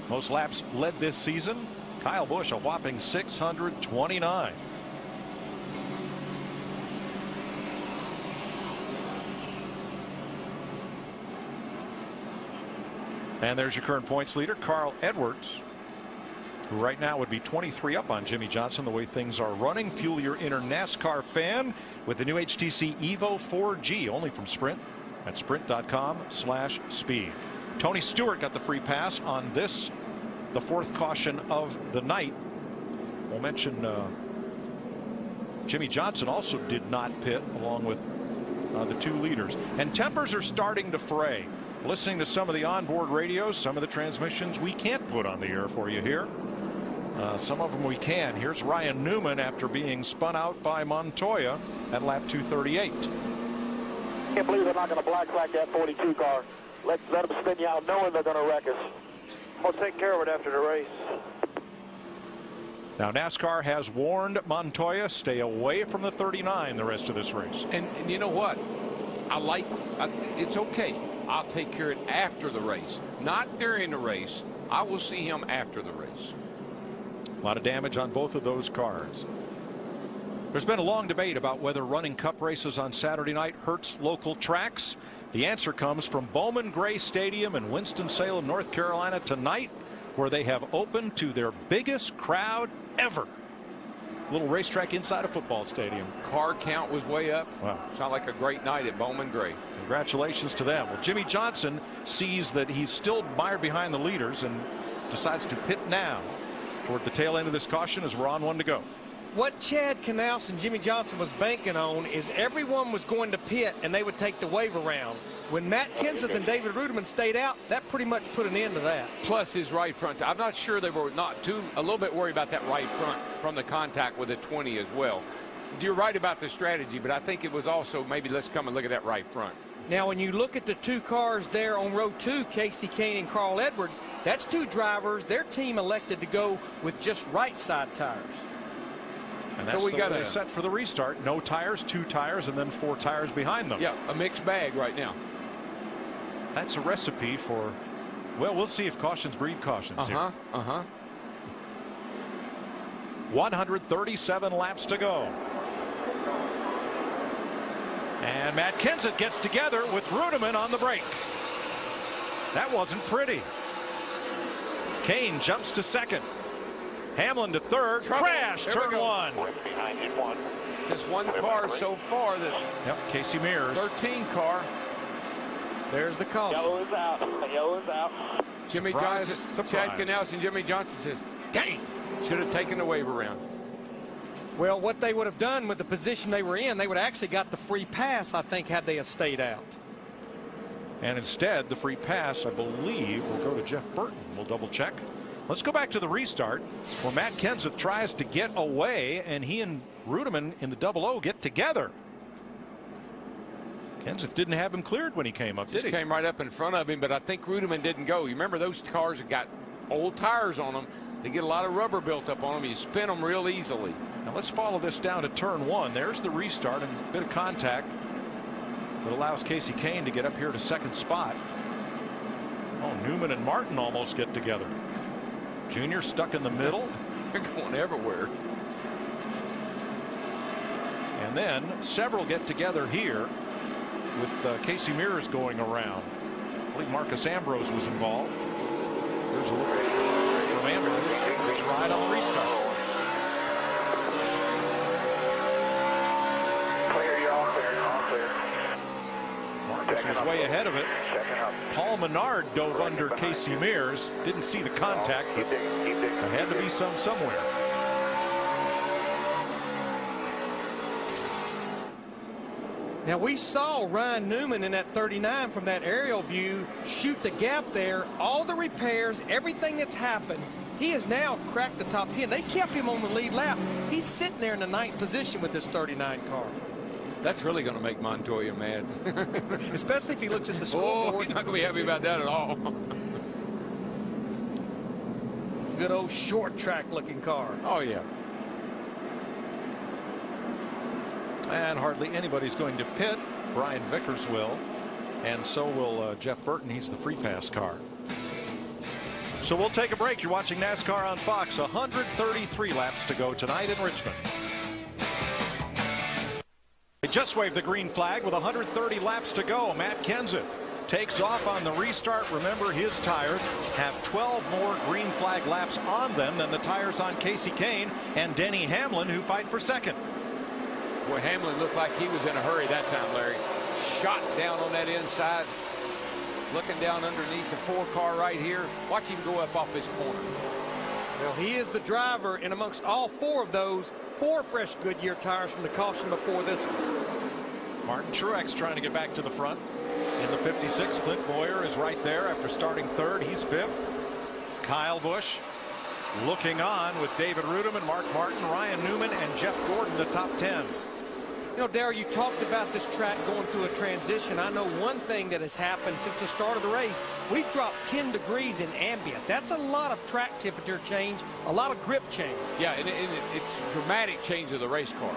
Most laps led this season. Kyle Busch a whopping 629. And there's your current points leader, Carl Edwards, who right now would be 23 up on Jimmy Johnson the way things are running. Fuel your inner NASCAR fan with the new HTC Evo 4G, only from Sprint at sprint.com/speed. Tony Stewart got the free pass on this, the 4th caution of the night. We'll mention Jimmy Johnson also did not pit along with the 2 leaders. And tempers are starting to fray. Listening to some of the onboard radios, some of the transmissions we can't put on the air for you here. Some of them we can. Here's Ryan Newman after being spun out by Montoya at lap 238. Can't believe they're not going to black flag that 42 car. Let them spin you out knowing they're going to wreck us. We'll take care of it after the race. Now NASCAR has warned Montoya, stay away from the 39 the rest of this race. And you know what? It's okay. I'll take care of it after the race, not during the race. I will see him after the race. A lot of damage on both of those cars. There's been a long debate about whether running Cup races on Saturday night hurts local tracks. The answer comes from Bowman Gray Stadium in Winston-Salem, North Carolina tonight, where they have opened to their biggest crowd ever. Little racetrack inside a football stadium. Car count was way up. Wow. Sound like a great night at Bowman Gray. Congratulations to them. Well, Jimmy Johnson sees that he's still mired behind the leaders and decides to pit now toward the tail end of this caution as we're on 1 to go. What Chad Knaus and Jimmy Johnson was banking on is everyone was going to pit and they would take the wave around. When Matt Kenseth and David Rudiman stayed out, that pretty much put an end to that. Plus his right front. I'm not sure they were a little bit worried about that right front from the contact with the 20 as well. You're right about the strategy, but I think it was also maybe let's come and look at that right front. Now, when you look at the 2 cars there on row 2, Casey Kane and Carl Edwards, that's 2 drivers. Their team elected to go with just right side tires. And that's so we the got way they set for the restart. No tires, 2 tires, and then 4 tires behind them. Yeah, a mixed bag right now. That's a recipe for, well, we'll see if cautions breed cautions here. 137 laps to go. And Matt Kenseth gets together with Rudiman on the break. That wasn't pretty. Kane jumps to second. Hamlin to third. Crash, turn one. Behind you, one. Just one car so far. That Casey Mears. 13 car. There's the caution. Yellow is out. Yellow is out. Jimmy Johnson, Chad Canals and Jimmy Johnson says, dang, should have taken the wave around. Well, what they would have done with the position they were in, they would have actually got the free pass, I think, had they have stayed out. And instead, the free pass, I believe, will go to Jeff Burton. We'll double check. Let's go back to the restart where Matt Kenseth tries to get away, and he and Rudiman in the 00 get together. Kenseth didn't have him cleared when he came up, did he? Just came right up in front of him, but I think Rudiman didn't go. You remember those cars have got old tires on them. They get a lot of rubber built up on them. You spin them real easily. Now let's follow this down to turn one. There's the restart and a bit of contact that allows Casey Kane to get up here to second spot. Oh, Newman and Martin almost get together. Junior stuck in the middle. They're going everywhere. And then several get together here with Casey Mears going around. I believe Marcus Ambrose was involved. There's a look from Ambrose. His ride on the restart. Clear, you're all clear. All clear. Marcus was way ahead of it. Paul Menard dove under Casey Mears. Didn't see the contact, but there had to be some somewhere. Now, we saw Ryan Newman in that 39 from that aerial view shoot the gap there. All the repairs, everything that's happened, he has now cracked the top 10. They kept him on the lead lap. He's sitting there in the 9th position with this 39 car. That's really going to make Montoya mad. Especially if he looks at the scoreboard. Oh, he's not going to be happy about that at all. Good old short track looking car. Oh, yeah. And hardly anybody's going to pit. Brian Vickers will. And so will Jeff Burton. He's the free pass car. So we'll take a break. You're watching NASCAR on Fox. 133 laps to go tonight in Richmond. They just waved the green flag with 130 laps to go. Matt Kenseth takes off on the restart. Remember, his tires have 12 more green flag laps on them than the tires on Casey Kane and Denny Hamlin, who fight for second. Boy, Hamlin looked like he was in a hurry that time, Larry. Shot down on that inside. Looking down underneath the 4 car right here. Watch him go up off his corner. Well, he is the driver, and amongst all 4 of those, 4 fresh Goodyear tires from the caution before this one. Martin Truex trying to get back to the front in the 56. Clint Boyer is right there after starting 3rd. He's 5th. Kyle Busch looking on with David Rudiman, Mark Martin, Ryan Newman, and Jeff Gordon, the top 10. You know, Darryl, you talked about this track going through a transition. I know one thing that has happened since the start of the race. We've dropped 10 degrees in ambient. That's a lot of track temperature change, a lot of grip change. Yeah, and it's a dramatic change of the race car.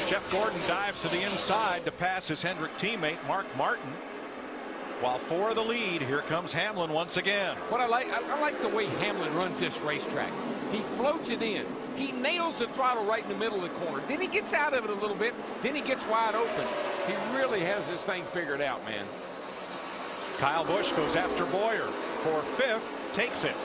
Jeff Gordon dives to the inside to pass his Hendrick teammate, Mark Martin. While 4 of the lead, here comes Hamlin once again. What I like the way Hamlin runs this racetrack. He floats it in. He nails the throttle right in the middle of the corner. Then he gets out of it a little bit. Then he gets wide open. He really has this thing figured out, man. Kyle Busch goes after Boyer for 5th, takes it.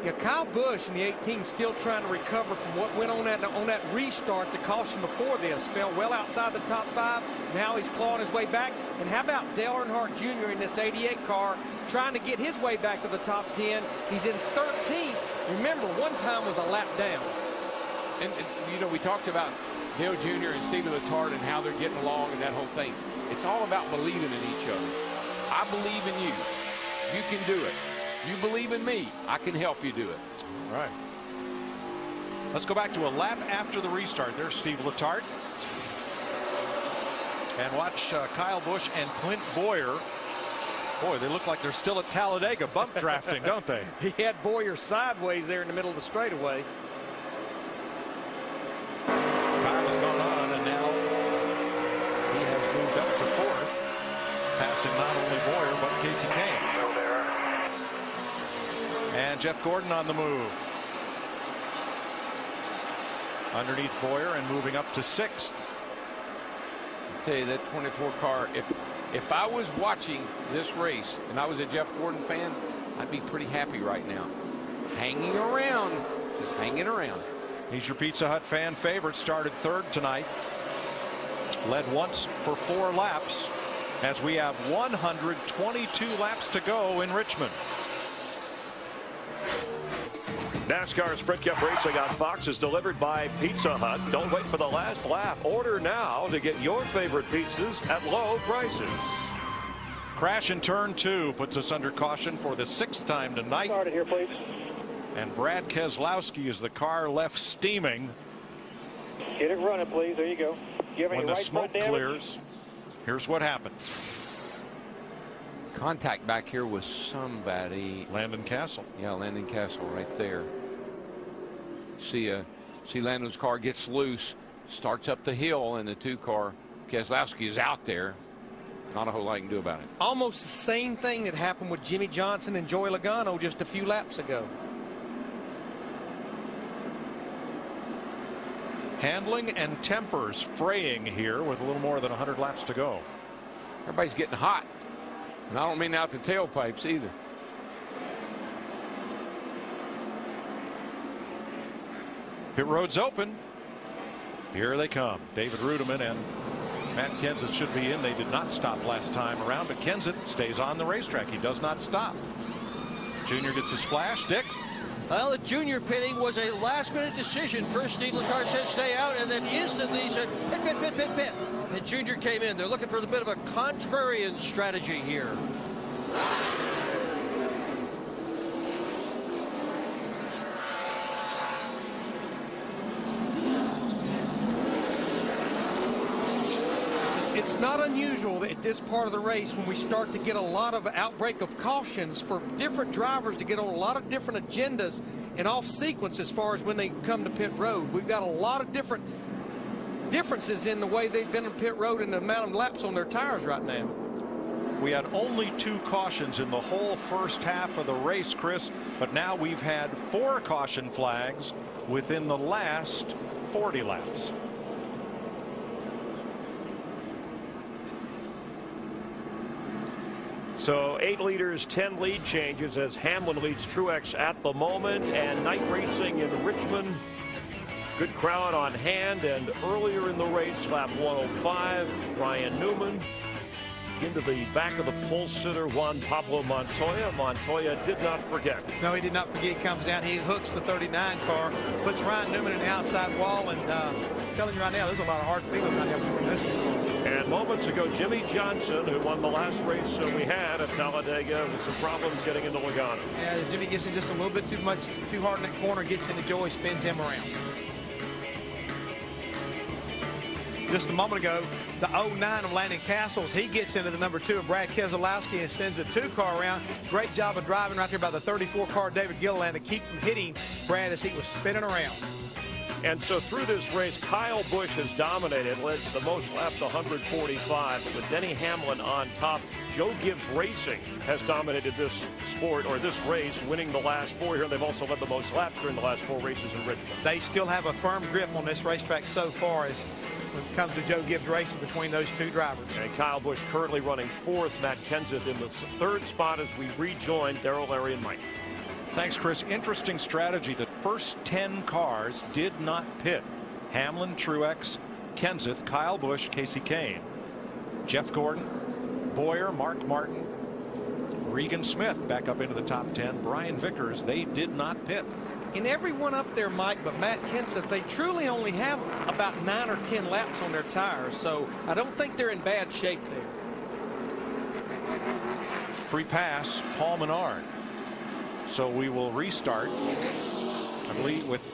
Yeah, Kyle Busch in the 18 still trying to recover from what went on that restart. The caution before this fell well outside the top 5. Now he's clawing his way back. And how about Dale Earnhardt Jr. in this 88 car trying to get his way back to the top 10? He's in 13th. Remember, one time was a lap down. And you know, we talked about Dale Jr. and Steve Letarte and how they're getting along and that whole thing. It's all about believing in each other. I believe in you. You can do it. You believe in me. I can help you do it. All right. Let's go back to a lap after the restart. There's Steve Letarte. And watch Kyle Busch and Clint Boyer. Boy, they look like they're still at Talladega bump drafting, don't they? He had Boyer sideways there in the middle of the straightaway. Kyle has gone on, and now he has moved up to 4th, passing not only Boyer, but Casey Kane. And Jeff Gordon on the move. Underneath Boyer and moving up to 6th. I'll tell you, that 24 car, if I was watching this race and I was a Jeff Gordon fan, I'd be pretty happy right now. Hanging around, just hanging around. He's your Pizza Hut fan favorite. Started 3rd tonight. Led once for 4 laps as we have 122 laps to go in Richmond. NASCAR Sprint Cup Racing on Fox is delivered by Pizza Hut. Don't wait for the last lap. Order now to get your favorite pizzas at low prices. Crash in turn 2 puts us under caution for the 6th time tonight. Started here, please. And Brad Keselowski is the car left steaming. Get it running, please. There you go. You have any when the right smoke front clears, here's what happened. Contact back here with somebody. Landon Castle. Yeah, Landon Castle right there. See Landon's car gets loose, starts up the hill, and the 2-car, Keselowski, is out there. Not a whole lot you can do about it. Almost the same thing that happened with Jimmy Johnson and Joey Logano just a few laps ago. Handling and tempers fraying here with a little more than 100 laps to go. Everybody's getting hot. And I don't mean out the tailpipes either. Pit road's open. Here they come. David Rudiman and Matt Kenseth should be in. They did not stop last time around, but Kenseth stays on the racetrack. He does not stop. Junior gets a splash. Dick? Well, the junior pitting was a last-minute decision. First, Steve Leclerc said stay out, and then instantly he said pit. And Junior came in. They're looking for a bit of a contrarian strategy here. It's not unusual at this part of the race when we start to get a lot of outbreak of cautions for different drivers to get on a lot of different agendas and off sequence as far as when they come to pit road. We've got a lot of different differences in the way they've been in pit road and the amount of laps on their tires right now. We had only 2 cautions in the whole first half of the race, Chris, but now we've had 4 caution flags within the last 40 laps. So 8 leaders, 10 lead changes as Hamlin leads Truex at the moment, and night racing in Richmond. Good crowd on hand, and earlier in the race, lap 105, Ryan Newman into the back of the pole sitter, Juan Pablo Montoya. Montoya did not forget. No, he did not forget. He comes down, he hooks the 39 car, puts Ryan Newman in the outside wall, and telling you right now, there's a lot of hard feelings out there between this one. And moments ago, Jimmy Johnson, who won the last race we had at Talladega, with some problems getting into Logano. Yeah, Jimmy gets in just a little bit too hard in that corner, gets into Joey, spins him around. Just a moment ago, the 09 of Landon Castles, he gets into the number 2 of Brad Keselowski and sends a 2-car around. Great job of driving right there by the 34 car David Gilliland to keep from hitting Brad as he was spinning around. And so through this race, Kyle Busch has dominated, led the most laps, 145. But with Denny Hamlin on top, Joe Gibbs Racing has dominated this sport, or this race, winning the last 4 here. They've also led the most laps during the last 4 races in Richmond. They still have a firm grip on this racetrack so far as when it comes to Joe Gibbs Racing between those 2 drivers. And Kyle Busch currently running 4th. Matt Kenseth in the 3rd spot as we rejoin Darrell, Larry, and Mike. Thanks, Chris. Interesting strategy. The first 10 cars did not pit. Hamlin, Truex, Kenseth, Kyle Busch, Casey Kane, Jeff Gordon, Boyer, Mark Martin, Regan Smith back up into the top 10. Brian Vickers, they did not pit. And everyone up there, Mike, but Matt Kenseth, they truly only have about 9 or 10 laps on their tires, so I don't think they're in bad shape there. Free pass, Paul Menard. So we will restart, I believe, with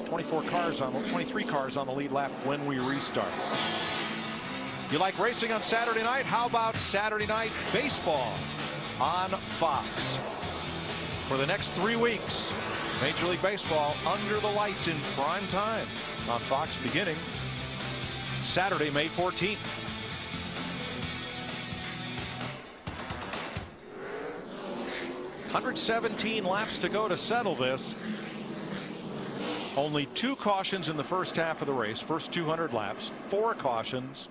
23 cars on the lead lap when we restart. You like racing on Saturday night? How about Saturday night baseball on Fox? For the next 3 weeks, Major League Baseball under the lights in prime time on Fox beginning Saturday, May 14th. 117 laps to go to settle this. Only 2 cautions in the first half of the race, first 200 laps, 4 cautions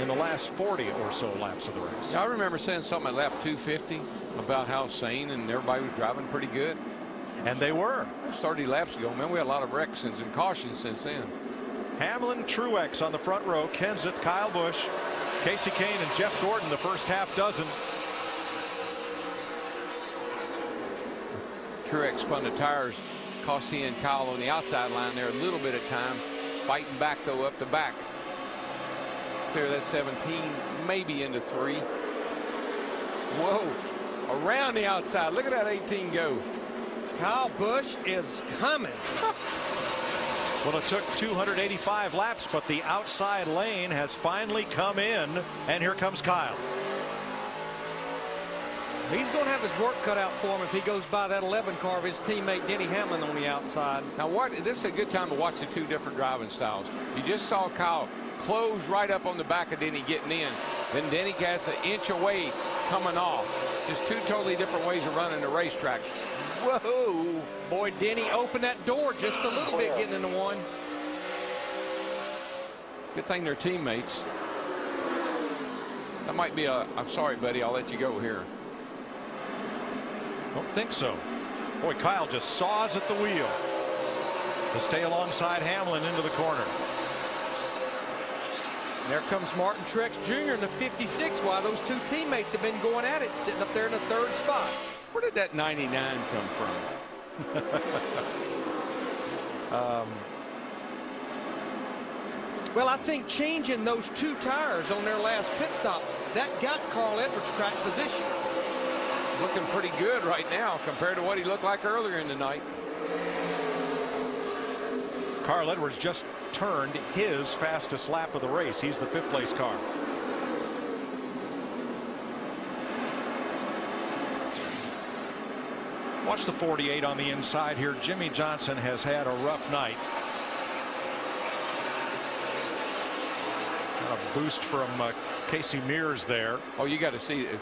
in the last 40 or so laps of the race. I remember saying something at lap 250 about how sane and everybody was driving pretty good. And they were. 30 laps ago, man, we had a lot of wrecks and cautions since then. Hamlin, Truex on the front row, Kenseth, Kyle Busch, Casey Kane, and Jeff Gordon the first half dozen. Truex spun the tires, cost he and Kyle on the outside line there a little bit of time, fighting back though up the back. Clear that 17, maybe into 3. Whoa, around the outside. Look at that 18 go. Kyle Busch is coming. Well, it took 285 laps, but the outside lane has finally come in, and here comes Kyle. He's going to have his work cut out for him if he goes by that 11 car of his teammate Denny Hamlin on the outside. Now, this is a good time to watch the 2 different driving styles. You just saw Kyle close right up on the back of Denny getting in. Then Denny gets an inch away coming off. Just 2 totally different ways of running the racetrack. Whoa. Boy, Denny opened that door just a little bit getting into 1. Good thing they're teammates. That might be I'm sorry, buddy, I'll let you go here. Don't think so. Boy, Kyle just saws at the wheel to stay alongside Hamlin into the corner. There comes Martin Truex Jr. in the 56. While those 2 teammates have been going at it, sitting up there in the 3rd spot. Where did that 99 come from? Well, I think changing those 2 tires on their last pit stop, that got Carl Edwards track position. Looking pretty good right now compared to what he looked like earlier in the night. Carl Edwards just turned his fastest lap of the race. He's the 5th place car. Watch the 48 on the inside here. Jimmy Johnson has had a rough night. Got a boost from Casey Mears there. Oh, you got to see it.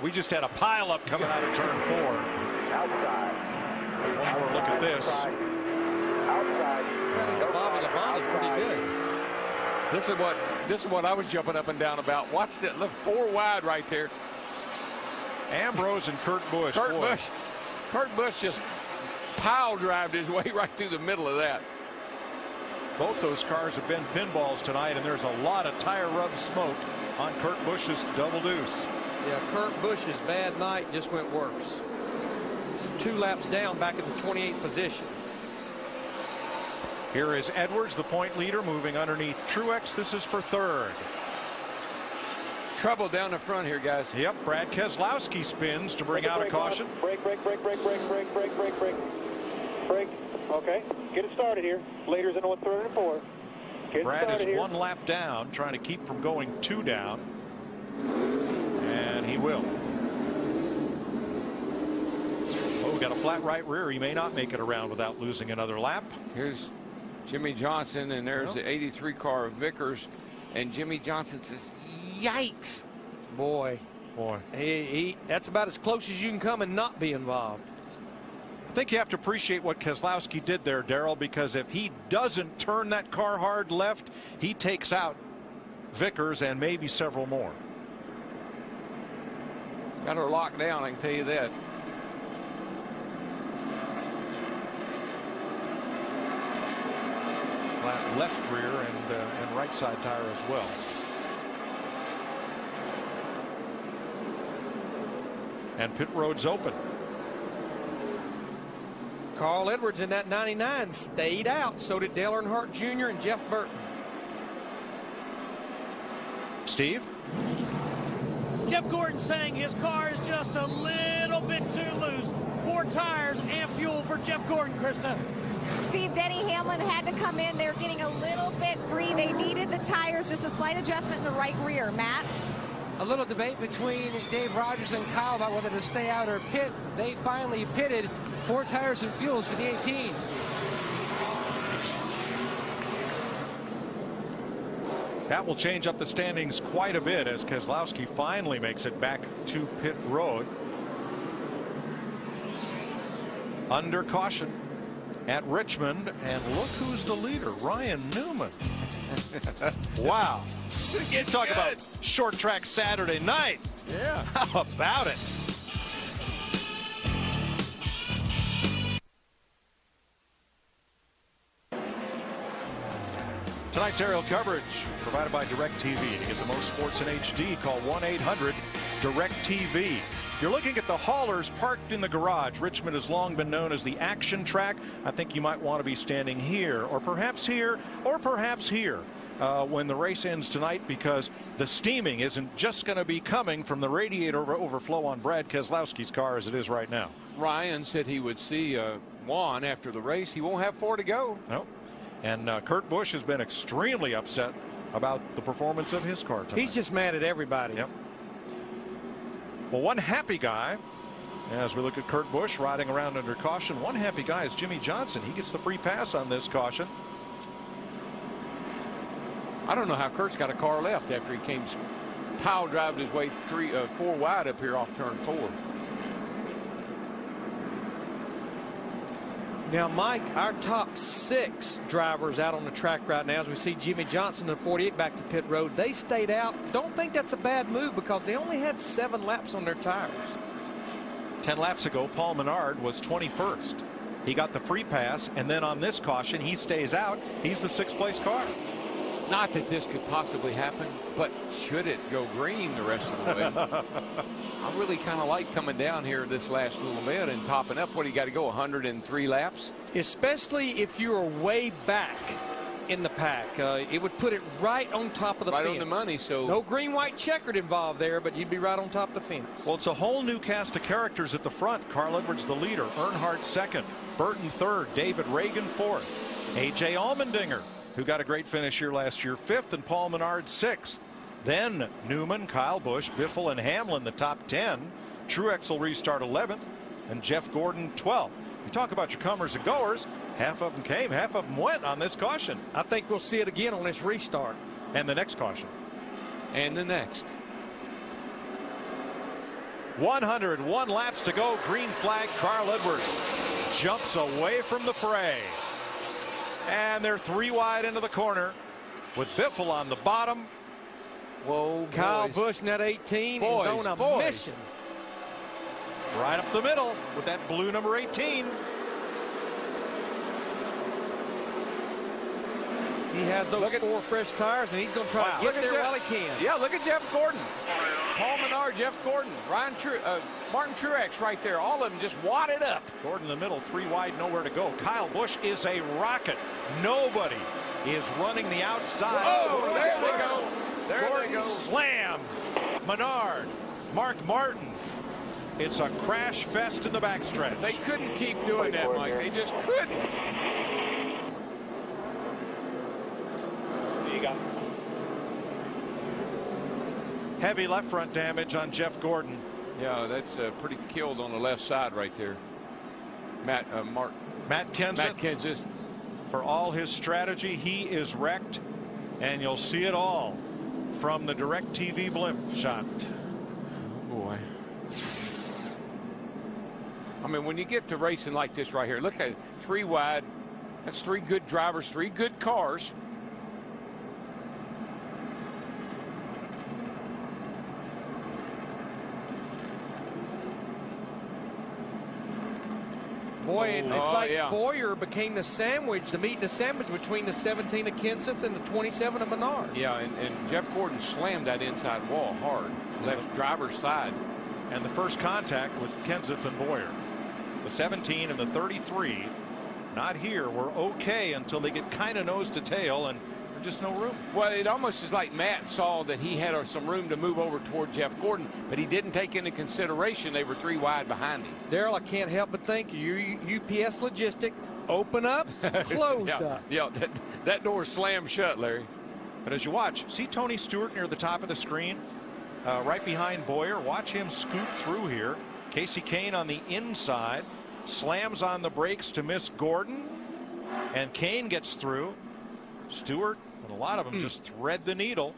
We just had a pile up coming out of turn 4. Outside. One more look at this. Outside. Bobby Labonte's pretty good. This is what I was jumping up and down about. Watch that. Look, 4 wide right there. Ambrose and Kurt Busch. Kurt Busch just pile drived his way right through the middle of that. Both those cars have been pinballs tonight, and there's a lot of tire rub smoke on Kurt Busch's double deuce. Yeah, Kurt Busch's bad night just went worse. It's 2 laps down, back in the 28th position. Here is Edwards, the point leader, moving underneath Truex. This is for 3rd. Trouble down the front here, guys. Yep, Brad Keselowski spins to bring out a caution. Break. Okay, get it started here. Leaders in 3rd and 4. Brad is 1 lap down, trying to keep from going 2 down. And he will. Oh, got a flat right rear. He may not make it around without losing another lap. Here's Jimmy Johnson, and there's the 83 car of Vickers. And Jimmy Johnson says, yikes. Boy. That's about as close as you can come and not be involved. I think you have to appreciate what Keselowski did there, Darrell, because if he doesn't turn that car hard left, he takes out Vickers and maybe several more. Got her locked down, I can tell you that. Flat left rear and right side tire as well. And pit road's open. Carl Edwards in that 99 stayed out. So did Dale Earnhardt Jr. and Jeff Burton. Steve? Jeff Gordon saying his car is just a little bit too loose. 4 tires and fuel for Jeff Gordon, Krista. Steve, Denny Hamlin had to come in. They're getting a little bit free. They needed the tires, just a slight adjustment in the right rear. Matt? A little debate between Dave Rogers and Kyle about whether to stay out or pit. They finally pitted. 4 tires and fuels for the 18. That will change up the standings quite a bit as Keselowski finally makes it back to pit road. under caution at Richmond, and look who's the leader, Ryan Newman. Wow. You talk about short track Saturday night. Yeah. How about it? Tonight's aerial coverage provided by DirecTV. To get the most sports in HD, call 1-800-DirecTV. You're looking at the haulers parked in the garage. Richmond has long been known as the action track. I think you might want to be standing here, or perhaps here, or perhaps here when the race ends tonight, because the steaming isn't just going to be coming from the radiator overflow on Brad Keselowski's car as it is right now. Ryan said he would see Juan after the race. He won't have 4 to go. No. And Kurt Busch has been extremely upset about the performance of his car tonight. He's just mad at everybody. Yep. Well, one happy guy, as we look at Kurt Busch riding around under caution, one happy guy is Jimmy Johnson. He gets the free pass on this caution. I don't know how Kurt's got a car left after he came pile driving his way 4 wide up here off turn 4. Now, Mike, our top 6 drivers out on the track right now, as we see Jimmy Johnson and 48 back to pit road, they stayed out. Don't think that's a bad move because they only had 7 laps on their tires. 10 laps ago, Paul Menard was 21st. He got the free pass, and then on this caution, he stays out. He's the 6th place car. Not that this could possibly happen, but should it go green the rest of the way? I really kind of like coming down here this last little bit and topping up. What do you got to go, 103 laps? Especially if you're way back in the pack. It would put it right on top of the fence. Right on the money. So no green, white checkered involved there, but you'd be right on top of the fence. Well, it's a whole new cast of characters at the front. Carl Edwards the leader, Earnhardt second, Burton third, David Reagan fourth, A.J. Allmendinger, who got a great finish here last year, 5th, and Paul Menard 6th. Then Newman, Kyle Busch, Biffle, and Hamlin the top 10. Truex will restart 11th, and Jeff Gordon 12th. You talk about your comers and goers. Half of them came, half of them went on this caution. I think we'll see it again on this restart. And the next caution. And the next. 101 laps to go. Green flag. Carl Edwards jumps away from the fray. And they're 3 wide into the corner with Biffle on the bottom. Whoa, Kyle Busch, net 18, is on a mission. Right up the middle with that blue number 18. He has those 4 fresh tires, and he's going to try to get there while he can. Yeah, look at Jeff Gordon. Paul Menard, Jeff Gordon, Martin Truex right there. All of them just wadded up. Gordon in the middle, 3 wide, nowhere to go. Kyle Busch is a rocket. Nobody is running the outside. Oh, there they go. There Gordon they go. Slammed. Menard, Mark Martin. It's a crash fest in the backstretch. They couldn't keep doing that, Mike. They just couldn't. You got heavy left front damage on Jeff Gordon. Yeah, that's pretty killed on the left side right there. Matt Kenseth. For all his strategy, he is wrecked, and you'll see it all from the DirecTV blimp shot. Oh boy. I mean, when you get to racing like this right here, look at it, 3 wide. That's 3 good drivers, 3 good cars. Boy, it's like Boyer became the sandwich, the meat and the sandwich between the 17 of Kenseth and the 27 of Menard. Yeah, and Jeff Gordon slammed that inside wall hard, left driver's side. And the first contact was Kenseth and Boyer. The 17 and the 33, not here. We're okay until they get kind of nose to tail, and there's just no room. Well, it almost is like Matt saw that he had some room to move over toward Jeff Gordon, but he didn't take into consideration they were 3 wide behind him. Darrell, I can't help but think UPS Logistic, open up, closed up. Yeah, that door slammed shut, Larry. But as you watch, see Tony Stewart near the top of the screen, right behind Boyer. Watch him scoot through here. Casey Kane on the inside, slams on the brakes to miss Gordon, and Kane gets through. Stewart and a lot of them just thread the needle.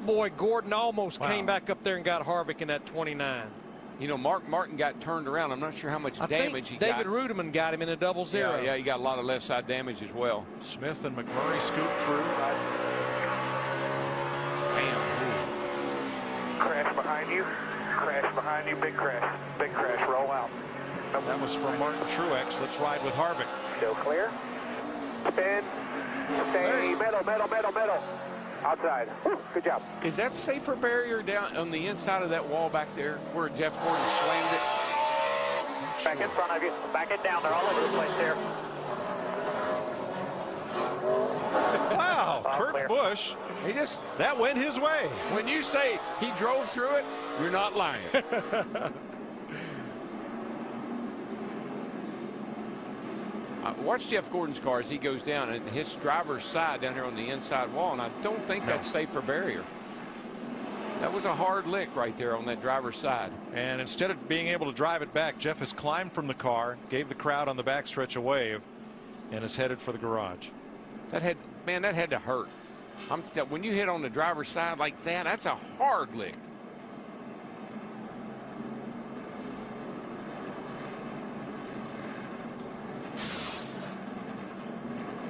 Boy, Gordon almost came back up there and got Harvick in that 29. You know, Mark Martin got turned around. I'm not sure how much damage he got. David Rudeman got him in a 0-0. Yeah, he got a lot of left side damage as well. Smith and McMurray scoop through. Bam. Crash behind you. Crash behind you. Big crash. Big crash. Roll out. That was from Martin Truex. Let's ride with Harvick. Still clear. Spin. Stay. Middle. Outside. Woo, good job. Is that safer barrier down on the inside of that wall back there where Jeff Gordon slammed it? Back in front of you. Back it down. They're all over the place there. Wow, Kurt Busch. That went his way. When you say he drove through it, you're not lying. Watch Jeff Gordon's car as he goes down and hits driver's side down here on the inside wall, and I don't think that's safe for barrier. That was a hard lick right there on that driver's side. And instead of being able to drive it back, Jeff has climbed from the car, gave the crowd on the backstretch a wave, and is headed for the garage. That had to hurt. When you hit on the driver's side like that, that's a hard lick.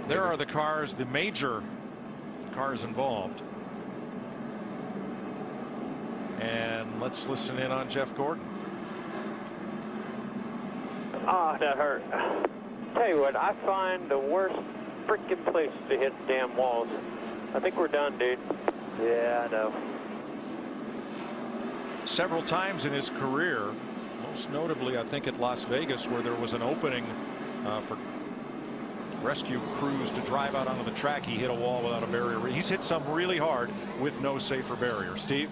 There are the cars, the major cars involved. And let's listen in on Jeff Gordon. That hurt. Tell you what, I find the worst freaking place to hit damn walls. I think we're done, dude. Yeah, I know. Several times in his career, most notably I think at Las Vegas, where there was an opening for rescue crews to drive out onto the track, he hit a wall without a barrier. He's hit some really hard with no safer barrier. Steve?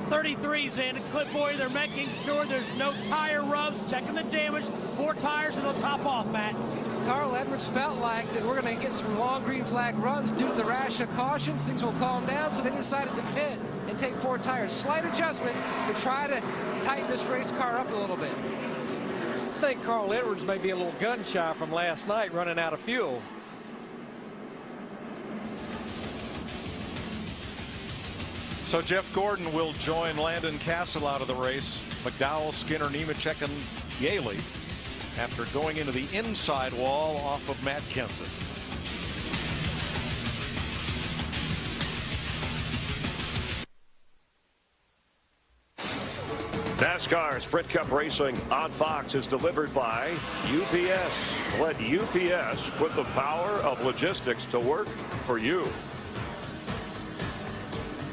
33's in. Clip Boy, they're making sure there's no tire rubs, checking the damage. 4 tires and they'll top off, Matt. Carl Edwards felt like that we're going to get some long green flag runs due to the rash of cautions. Things will calm down, so they decided to pit and take 4 tires. Slight adjustment to try to tighten this race car up a little bit. I think Carl Edwards may be a little gun shy from last night running out of fuel. So Jeff Gordon will join Landon Castle out of the race. McDowell, Skinner, Nemechek, and Yaley after going into the inside wall off of Matt Kenseth. NASCAR Sprint Cup Racing on Fox is delivered by UPS. Let UPS put the power of logistics to work for you.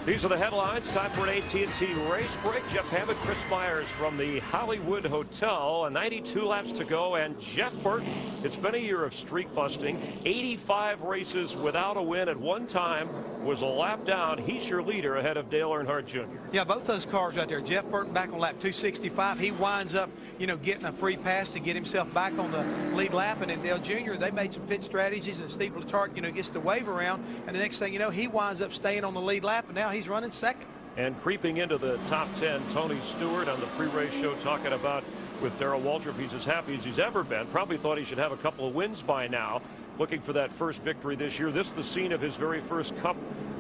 These are the headlines. Time for an AT&T race break. Jeff Hammond, Chris Myers from the Hollywood Hotel. 92 laps to go. And Jeff Burton, it's been a year of streak busting. 85 races without a win at one time. Was a lap down. He's your leader ahead of Dale Earnhardt Jr. Yeah, both those cars right there. Jeff Burton back on lap 265. He winds up, getting a free pass to get himself back on the lead lap. And then Dale Jr., they made some pit strategies, and Steve Letarte, gets the wave around. And the next thing you know, he winds up staying on the lead lap, and now he's running second. And creeping into the top 10, Tony Stewart on the pre-race show talking about with Darrell Waltrip, he's as happy as he's ever been. Probably thought he should have a couple of wins by now. Looking for that first victory this year. This is the scene of his very first Cup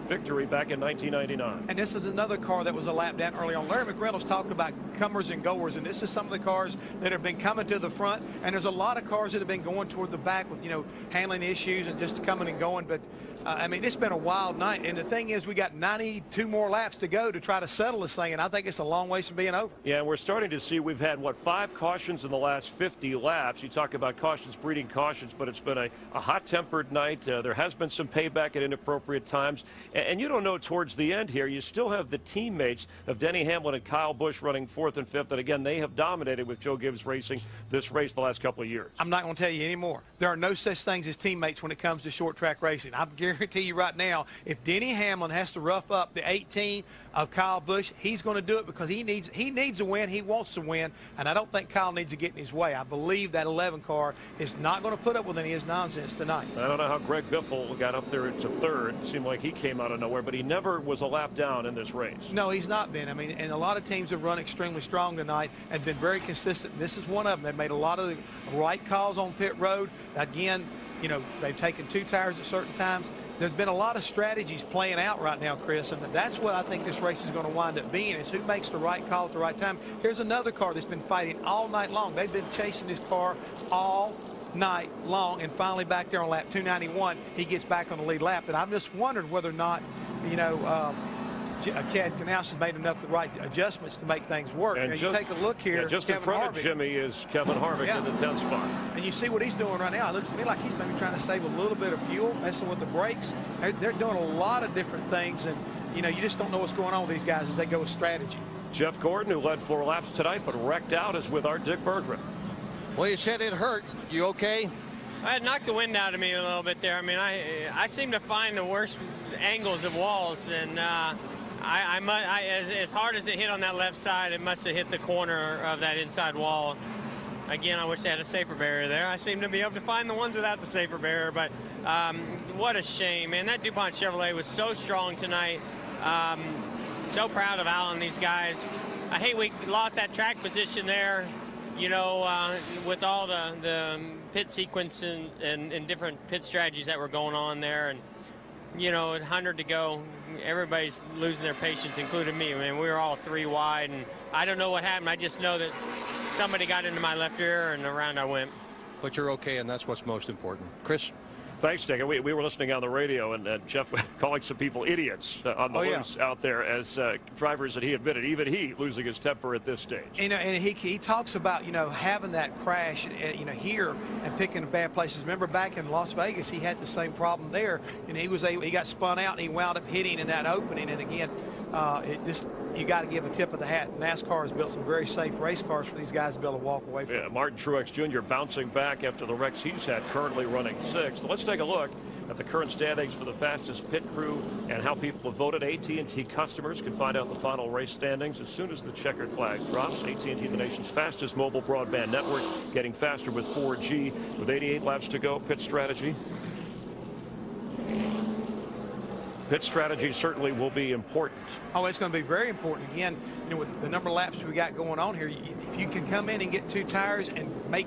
victory back in 1999. And this is another car that was a lap down early on. Larry McReynolds talked about comers and goers, and this is some of the cars that have been coming to the front. And there's a lot of cars that have been going toward the back with, handling issues and just coming and going. But, it's been a wild night. And the thing is, we got 92 more laps to go to try to settle this thing, and I think it's a long ways from being over. Yeah, and we're starting to see we've had, 5 cautions in the last 50 laps. You talk about cautions breeding cautions, but it's been a hot-tempered night. There has been some payback at inappropriate times. And you don't know towards the end here, you still have the teammates of Denny Hamlin and Kyle Busch running 4th and 5th. And, again, they have dominated with Joe Gibbs Racing this race the last couple of years. I'm not going to tell you anymore. There are no such things as teammates when it comes to short-track racing. I guarantee you right now, if Denny Hamlin has to rough up the 18 of Kyle Busch, he's going to do it because he needs a win. He wants to win, and I don't think Kyle needs to get in his way. I believe that 11 car is not going to put up with any of his nonsense tonight. I don't know how Greg Biffle got up there to 3rd. It seemed like he came out of nowhere, but he never was a lap down in this race. No, he's not been. And a lot of teams have run extremely strong tonight and been very consistent. This is one of them. They've made a lot of the right calls on pit road. Again, they've taken 2 tires at certain times. there's been a lot of strategies playing out right now, Chris, and that's what I think this race is going to wind up being, is who makes the right call at the right time. Here's another car that's been fighting all night long. They've been chasing this car all night long, and finally back there on lap 291, he gets back on the lead lap. And I'm just wondering whether or not, you know, Chad Knaus has made enough of the right adjustments to make things work. And you take a look here. Yeah, just Kevin in front Harvick, of Jimmy is Kevin Harvick in the 10th spot. And you see what he's doing right now. It looks to me like he's maybe trying to save a little bit of fuel, messing with the brakes. They're doing a lot of different things, and you know, you just don't know what's going on with these guys as they go with strategy. Jeff Gordon, who led 4 laps tonight but wrecked out, is with our Dick Berggren. Well, you said it hurt. You okay? I had knocked the wind out of me a little bit there. I mean, I seem to find the worst angles of walls, and as hard as it hit on that left side, it must have hit the corner of that inside wall. Again, I wish they had a safer barrier there. I seem to be able to find the ones without the safer barrier, but what a shame, man. That DuPont Chevrolet was so strong tonight. So proud of Alan and these guys. I hate we lost that track position there, you know, with all the pit sequence and different pit strategies that were going on there. And you know, 100 to go, everybody's losing their patience, including me. I mean, we were all 3 wide, and I don't know what happened. I just know that somebody got into my left ear, and around I went. But you're okay, and that's what's most important. Chris? Thanks, Dick. We were listening on the radio, and Jeff calling some people idiots on the loose out there as drivers that he admitted, even he losing his temper at this stage. You know, and he talks about, you know, having that crash, you know, here and picking bad places. Remember back in Las Vegas, he had the same problem there, and he got spun out and he wound up hitting in that opening. And again, you got to give a tip of the hat. NASCAR has built some very safe race cars for these guys to be able to walk away from. Yeah, Martin Truex Jr. bouncing back after the wrecks he's had, currently running 6th. So let's take a look at the current standings for the fastest pit crew and how people have voted. AT&T customers can find out the final race standings as soon as the checkered flag drops. AT&T, the nation's fastest mobile broadband network, getting faster with 4G. With 88 laps to go, pit strategy. Pit strategy certainly will be important. Oh, it's going to be very important. Again, you know, with the number of laps we got going on here, if you can come in and get 2 tires and make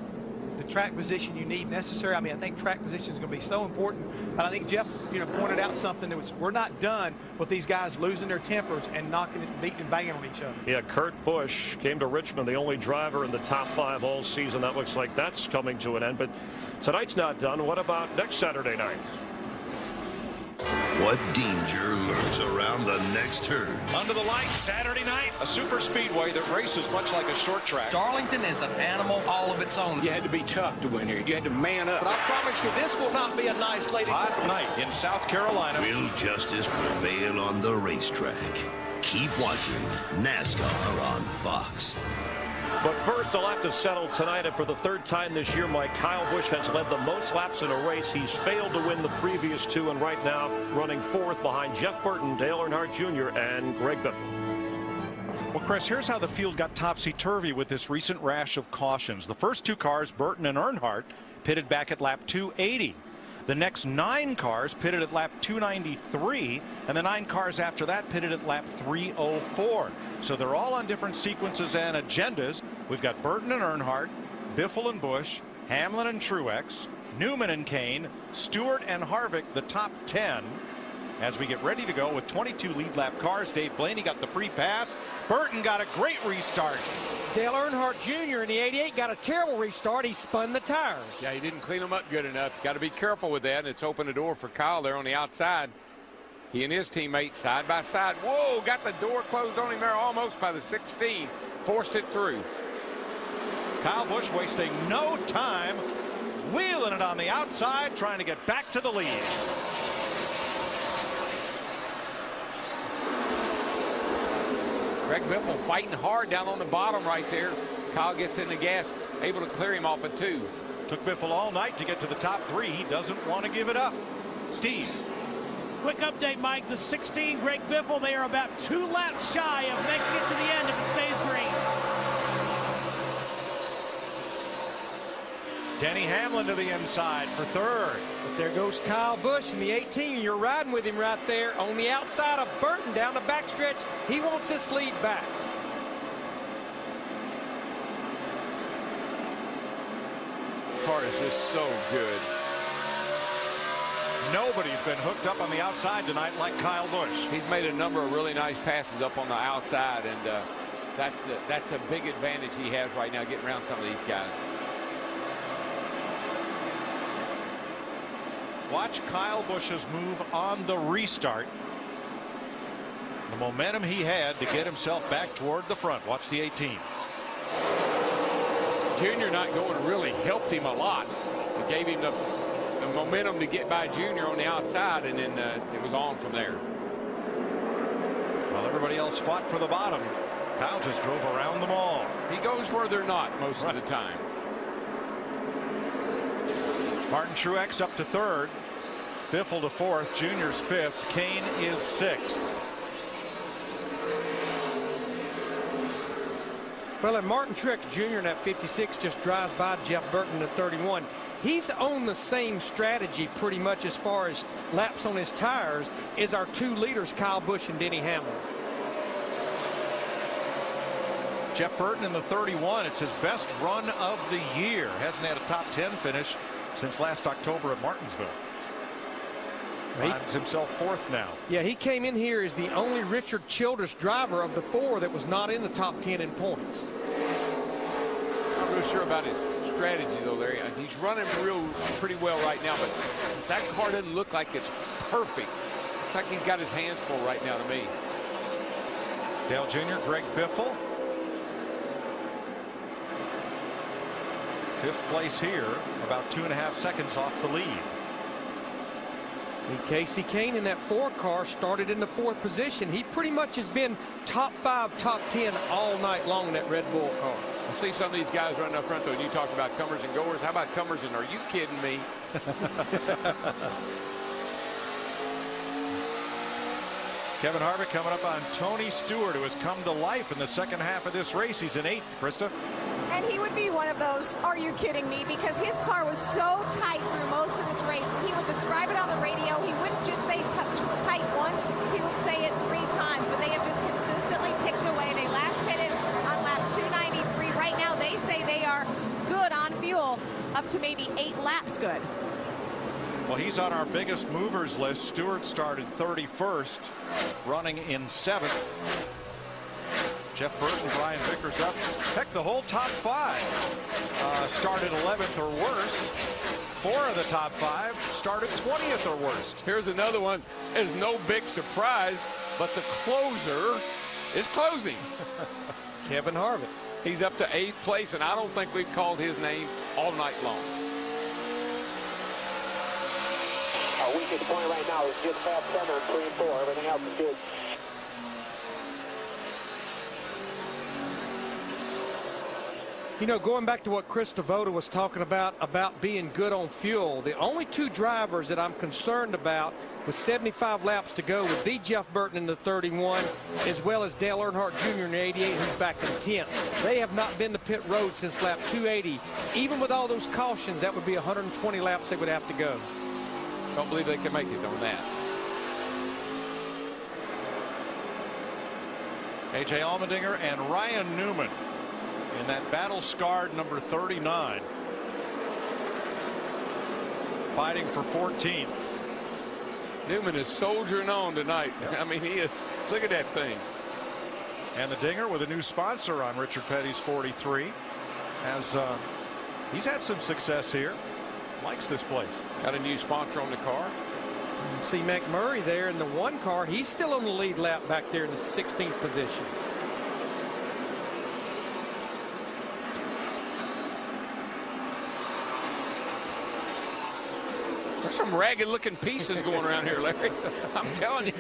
the track position you need necessary, I mean, I think track position is going to be so important. And I think Jeff, you know, pointed out something that was, we're not done with these guys losing their tempers and knocking it, beating and banging on each other. Yeah, Kurt Busch came to Richmond, the only driver in the top 5 all season. That looks like that's coming to an end. But tonight's not done. What about next Saturday night? What danger lurks around the next turn? Under the lights Saturday night, a super speedway that races much like a short track. Darlington is an animal all of its own. You had to be tough to win here. You had to man up. But I promise you, this will not be a nice lady. Hot night in South Carolina. Will justice prevail on the racetrack? Keep watching NASCAR on Fox. But first, a lot to settle tonight, and for the 3rd time this year, Mike, Kyle Busch has led the most laps in a race. He's failed to win the previous 2, and right now running 4th behind Jeff Burton, Dale Earnhardt Jr., and Greg Biffle. Well, Chris, here's how the field got topsy-turvy with this recent rash of cautions. The first 2 cars, Burton and Earnhardt, pitted back at lap 280. The next 9 cars pitted at lap 293, and the 9 cars after that pitted at lap 304. So they're all on different sequences and agendas. We've got Burton and Earnhardt, Biffle and Busch, Hamlin and Truex, Newman and Kane, Stewart and Harvick, the top 10. As we get ready to go with 22 lead lap cars, Dave Blaney got the free pass. Burton got a great restart. Dale Earnhardt Jr. in the 88 got a terrible restart. He spun the tires. Yeah, he didn't clean them up good enough. Got to be careful with that, and it's opened the door for Kyle there on the outside. He and his teammate side by side. Whoa, got the door closed on him there almost by the 16. Forced it through. Kyle Busch wasting no time, wheeling it on the outside, trying to get back to the lead. Greg Biffle fighting hard down on the bottom right there. Kyle gets in the gas, able to clear him off at 2. Took Biffle all night to get to the top 3. He doesn't want to give it up. Steve. Quick update, Mike. The 16, Greg Biffle, they are about 2 laps shy of making it to the end if it stays green. Denny Hamlin to the inside for 3rd. But there goes Kyle Busch in the 18. You're riding with him right there on the outside of Burton down the backstretch. He wants this lead back. The car is just so good. Nobody's been hooked up on the outside tonight like Kyle Busch. He's made a number of really nice passes up on the outside, and that's a big advantage he has right now, getting around some of these guys. Watch Kyle Busch's move on the restart. The momentum he had to get himself back toward the front. Watch the 18. Junior not going really helped him a lot. It gave him the momentum to get by Junior on the outside, and then it was on from there. While everybody else fought for the bottom, Kyle just drove around them all. He goes where they're not most of the time. Martin Truex up to third. Biffle to fourth. Junior's fifth. Kane is sixth. Well, and Martin Truex Jr. in that 56 just drives by Jeff Burton in the 31. He's on the same strategy pretty much as far as laps on his tires as our two leaders, Kyle Busch and Denny Hamlin. Jeff Burton in the 31. It's his best run of the year. Hasn't had a top 10 finish since last October at Martinsville. Finds himself fourth now. Yeah, he came in here as the only Richard Childress driver of the four that was not in the top 10 in points. Not real sure about his strategy, though, Larry. He's running pretty well right now, but that car doesn't look like it's perfect. It's like he's got his hands full right now to me. Dale Jr., Greg Biffle. Fifth place here, about 2.5 seconds off the lead. See, Casey Kane in that 4 car started in the 4th position. He pretty much has been top 5, top 10 all night long in that Red Bull car. I see some of these guys running up front, though, and you talk about comers and goers. How about comers and are you kidding me? Kevin Harvick coming up on Tony Stewart, who has come to life in the second half of this race. He's in 8th, Krista. And he would be one of those, are you kidding me? Because his car was so tight through most of this race. When he would describe it on the radio, he wouldn't just say tight once, he would say it 3 times. But they have just consistently picked away. They last pitted on lap 293. Right now, they say they are good on fuel, up to maybe 8 laps good. Well, he's on our biggest movers list. Stewart started 31st, running in 7th. Jeff Burton, Brian Vickers up. Heck, the whole top 5 started 11th or worse. 4 of the top 5 started 20th or worst. Here's another one. There's no big surprise, but the closer is closing. Kevin Harvick. He's up to 8th place, and I don't think we've called his name all night long. Our weakest point right now is just past center and 3 and 4. Everything else is good. You know, going back to what Chris Devoto was talking about being good on fuel, the only 2 drivers that I'm concerned about with 75 laps to go would be Jeff Burton in the 31, as well as Dale Earnhardt Jr. in the 88, who's back in 10th. They have not been to pit road since lap 280. Even with all those cautions, that would be 120 laps they would have to go. Don't believe they can make it on that. A.J. Allmendinger and Ryan Newman in that battle-scarred number 39, fighting for 14th. Newman is soldiering on tonight. I mean, he is. Look at that thing. And the Dinger with a new sponsor on Richard Petty's 43. He's had some success here. Likes this place. Got a new sponsor on the car. You see McMurray there in the 1 car. He's still on the lead lap back there in the 16th position. There's some ragged looking pieces going around here, Larry. I'm telling you.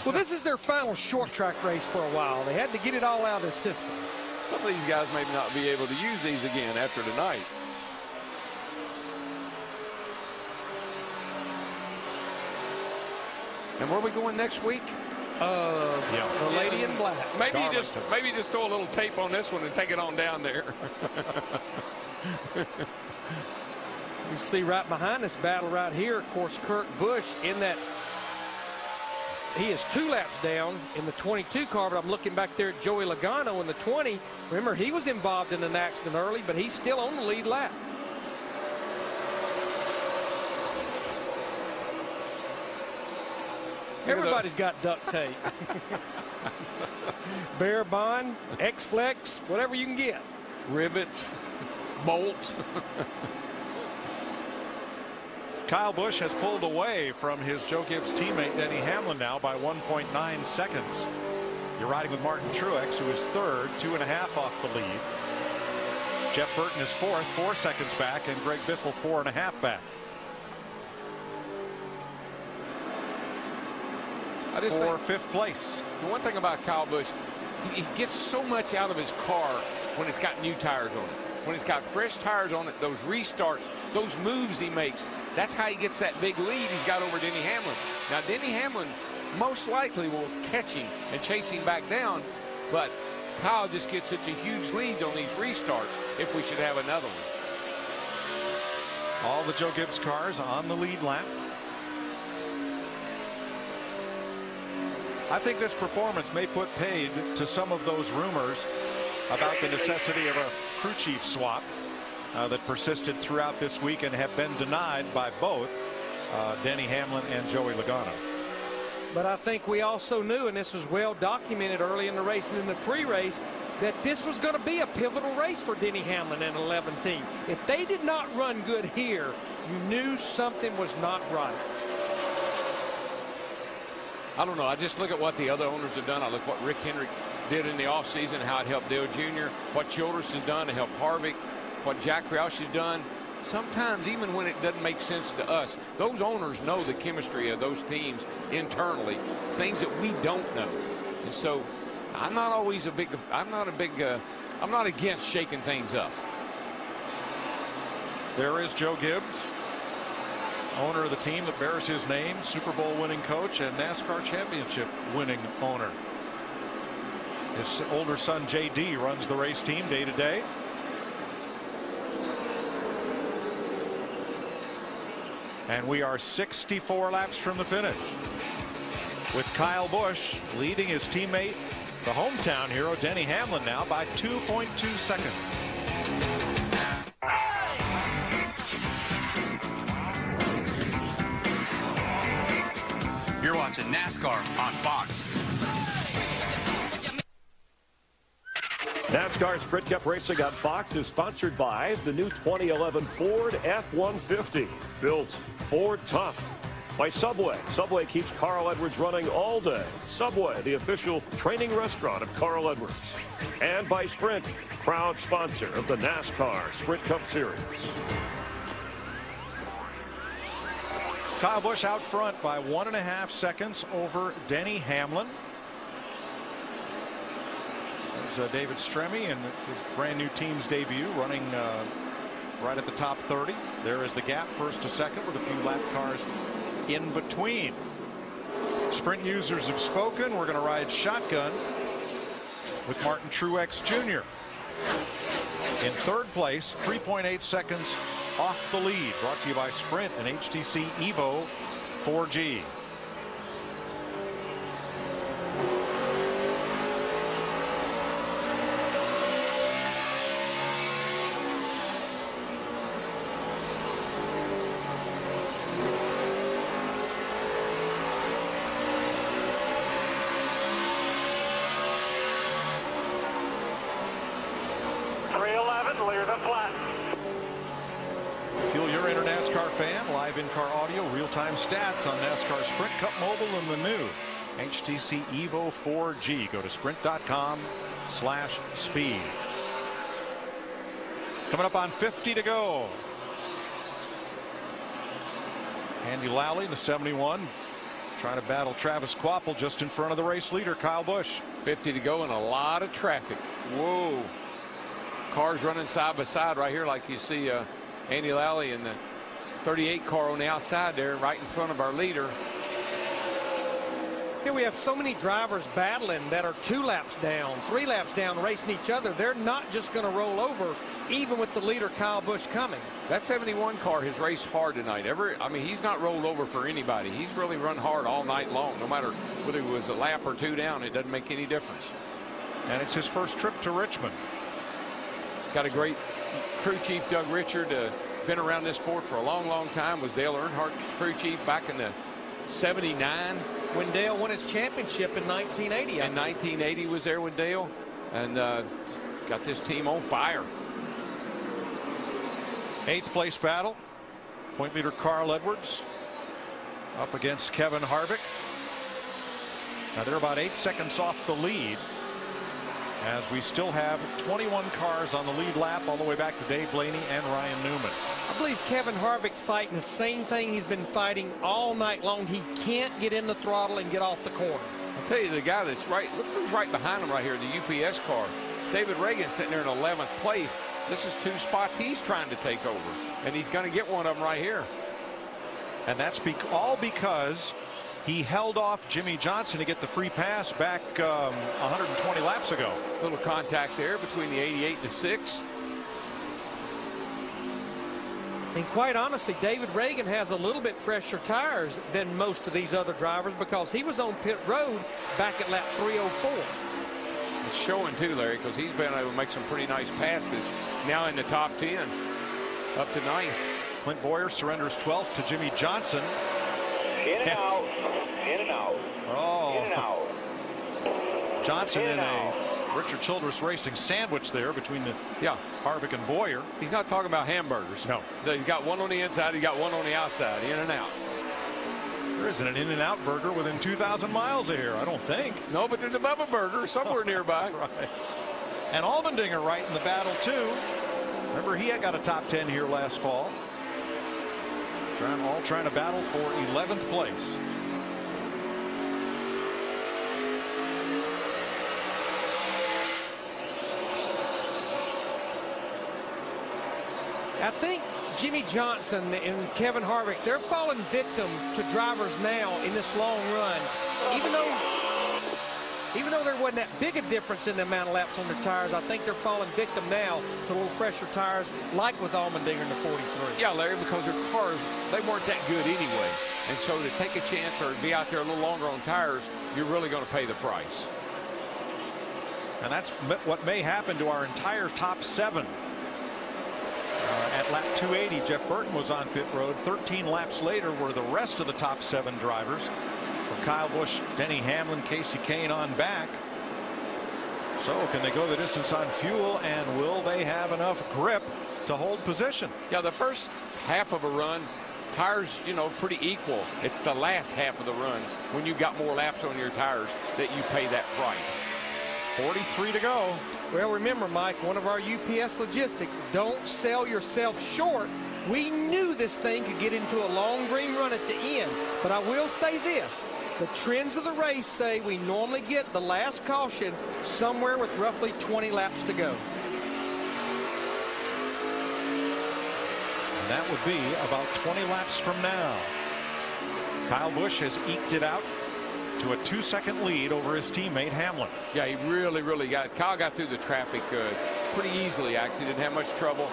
Well, this is their final short track race for a while. They had to get it all out of their system. Some of these guys may not be able to use these again after tonight. And where are we going next week? The Lady in Black. Maybe just throw a little tape on this one and take it on down there. You see right behind this battle right here, of course, Kurt Busch in that. He is 2 laps down in the 22 car, but I'm looking back there at Joey Logano in the 20. Remember, he was involved in an accident early, but he's still on the lead lap. Everybody's got duct tape. Bear Bond, X-Flex, whatever you can get. Rivets, bolts. Kyle Busch has pulled away from his Joe Gibbs teammate Denny Hamlin now by 1.9 seconds. You're riding with Martin Truex, who is third, 2.5 off the lead. Jeff Burton is fourth, 4 seconds back, and Greg Biffle 4.5 back. For fifth place. The one thing about Kyle Busch, he gets so much out of his car when it's got new tires on it. When it's got fresh tires on it, those restarts, those moves he makes, that's how he gets that big lead he's got over Denny Hamlin. Now, Denny Hamlin most likely will catch him and chase him back down, but Kyle just gets such a huge lead on these restarts if we should have another one. All the Joe Gibbs cars on the lead lap. I think this performance may put paid to some of those rumors about the necessity of a crew chief swap that persisted throughout this week and have been denied by both Denny Hamlin and Joey Logano. But I think we also knew, and this was well documented early in the race and in the pre-race, that this was going to be a pivotal race for Denny Hamlin and 11 team. If they did not run good here, you knew something was not right. I don't know. I just look at what the other owners have done. I look what Rick Hendrick did in the offseason, how it helped Dale Jr., what Childress has done to help Harvick, what Jack Roush has done. Sometimes, even when it doesn't make sense to us, those owners know the chemistry of those teams internally, things that we don't know. And so I'm not always I'm not against shaking things up. There is Joe Gibbs, owner of the team that bears his name, Super Bowl winning coach and NASCAR championship winning owner. His older son JD runs the race team day to day. And we are 64 laps from the finish, with Kyle Busch leading his teammate, the hometown hero Denny Hamlin, now by 2.2 seconds. You're watching NASCAR on Fox. NASCAR Sprint Cup Racing on Fox is sponsored by the new 2011 Ford F-150, built Ford tough. By Subway. Subway keeps Carl Edwards running all day. Subway, the official training restaurant of Carl Edwards. And by Sprint, proud sponsor of the NASCAR Sprint Cup Series. Kyle Busch out front by 1.5 seconds over Denny Hamlin. There's David Stremme and his brand new team's debut, running right at the top 30. There is the gap, first to second, with a few lap cars in between. Sprint users have spoken. We're going to ride shotgun with Martin Truex Jr. in third place, 3.8 seconds off the lead. Brought to you by Sprint and HTC Evo 4G. Clear the flat. Fuel your inner NASCAR fan. Live in-car audio, real-time stats on NASCAR Sprint Cup Mobile and the new HTC Evo 4G. Go to sprint.com/speed. Coming up on 50 to go. Andy Lally in the 71 trying to battle Travis Kvapil just in front of the race leader, Kyle Busch. 50 to go and a lot of traffic. Whoa. Cars running side by side right here, like you see Andy Lally and the 38 car on the outside there, right in front of our leader. Here we have so many drivers battling that are 2 laps down, 3 laps down, racing each other. They're not just going to roll over, even with the leader Kyle Busch coming. That 71 car has raced hard tonight. I mean, he's not rolled over for anybody. He's really run hard all night long. No matter whether it was a lap or 2 down, it doesn't make any difference. And it's his first trip to Richmond. Got a great crew chief, Doug Richard, been around this sport for a long, long time. Was Dale Earnhardt's crew chief back in the 79. When Dale won his championship in 1980. In 1980 was there with Dale, and got this team on fire. 8th place battle. Point leader Carl Edwards up against Kevin Harvick. Now they're about 8 seconds off the lead, as we still have 21 cars on the lead lap all the way back to Dave Blaney and Ryan Newman. I believe Kevin Harvick's fighting the same thing he's been fighting all night long. He can't get in the throttle and get off the corner. I'll tell you, the guy that's right, look who's right behind him right here, the UPS car. David Reagan sitting there in 11th place. This is 2 spots he's trying to take over, and he's going to get one of them right here. And that's all because he held off Jimmy Johnson to get the free pass back 120 laps ago. Little contact there between the 88 and the 6. And quite honestly, David Reagan has a little bit fresher tires than most of these other drivers, because he was on pit road back at lap 304. It's showing too, Larry, because he's been able to make some pretty nice passes. Now in the top 10, up to 9th. Clint Boyer surrenders 12th to Jimmy Johnson. In and out. In and out. Oh. In and out. Johnson in a Richard Childress Racing sandwich there between the Harvick and Boyer. He's not talking about hamburgers. No. He's got one on the inside. He's got one on the outside. In and out. There isn't an In-N-Out burger within 2,000 miles of here, I don't think. No, but there's a Bubba Burger somewhere nearby. Right. And Allmendinger right in the battle, too. Remember, he got a top 10 here last fall. All trying to battle for 11th place. I think Jimmy Johnson and Kevin Harvick, they're falling victim to drivers now in this long run. Even though there wasn't that big a difference in the amount of laps on their tires, I think they're falling victim now to a little fresher tires, like with Allmendinger in the 43. Yeah, Larry, because their cars, they weren't that good anyway. And so to take a chance or be out there a little longer on tires, you're really going to pay the price. And that's what may happen to our entire top 7. At lap 280, Jeff Burton was on pit road. 13 laps later were the rest of the top 7 drivers. From Kyle Busch, Denny Hamlin, Casey Kane on back. So can they go the distance on fuel, and will they have enough grip to hold position? Yeah, the first half of a run, tires, pretty equal. It's the last half of the run, when you got more laps on your tires, that you pay that price. 43 to go. Well, remember, Mike, one of our UPS logistics, don't sell yourself short. We knew this thing could get into a long green run at the end, but I will say this. The trends of the race say we normally get the last caution somewhere with roughly 20 laps to go. And that would be about 20 laps from now. Kyle Busch has eked it out to a 2-second lead over his teammate Hamlin. Yeah, he really Kyle got through the traffic pretty easily, actually. Didn't have much trouble.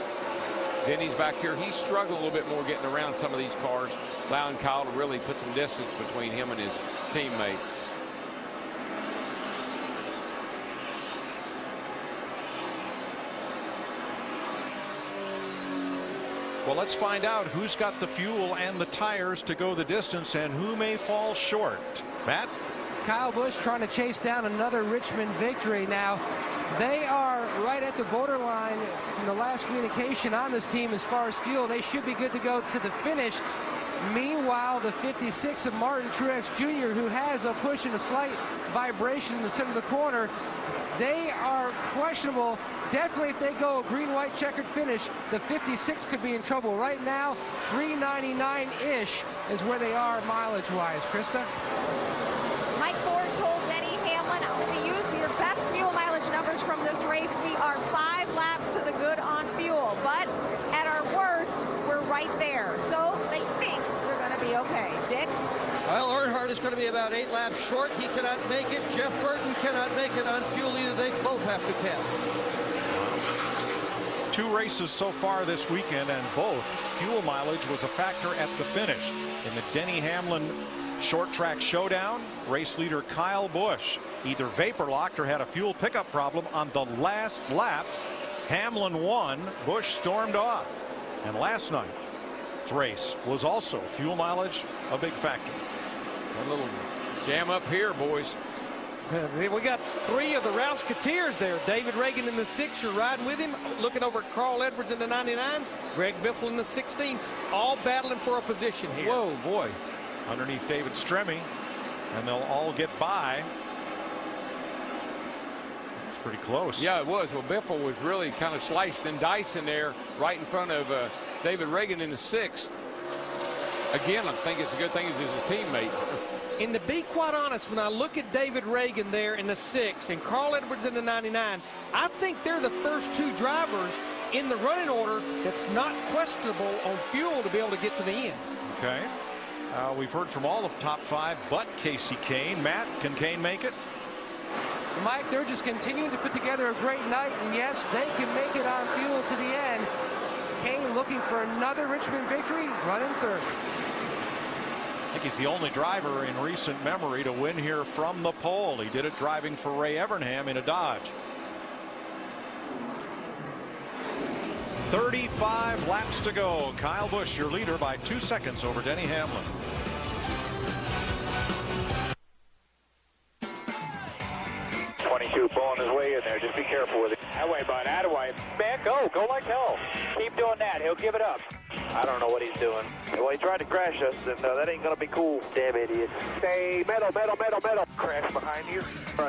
Then he's back here. He's struggling a little bit more getting around some of these cars, allowing Kyle to really put some distance between him and his teammate. Well, let's find out who's got the fuel and the tires to go the distance and who may fall short. Matt? Kyle Busch trying to chase down another Richmond victory now. They are right at the borderline from the last communication on this team as far as fuel. They should be good to go to the finish. Meanwhile, the 56 of Martin Truex Jr., who has a push and a slight vibration in the center of the corner, they are questionable. Definitely if they go a green-white checkered finish, the 56 could be in trouble. Right now, 399-ish is where they are mileage-wise. Krista? Mike Ford told Denny Hamlin, when we use your best fuel mileage numbers from this race, we are 5 laps to the good on fuel. But at our worst, we're right there. So they think they're going to be okay. Dick? Well, Earnhardt is going to be about 8 laps short. He cannot make it. Jeff Burton cannot make it on fuel either. They both have to pit. 2 races so far this weekend, and both fuel mileage was a factor at the finish. In the Denny Hamlin short track showdown, race leader Kyle Busch either vapor locked or had a fuel pickup problem on the last lap. Hamlin won, Busch stormed off. And last night's race was also fuel mileage a big factor. A little jam up here, boys. We got 3 of the Roush-Keteers there. David Reagan in the 6, you're riding with him. Looking over at Carl Edwards in the 99. Greg Biffle in the 16. All battling for a position here. Whoa, boy. Underneath David Stremme, and they'll all get by. It's pretty close. Yeah, it was. Well, Biffle was really kind of sliced and diced in there right in front of David Reagan in the 6. Again, I think it's a good thing he's his teammate. And to be quite honest, when I look at David Reagan there in the 6 and Carl Edwards in the 99, I think they're the first 2 drivers in the running order that's not questionable on fuel to be able to get to the end. Okay. We've heard from all of top 5 but Casey Kane. Matt, can Kane make it? Mike, they're just continuing to put together a great night, and yes, they can make it on fuel to the end. Kane looking for another Richmond victory, running third. I think he's the only driver in recent memory to win here from the pole. He did it driving for Ray Evernham in a Dodge. 35 laps to go. Kyle Busch, your leader, by 2 seconds over Denny Hamlin. Pulling his way in there. Just be careful with it. That way, bud. That way. Man, go like hell. Keep doing that. He'll give it up. I don't know what he's doing. Well, he tried to crash us, and that ain't going to be cool. Damn idiot. Stay metal. Crash behind you.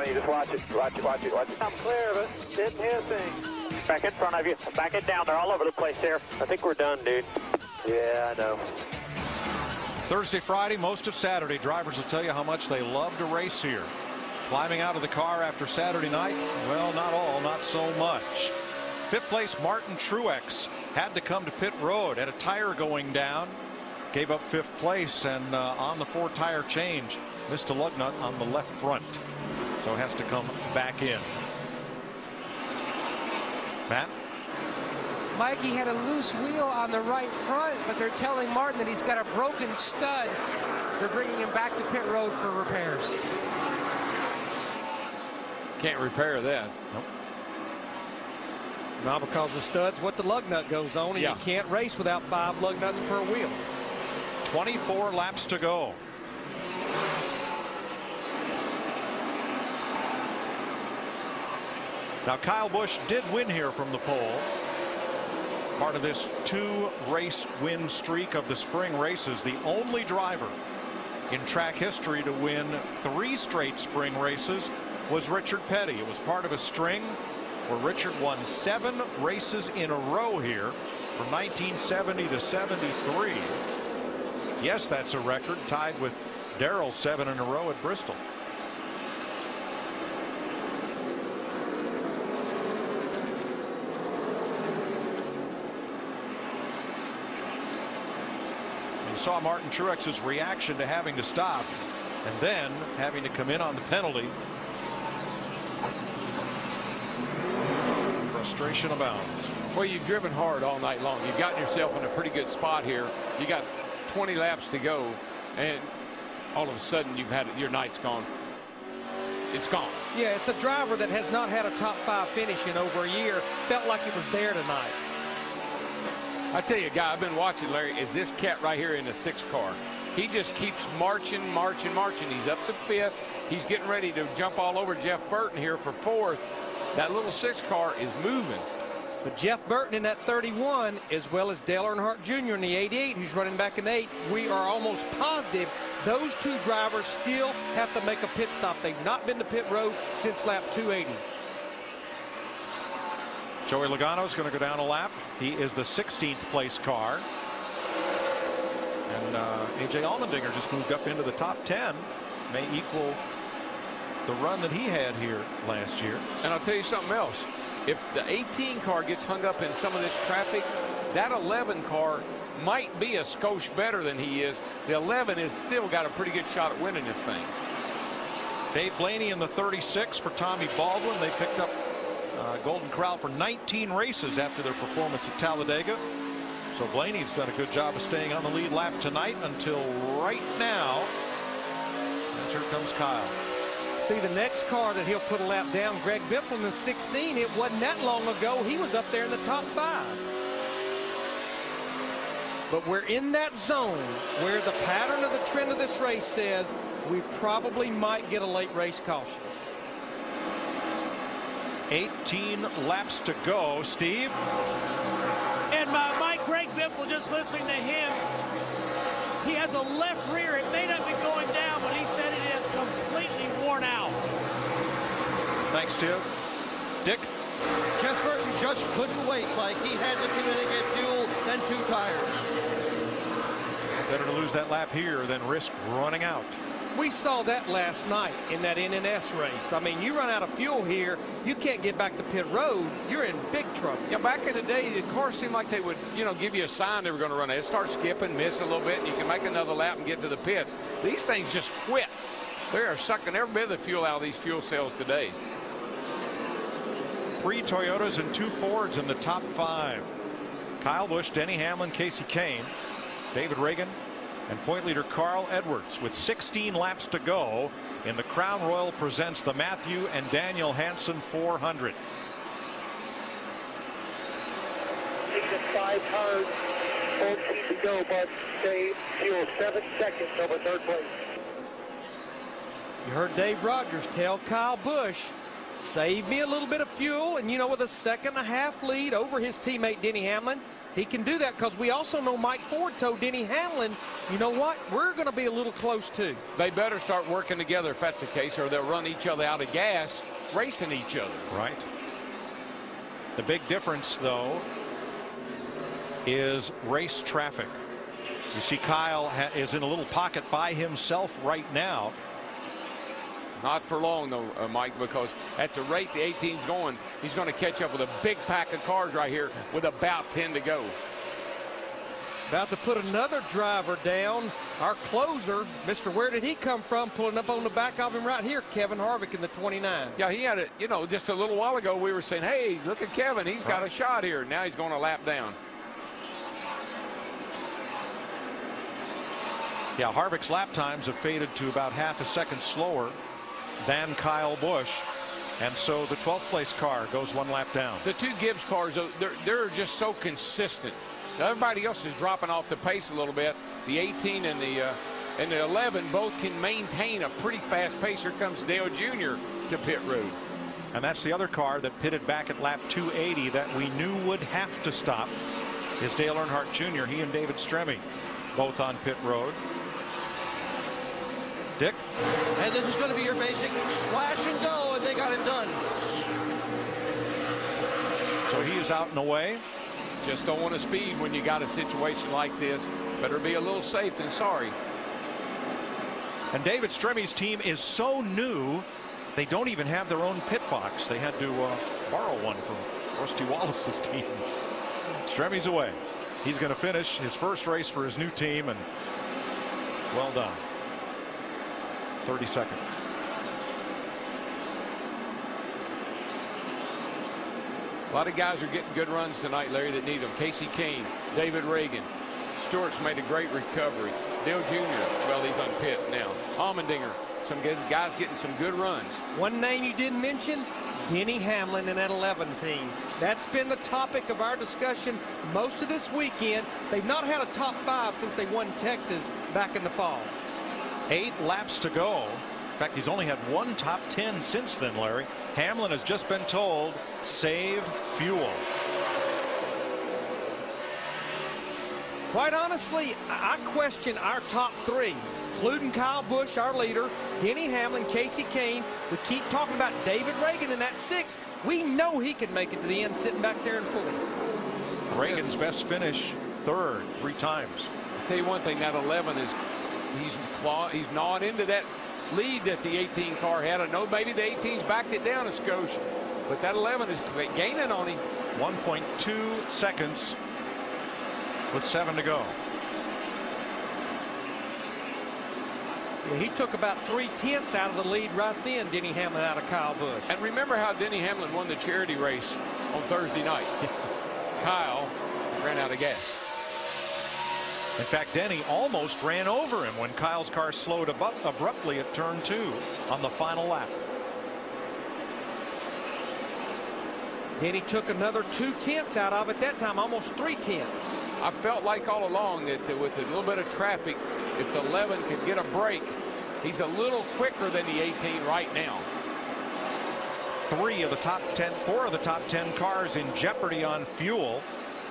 You just watch it. Watch it. I'm clear of it. Didn't hear a thing. Back in front of you. Back it down. They're all over the place there. I think we're done, dude. Yeah, I know. Thursday, Friday, most of Saturday, drivers will tell you how much they love to race here. Climbing out of the car after Saturday night, well, not all, not so much. 5th place, Martin Truex had to come to pit road, had a tire going down, gave up 5th place, and on the 4-tire change, missed a lug nut on the left front, so has to come back in. Matt? Mikey had a loose wheel on the right front, but they're telling Martin that he's got a broken stud. They're bringing him back to pit road for repairs. Can't repair that. Nope. Not because the stud's what the lug nut goes on, and you can't race without 5 lug nuts per wheel. 24 laps to go. Now Kyle Busch did win here from the pole. Part of this 2-race win streak of the spring races. The only driver in track history to win 3 straight spring races was Richard Petty. It was part of a string where Richard won 7 races in a row here from 1970 to 73. Yes, that's a record, tied with Darrell's 7 in a row at Bristol. You saw Martin Truex's reaction to having to stop and then having to come in on the penalty. Frustration abounds. Well, you've driven hard all night long. You've gotten yourself in a pretty good spot here. You got 20 laps to go, and all of a sudden you've had your night's gone. It's gone. Yeah, it's a driver that has not had a top 5 finish in over a year. Felt like it was there tonight. I tell you, a guy I've been watching, Larry, is this cat right here in the 6 car. He just keeps marching. He's up to 5th. He's getting ready to jump all over Jeff Burton here for 4th. That little 6 car is moving. But Jeff Burton in that 31, as well as Dale Earnhardt Jr. in the 88, who's running back in 8th, we are almost positive those 2 drivers still have to make a pit stop. They've not been to pit road since lap 280. Joey Logano is going to go down a lap. He is the 16th place car. And A.J. Allmendinger just moved up into the top 10. May equal the run that he had here last year. And I'll tell you something else. If the 18 car gets hung up in some of this traffic, that 11 car might be a skosh better than he is. The 11 has still got a pretty good shot at winning this thing. Dave Blaney in the 36 for Tommy Baldwin. They picked up Golden Corral for 19 races after their performance at Talladega. So Blaney's done a good job of staying on the lead lap tonight until right now. As here comes Kyle. See, the next car that he'll put a lap down, Greg Biffle in the 16, it wasn't that long ago. He was up there in the top 5. but we're in that zone where the pattern of the trend of this race says we probably might get a late race caution. 18 laps to go, Steve. And Mike Greg Biffle, just listening to him, he has a left rear. It may not be going down, but he said it is completely worn out. Thanks, Tim. Dick? Jeff Burton just couldn't wait, Mike. He had to come in and get fuel and 2 tires. Better to lose that lap here than risk running out. We saw that last night in that NNS race. I mean, you run out of fuel here, you can't get back to pit road, you're in big trouble. Yeah, back in the day, the cars seemed like they would, give you a sign they were going to run it. Start skipping, miss a little bit, and you can make another lap and get to the pits. These things just quit. They are sucking every bit of the fuel out of these fuel cells today. 3 Toyotas and 2 Fords in the top 5. Kyle Busch, Denny Hamlin, Casey Kane, David Reagan, and point leader Carl Edwards with 16 laps to go in the Crown Royal presents the Matthew and Daniel Hansen 400. 5 cars, 14 to go, but they fuel 7 seconds over 3rd place. You heard Dave Rogers tell Kyle Busch, save me a little bit of fuel, and with a 2.5 lead over his teammate Denny Hamlin, he can do that because we also know Mike Ford told Denny Hamlin, you know what, we're going to be a little close too. They better start working together if that's the case, or they'll run each other out of gas racing each other. Right. The big difference, though, is race traffic. You see Kyle is in a little pocket by himself right now. Not for long, though, Mike, because at the rate the 18's going, he's going to catch up with a big pack of cars right here with about 10 to go. About to put another driver down. Our closer, Mr. Where Did He Come From, pulling up on the back of him right here, Kevin Harvick in the 29. Yeah, he had it, just a little while ago we were saying, hey, look at Kevin. He's got a shot here. Now he's going a lap down. Yeah, Harvick's lap times have faded to about half a second slower than Kyle Busch, and so the 12th place car goes 1 lap down. The 2 Gibbs cars, they're just so consistent. Everybody else is dropping off the pace a little bit. The 18 and the 11 both can maintain a pretty fast pace. Here comes Dale Jr. to pit road. And that's the other car that pitted back at lap 280 that we knew would have to stop is Dale Earnhardt Jr. He and David Stremme both on pit road. Dick? And this is going to be your basic splash and go, and they got it done. So he is out and away. Just don't want to speed when you got a situation like this. Better be a little safe than sorry. And David Stremme's team is so new, they don't even have their own pit box. They had to borrow one from Rusty Wallace's team. Stremme's away. He's going to finish his first race for his new team, and well done. 32nd. A lot of guys are getting good runs tonight, Larry, that need them. Casey Kane, David Reagan. Stewart's made a great recovery. Dale Jr., well, he's on pits now. Allmendinger, some guys getting some good runs. One name you didn't mention, Denny Hamlin in that 11 team. That's been the topic of our discussion most of this weekend. They've not had a top 5 since they won Texas back in the fall. 8 laps to go. In fact, he's only had 1 top 10 since then, Larry. Hamlin has just been told, save fuel. Quite honestly, I question our top 3, including Kyle Busch, our leader, Denny Hamlin, Casey Kane. We keep talking about David Reagan in that 6. We know he can make it to the end sitting back there in 4th. Reagan's best finish, 3rd, 3 times. I'll tell you one thing, that 11 is he's gnawed into that lead that the 18 car had. I know maybe the 18's backed it down a skosh, but that 11 is gaining on him. 1.2 seconds with 7 to go. Yeah, he took about 3/10 out of the lead right then, Denny Hamlin out of Kyle Busch. And remember how Denny Hamlin won the charity race on Thursday night. Kyle ran out of gas. In fact, Denny almost ran over him when Kyle's car slowed abruptly at turn 2 on the final lap. Then he took another 2/10 out of it that time, almost 3/10. I felt like all along that with a little bit of traffic, if the 11 could get a break, he's a little quicker than the 18 right now. 4 of the top 10 cars in jeopardy on fuel.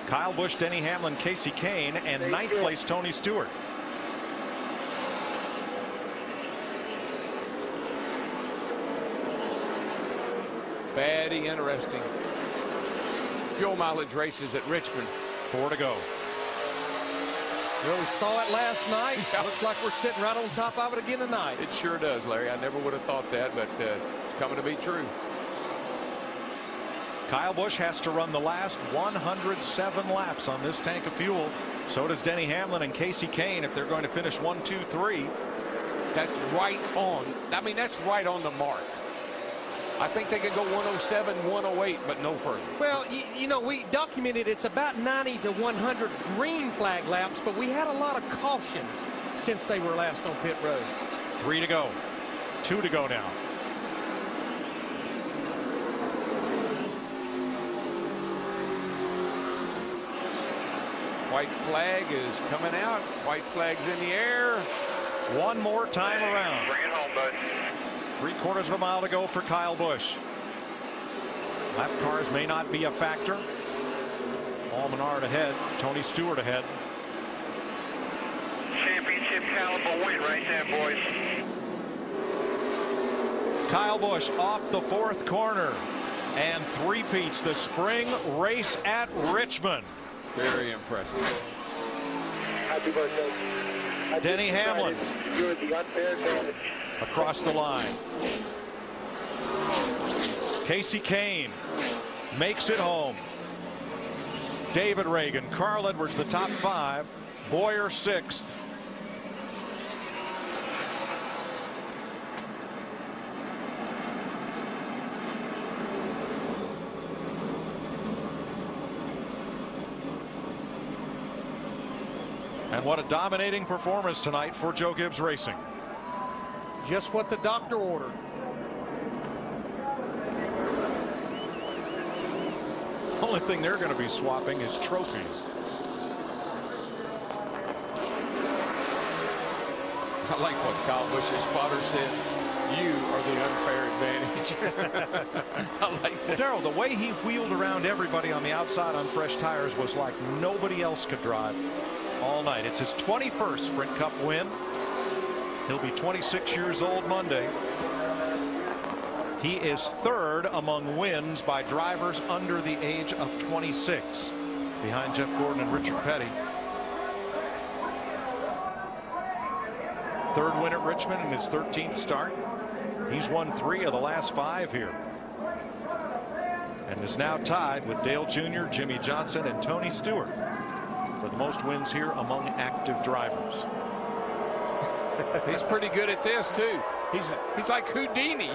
Kyle Busch, Denny Hamlin, Casey Kane, and 9th place Tony Stewart. Very interesting. Fuel mileage races at Richmond. 4 to go. Well, we saw it last night. Looks like we're sitting right on top of it again tonight. It sure does, Larry. I never would have thought that, but it's coming to be true. Kyle Busch has to run the last 107 laps on this tank of fuel. So does Denny Hamlin and Casey Kane if they're going to finish 1, 2, 3. That's right on. I mean, that's right on the mark. I think they could go 107, 108, but no further. Well, you know, we documented it's about 90 to 100 green flag laps, but we had a lot of cautions since they were last on pit road. 3 to go. 2 to go now. White flag is coming out. White flag's in the air. One more time around. Bring it home, bud. 3/4 of a mile to go for Kyle Busch. Lap cars may not be a factor. Paul Menard ahead. Tony Stewart ahead. Championship caliber win right there, boys. Kyle Busch off the 4th corner and three-peats the spring race at Richmond. Very impressive. Happy birthday. Denny Hamlin. You're the unfair advantage. Across the line. Casey Kane makes it home. David Reagan, Carl Edwards, the top 5. Boyer 6th. And what a dominating performance tonight for Joe Gibbs Racing. Just what the doctor ordered. The only thing they're going to be swapping is trophies. I like what Kyle Busch's spotter said. You are the unfair advantage. I like that. Darrell, the way he wheeled around everybody on the outside on fresh tires was like nobody else could drive all night. It's his 21st Sprint Cup win. He'll be 26 years old Monday. He is 3rd among wins by drivers under the age of 26, behind Jeff Gordon and Richard Petty. 3rd win at Richmond in his 13th start. He's won 3 of the last 5 here, and is now tied with Dale Jr., Jimmy Johnson, and Tony Stewart for the most wins here among active drivers. He's pretty good at this too. He's like Houdini.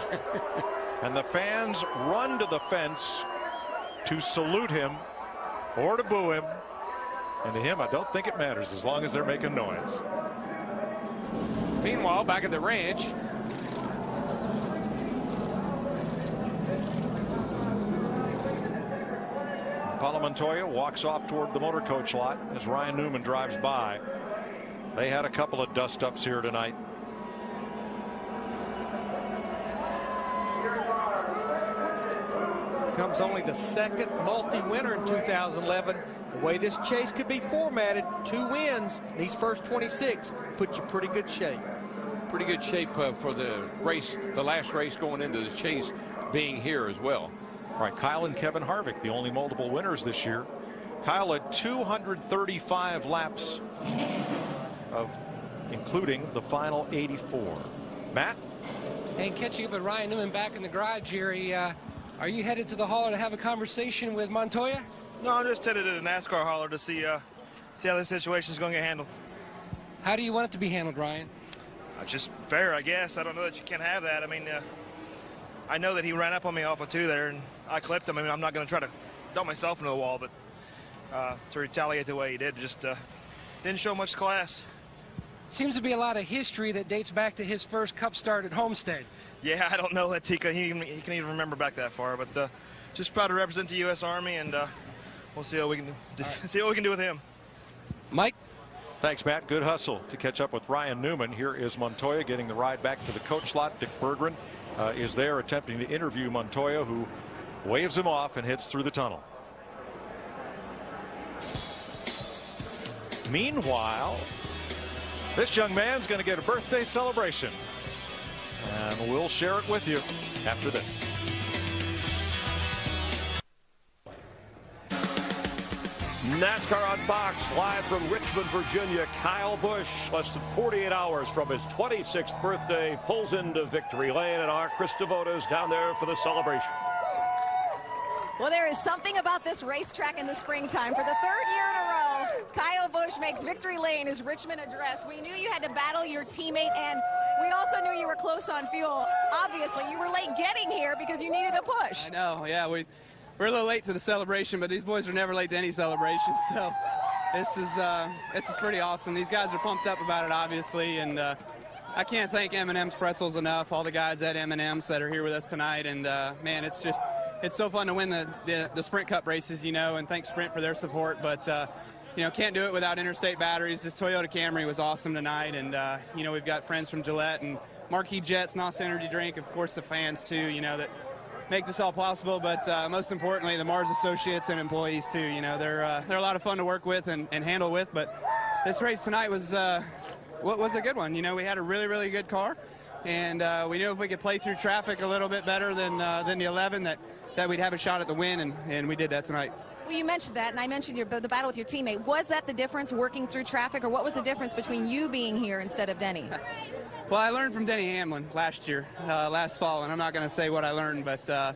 And the fans run to the fence to salute him or to boo him. And to him, I don't think it matters as long as they're making noise. Meanwhile, back at the ranch, Paulo Montoya walks off toward the motor coach lot as Ryan Newman drives by. They had a couple of dust-ups here tonight. Becomes only the 2nd multi-winner in 2011. The way this chase could be formatted, 2 wins, these first 26, put you pretty good shape. Pretty good shape for the race, the last race going into the chase being here as well. All right, Kyle and Kevin Harvick, the only multiple winners this year. Kyle had 235 laps of including the final 84. Matt? And catching up with Ryan Newman back in the garage here. Are you headed to the hauler to have a conversation with Montoya? No, I'm just headed to the NASCAR hauler to see how this situation is going to get handled. How do you want it to be handled, Ryan? Just fair, I guess. I don't know that you can't have that. I mean, I know that he ran up on me off of 2 there, and I clipped him. I mean, I'm not going to try to dump myself into the wall, but to retaliate the way he did just didn't show much class. Seems to be a lot of history that dates back to his first Cup start at Homestead. Yeah, I don't know that he can even remember back that far, but just proud to represent the U.S. Army, and we'll see what we can do. See what we can do with him. Mike. Thanks, Matt. Good hustle to catch up with Ryan Newman. Here is Montoya getting the ride back to the coach slot. Dick Berggren is there attempting to interview Montoya, who waves him off and heads through the tunnel. Meanwhile, this young man's going to get a birthday celebration, and we'll share it with you after this. NASCAR on Fox, live from Richmond, Virginia. Kyle Busch, less than 48 hours from his 26th birthday, pulls into victory lane, and our Chris Devota's down there for the celebration. Well, there is something about this racetrack in the springtime. For the third year in a row, Kyle Busch makes victory lane his Richmond address. We knew you had to battle your teammate, and we also knew you were close on fuel. Obviously, you were late getting here because you needed a push. I know, yeah. We're a little late to the celebration, but these boys are never late to any celebration. So this is pretty awesome. These guys are pumped up about it, obviously, and I can't thank M&M's Pretzels enough. All the guys at M&M's that are here with us tonight, and man, it's so fun to win the Sprint Cup races, and thanks Sprint for their support. But can't do it without Interstate Batteries. This Toyota Camry was awesome tonight, and we've got friends from Gillette and Marquis Jets, NOS Energy Drink, of course the fans too, that make this all possible, but most importantly, the Mars associates and employees too. They're a lot of fun to work with and handle with. But this race tonight was a good one. We had a really, really good car, and we knew if we could play through traffic a little bit better than the 11, that we'd have a shot at the win, and we did that tonight. Well, you mentioned that, and I mentioned the battle with your teammate. Was that the difference, working through traffic, or what was the difference between you being here instead of Denny? Well, I learned from Denny Hamlin last fall, and I'm not going to say what I learned, but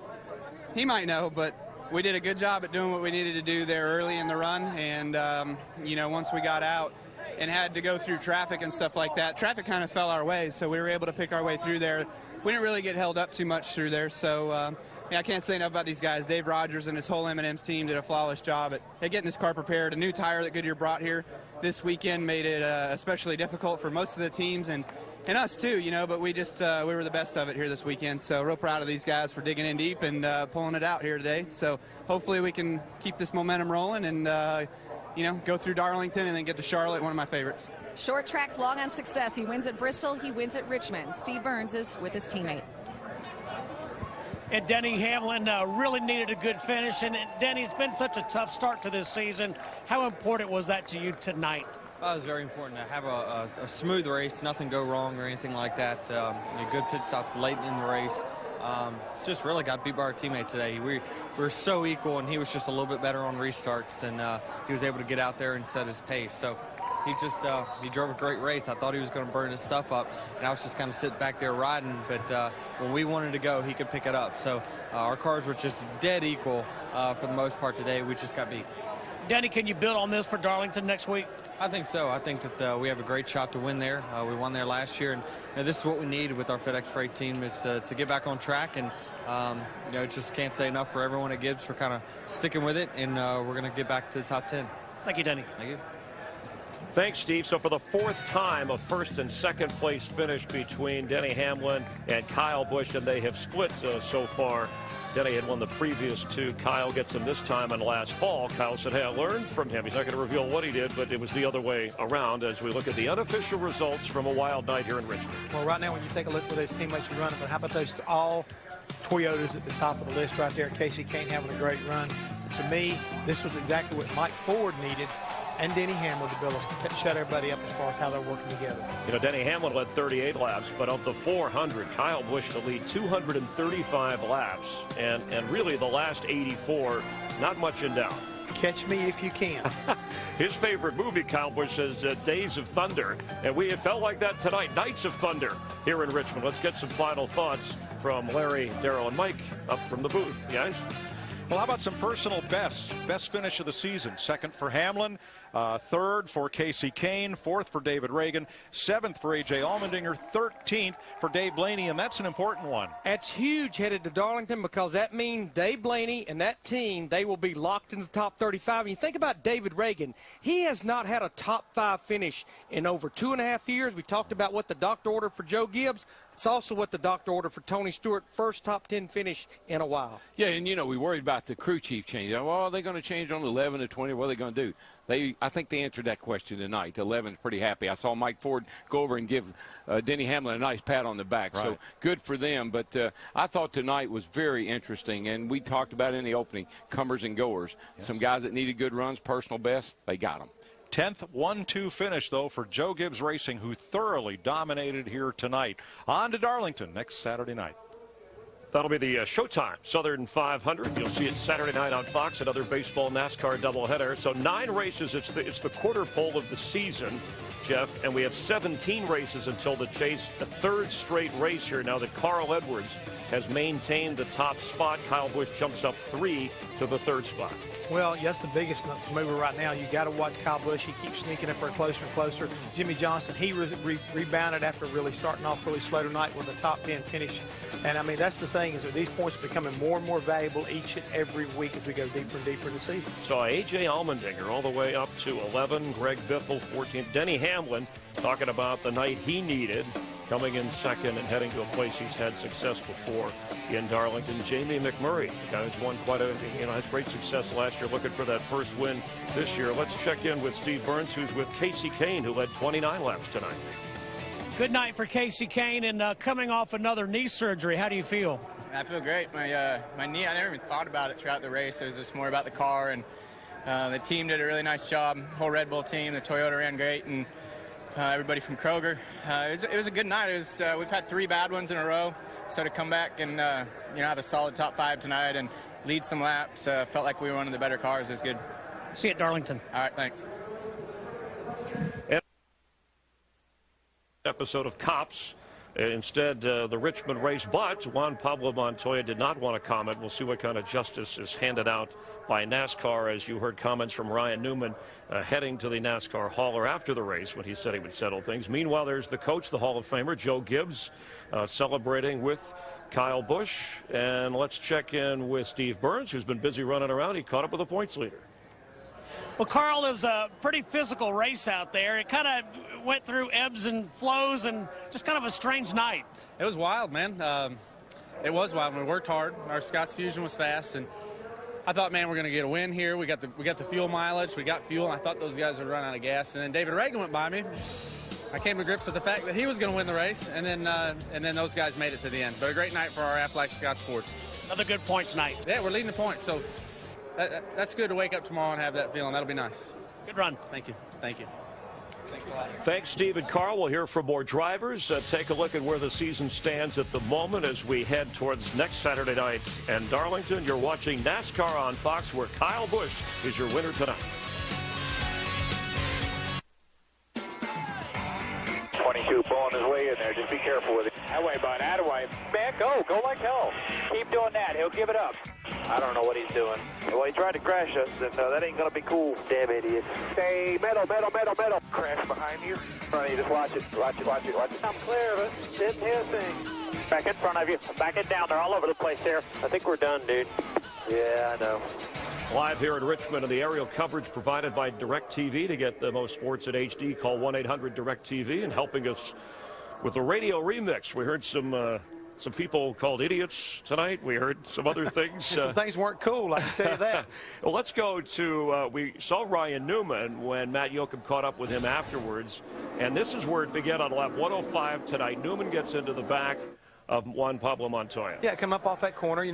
he might know. But we did a good job at doing what we needed to do there early in the run, and once we got out and had to go through traffic and stuff like that, traffic kind of fell our way, so we were able to pick our way through there. We didn't really get held up too much through there, so I can't say enough about these guys. Dave Rogers and his whole M&M's team did a flawless job at getting this car prepared. A new tire that Goodyear brought here this weekend made it especially difficult for most of the teams, and us too, but we were the best of it here this weekend. So real proud of these guys for digging in deep and pulling it out here today. So hopefully we can keep this momentum rolling and go through Darlington and then get to Charlotte, one of my favorites. Short tracks long on success. He wins at Bristol, he wins at Richmond. Steve Burns is with his teammate. And Denny Hamlin really needed a good finish. And Denny, it's been such a tough start to this season. How important was that to you tonight? Well, it was very important to have a smooth race, nothing go wrong or anything like that. Good pit stops late in the race. Just really got beat by our teammate today. We were so equal, and he was just a little bit better on restarts, and he was able to get out there and set his pace. So he drove a great race. I thought he was going to burn his stuff up, and I was just kind of sitting back there riding. But when we wanted to go, he could pick it up. So our cars were just dead equal for the most part today. We just got beat. Denny, can you build on this for Darlington next week? I think so. I think that we have a great shot to win there. We won there last year, and this is what we need with our FedEx Freight team is to get back on track. And just can't say enough for everyone at Gibbs for kind of sticking with it, and we're going to get back to the top 10. Thank you, Denny. Thank you. Thanks, Steve. So for the fourth time, a first and second place finish between Denny Hamlin and Kyle Busch, and they have split so far. Denny had won the previous two. Kyle gets him this time, and last fall, Kyle said, hey, I learned from him. He's not going to reveal what he did, but it was the other way around as we look at the unofficial results from a wild night here in Richmond. Well, right now, when you take a look at those teammates who run, but how about those all Toyotas at the top of the list right there? Casey Kane having a great run. To me, this was exactly what Mike Ford needed and Denny Hamlin to be able to shut everybody up as far as how they're working together. Denny Hamlin led 38 laps, but of the 400, Kyle Busch to lead 235 laps, and really the last 84, not much in doubt. Catch me if you can. His favorite movie, Kyle Busch, is Days of Thunder, and we have felt like that tonight, Nights of Thunder here in Richmond. Let's get some final thoughts from Larry, Darrell, and Mike up from the booth. Guys? Well, how about some personal bests? Best finish of the season. Second for Hamlin, Third for Casey Kane, fourth for David Reagan, seventh for A.J. Allmendinger, 13th for Dave Blaney, and that's an important one. That's huge headed to Darlington, because that means Dave Blaney and that team, they will be locked in the top 35. And you think about David Reagan, he has not had a top 5 finish in over 2.5 years. We talked about what the doctor ordered for Joe Gibbs. It's also what the doctor ordered for Tony Stewart, first top 10 finish in a while. Yeah, and, you know, we worried about the crew chief change. Well, are they going to change on 11 to 20? What are they going to do? I think they answered that question tonight. 11's pretty happy. I saw Mike Ford go over and give Denny Hamlin a nice pat on the back. Right. So good for them. But I thought tonight was very interesting, and we talked about in the opening, comers and goers. Yes. Some guys that needed good runs, personal best, they got them. 10th 1-2 finish, though, for Joe Gibbs Racing, who thoroughly dominated here tonight. On to Darlington next Saturday night. That'll be the Showtime Southern 500. You'll see it Saturday night on Fox, another baseball NASCAR doubleheader. So 9 races. It's the quarter pole of the season, Jeff, and we have 17 races until the chase. The third straight race here now that Carl Edwards has maintained the top spot. Kyle Busch jumps up 3 to the third spot. Well, that's the biggest mover right now. You got to watch Kyle Busch. He keeps sneaking up there closer and closer. Jimmy Johnson, he rebounded after really starting off really slow tonight with a top 10 finish. And, I mean, that's the thing, is that these points are becoming more and more valuable each and every week as we go deeper and deeper in the season. So A.J. Allmendinger all the way up to 11. Greg Biffle, 14th. Denny Hamlin talking about the night he needed, coming in second and heading to a place he's had success before in Darlington. Jamie McMurray, the guy who's won quite a, has great success last year, looking for that first win this year. Let's check in with Steve Burns, who's with Casey Kane, who led 29 laps tonight. Good night for Casey Kane, and coming off another knee surgery. How do you feel? I feel great. My knee, I never even thought about it throughout the race. It was just more about the car, and the team did a really nice job. The whole Red Bull team, the Toyota ran great, and everybody from Kroger. It was a good night. We've had 3 bad ones in a row, so to come back and have a solid top 5 tonight and lead some laps, felt like we were one of the better cars. It was good. See you at Darlington. All right, thanks. Episode of Cops. Instead, the Richmond race, but Juan Pablo Montoya did not want to comment. We'll see what kind of justice is handed out by NASCAR, as you heard comments from Ryan Newman heading to the NASCAR hauler after the race when he said he would settle things. Meanwhile, there's the coach, the Hall of Famer, Joe Gibbs, celebrating with Kyle Busch. And let's check in with Steve Burns, who's been busy running around. He caught up with the points leader. Well, Carl, it was a pretty physical race out there. It kind of went through ebbs and flows and just kind of a strange night. It was wild, man. It was wild. We worked hard. Our Scott's Fusion was fast, and I thought, man, we're going to get a win here. We got the fuel mileage. We got fuel, and I thought those guys would run out of gas. And then David Reagan went by me. I came to grips with the fact that he was going to win the race, and then those guys made it to the end. But a great night for our Aflac Scott Sports. Another good points night. Yeah, we're leading the points, so that's good to wake up tomorrow and have that feeling. That'll be nice. Good run. Thank you. Thank you. Thanks a lot. Thanks, Steve and Carl. We'll hear from more drivers. Take a look at where the season stands at the moment as we head towards next Saturday night in Darlington. You're watching NASCAR on Fox, where Kyle Busch is your winner tonight. 22 pulling his way in there. Just be careful with it. That way, bud. That way. Man, go. Go like hell. Keep doing that. He'll give it up. I don't know what he's doing. Well, he tried to crash us, and that ain't going to be cool. Damn idiot. Stay metal. Crash behind you. In front of you. Just watch it. Watch it. I'm clear of it. Didn't hear a thing. Back in front of you. Back it down. They're all over the place here. I think we're done, dude. Yeah, I know. Live here in Richmond, and the aerial coverage provided by DirecTV. To get the most sports in HD, call 1-800-DirecTV. And helping us with the radio remix, we heard some people called idiots tonight. We heard some other things. Some things weren't cool, I can tell you that. Well, let's go to, we saw Ryan Newman when Matt Yoakum caught up with him afterwards. And this is where it began on lap 105 tonight. Newman gets into the back of Juan Pablo Montoya. Yeah, come up off that corner.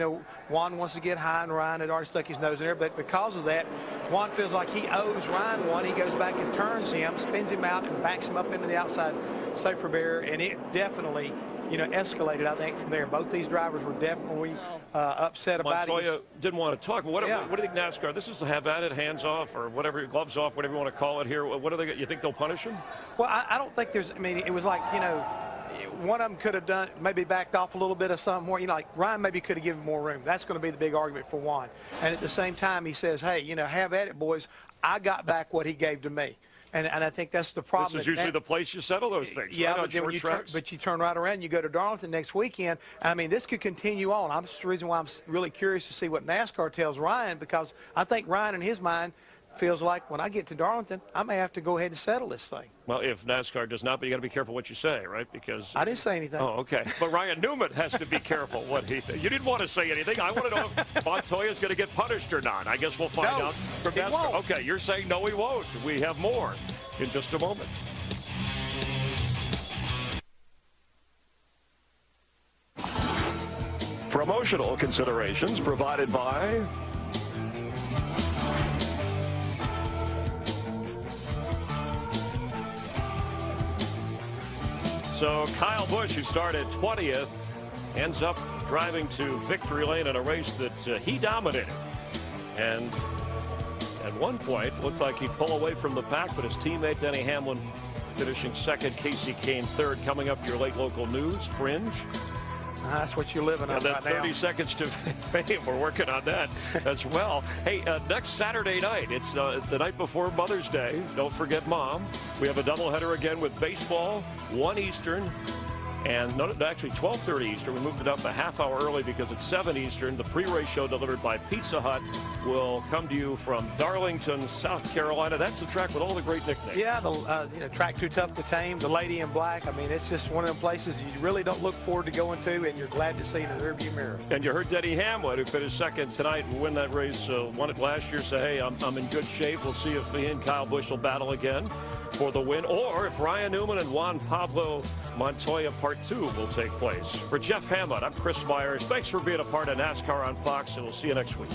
Juan wants to get high, and Ryan had already stuck his nose in there. But because of that, Juan feels like he owes Ryan one. He goes back and turns him, spins him out, and backs him up into the outside safer barrier. And it definitely, escalated, I think, from there. Both these drivers were definitely upset about it. Montoya didn't want to talk. But what do you think NASCAR? This is to have at it, hands off, or whatever, gloves off, whatever you want to call it here. What do they? You think they'll punish him? Well, I don't think there's. I mean, it was like one of them could have done maybe backed off a little bit of something more. Like Ryan maybe could have given more room. That's going to be the big argument for Juan. And at the same time, he says, "Hey, have at it, boys. I got back what he gave to me. And I think that's the problem. This is usually the place you settle those things. Yeah, right, but then when you turn right around, you go to Darlington next weekend. I mean, this could continue on. That's the reason why I'm really curious to see what NASCAR tells Ryan, because I think Ryan, in his mind, feels like when I get to Darlington, I may have to go ahead and settle this thing. Well, if NASCAR does not, but you got to be careful what you say, right? Because I didn't say anything. Oh, okay. But Ryan Newman has to be careful what he says. You didn't want to say anything. I want to know if Montoya's going to get punished or not. I guess we'll find out from NASCAR. Won't. Okay, you're saying no, he won't. We have more in just a moment. Promotional considerations provided by So Kyle Busch, who started 20th, ends up driving to victory lane in a race that he dominated. And at one point, looked like he'd pull away from the pack, but his teammate Denny Hamlin finishing second, Casey Kane third. Coming up, your late local news, Fringe. That's what you're living on and then right 30 now. seconds to fame. We're working on that as well. Hey, next Saturday night, it's the night before Mother's Day. Don't forget Mom. We have a doubleheader again with baseball, 1 Eastern, and actually 12:30 Eastern. We moved it up a half hour early because it's 7 Eastern. The pre-race show delivered by Pizza Hut will come to you from Darlington, South Carolina. That's the track with all the great nicknames. Yeah, the track Too Tough to Tame, the Lady in Black. I mean, it's just one of them places you really don't look forward to going to, and you're glad to see in the rearview mirror. And you heard Denny Hamlin, who finished second tonight and win that race, won it last year, say, hey, I'm in good shape. We'll see if he and Kyle Busch will battle again for the win, or if Ryan Newman and Juan Pablo Montoya Part 2 will take place. For Jeff Hammond, I'm Chris Myers. Thanks for being a part of NASCAR on Fox, and we'll see you next week.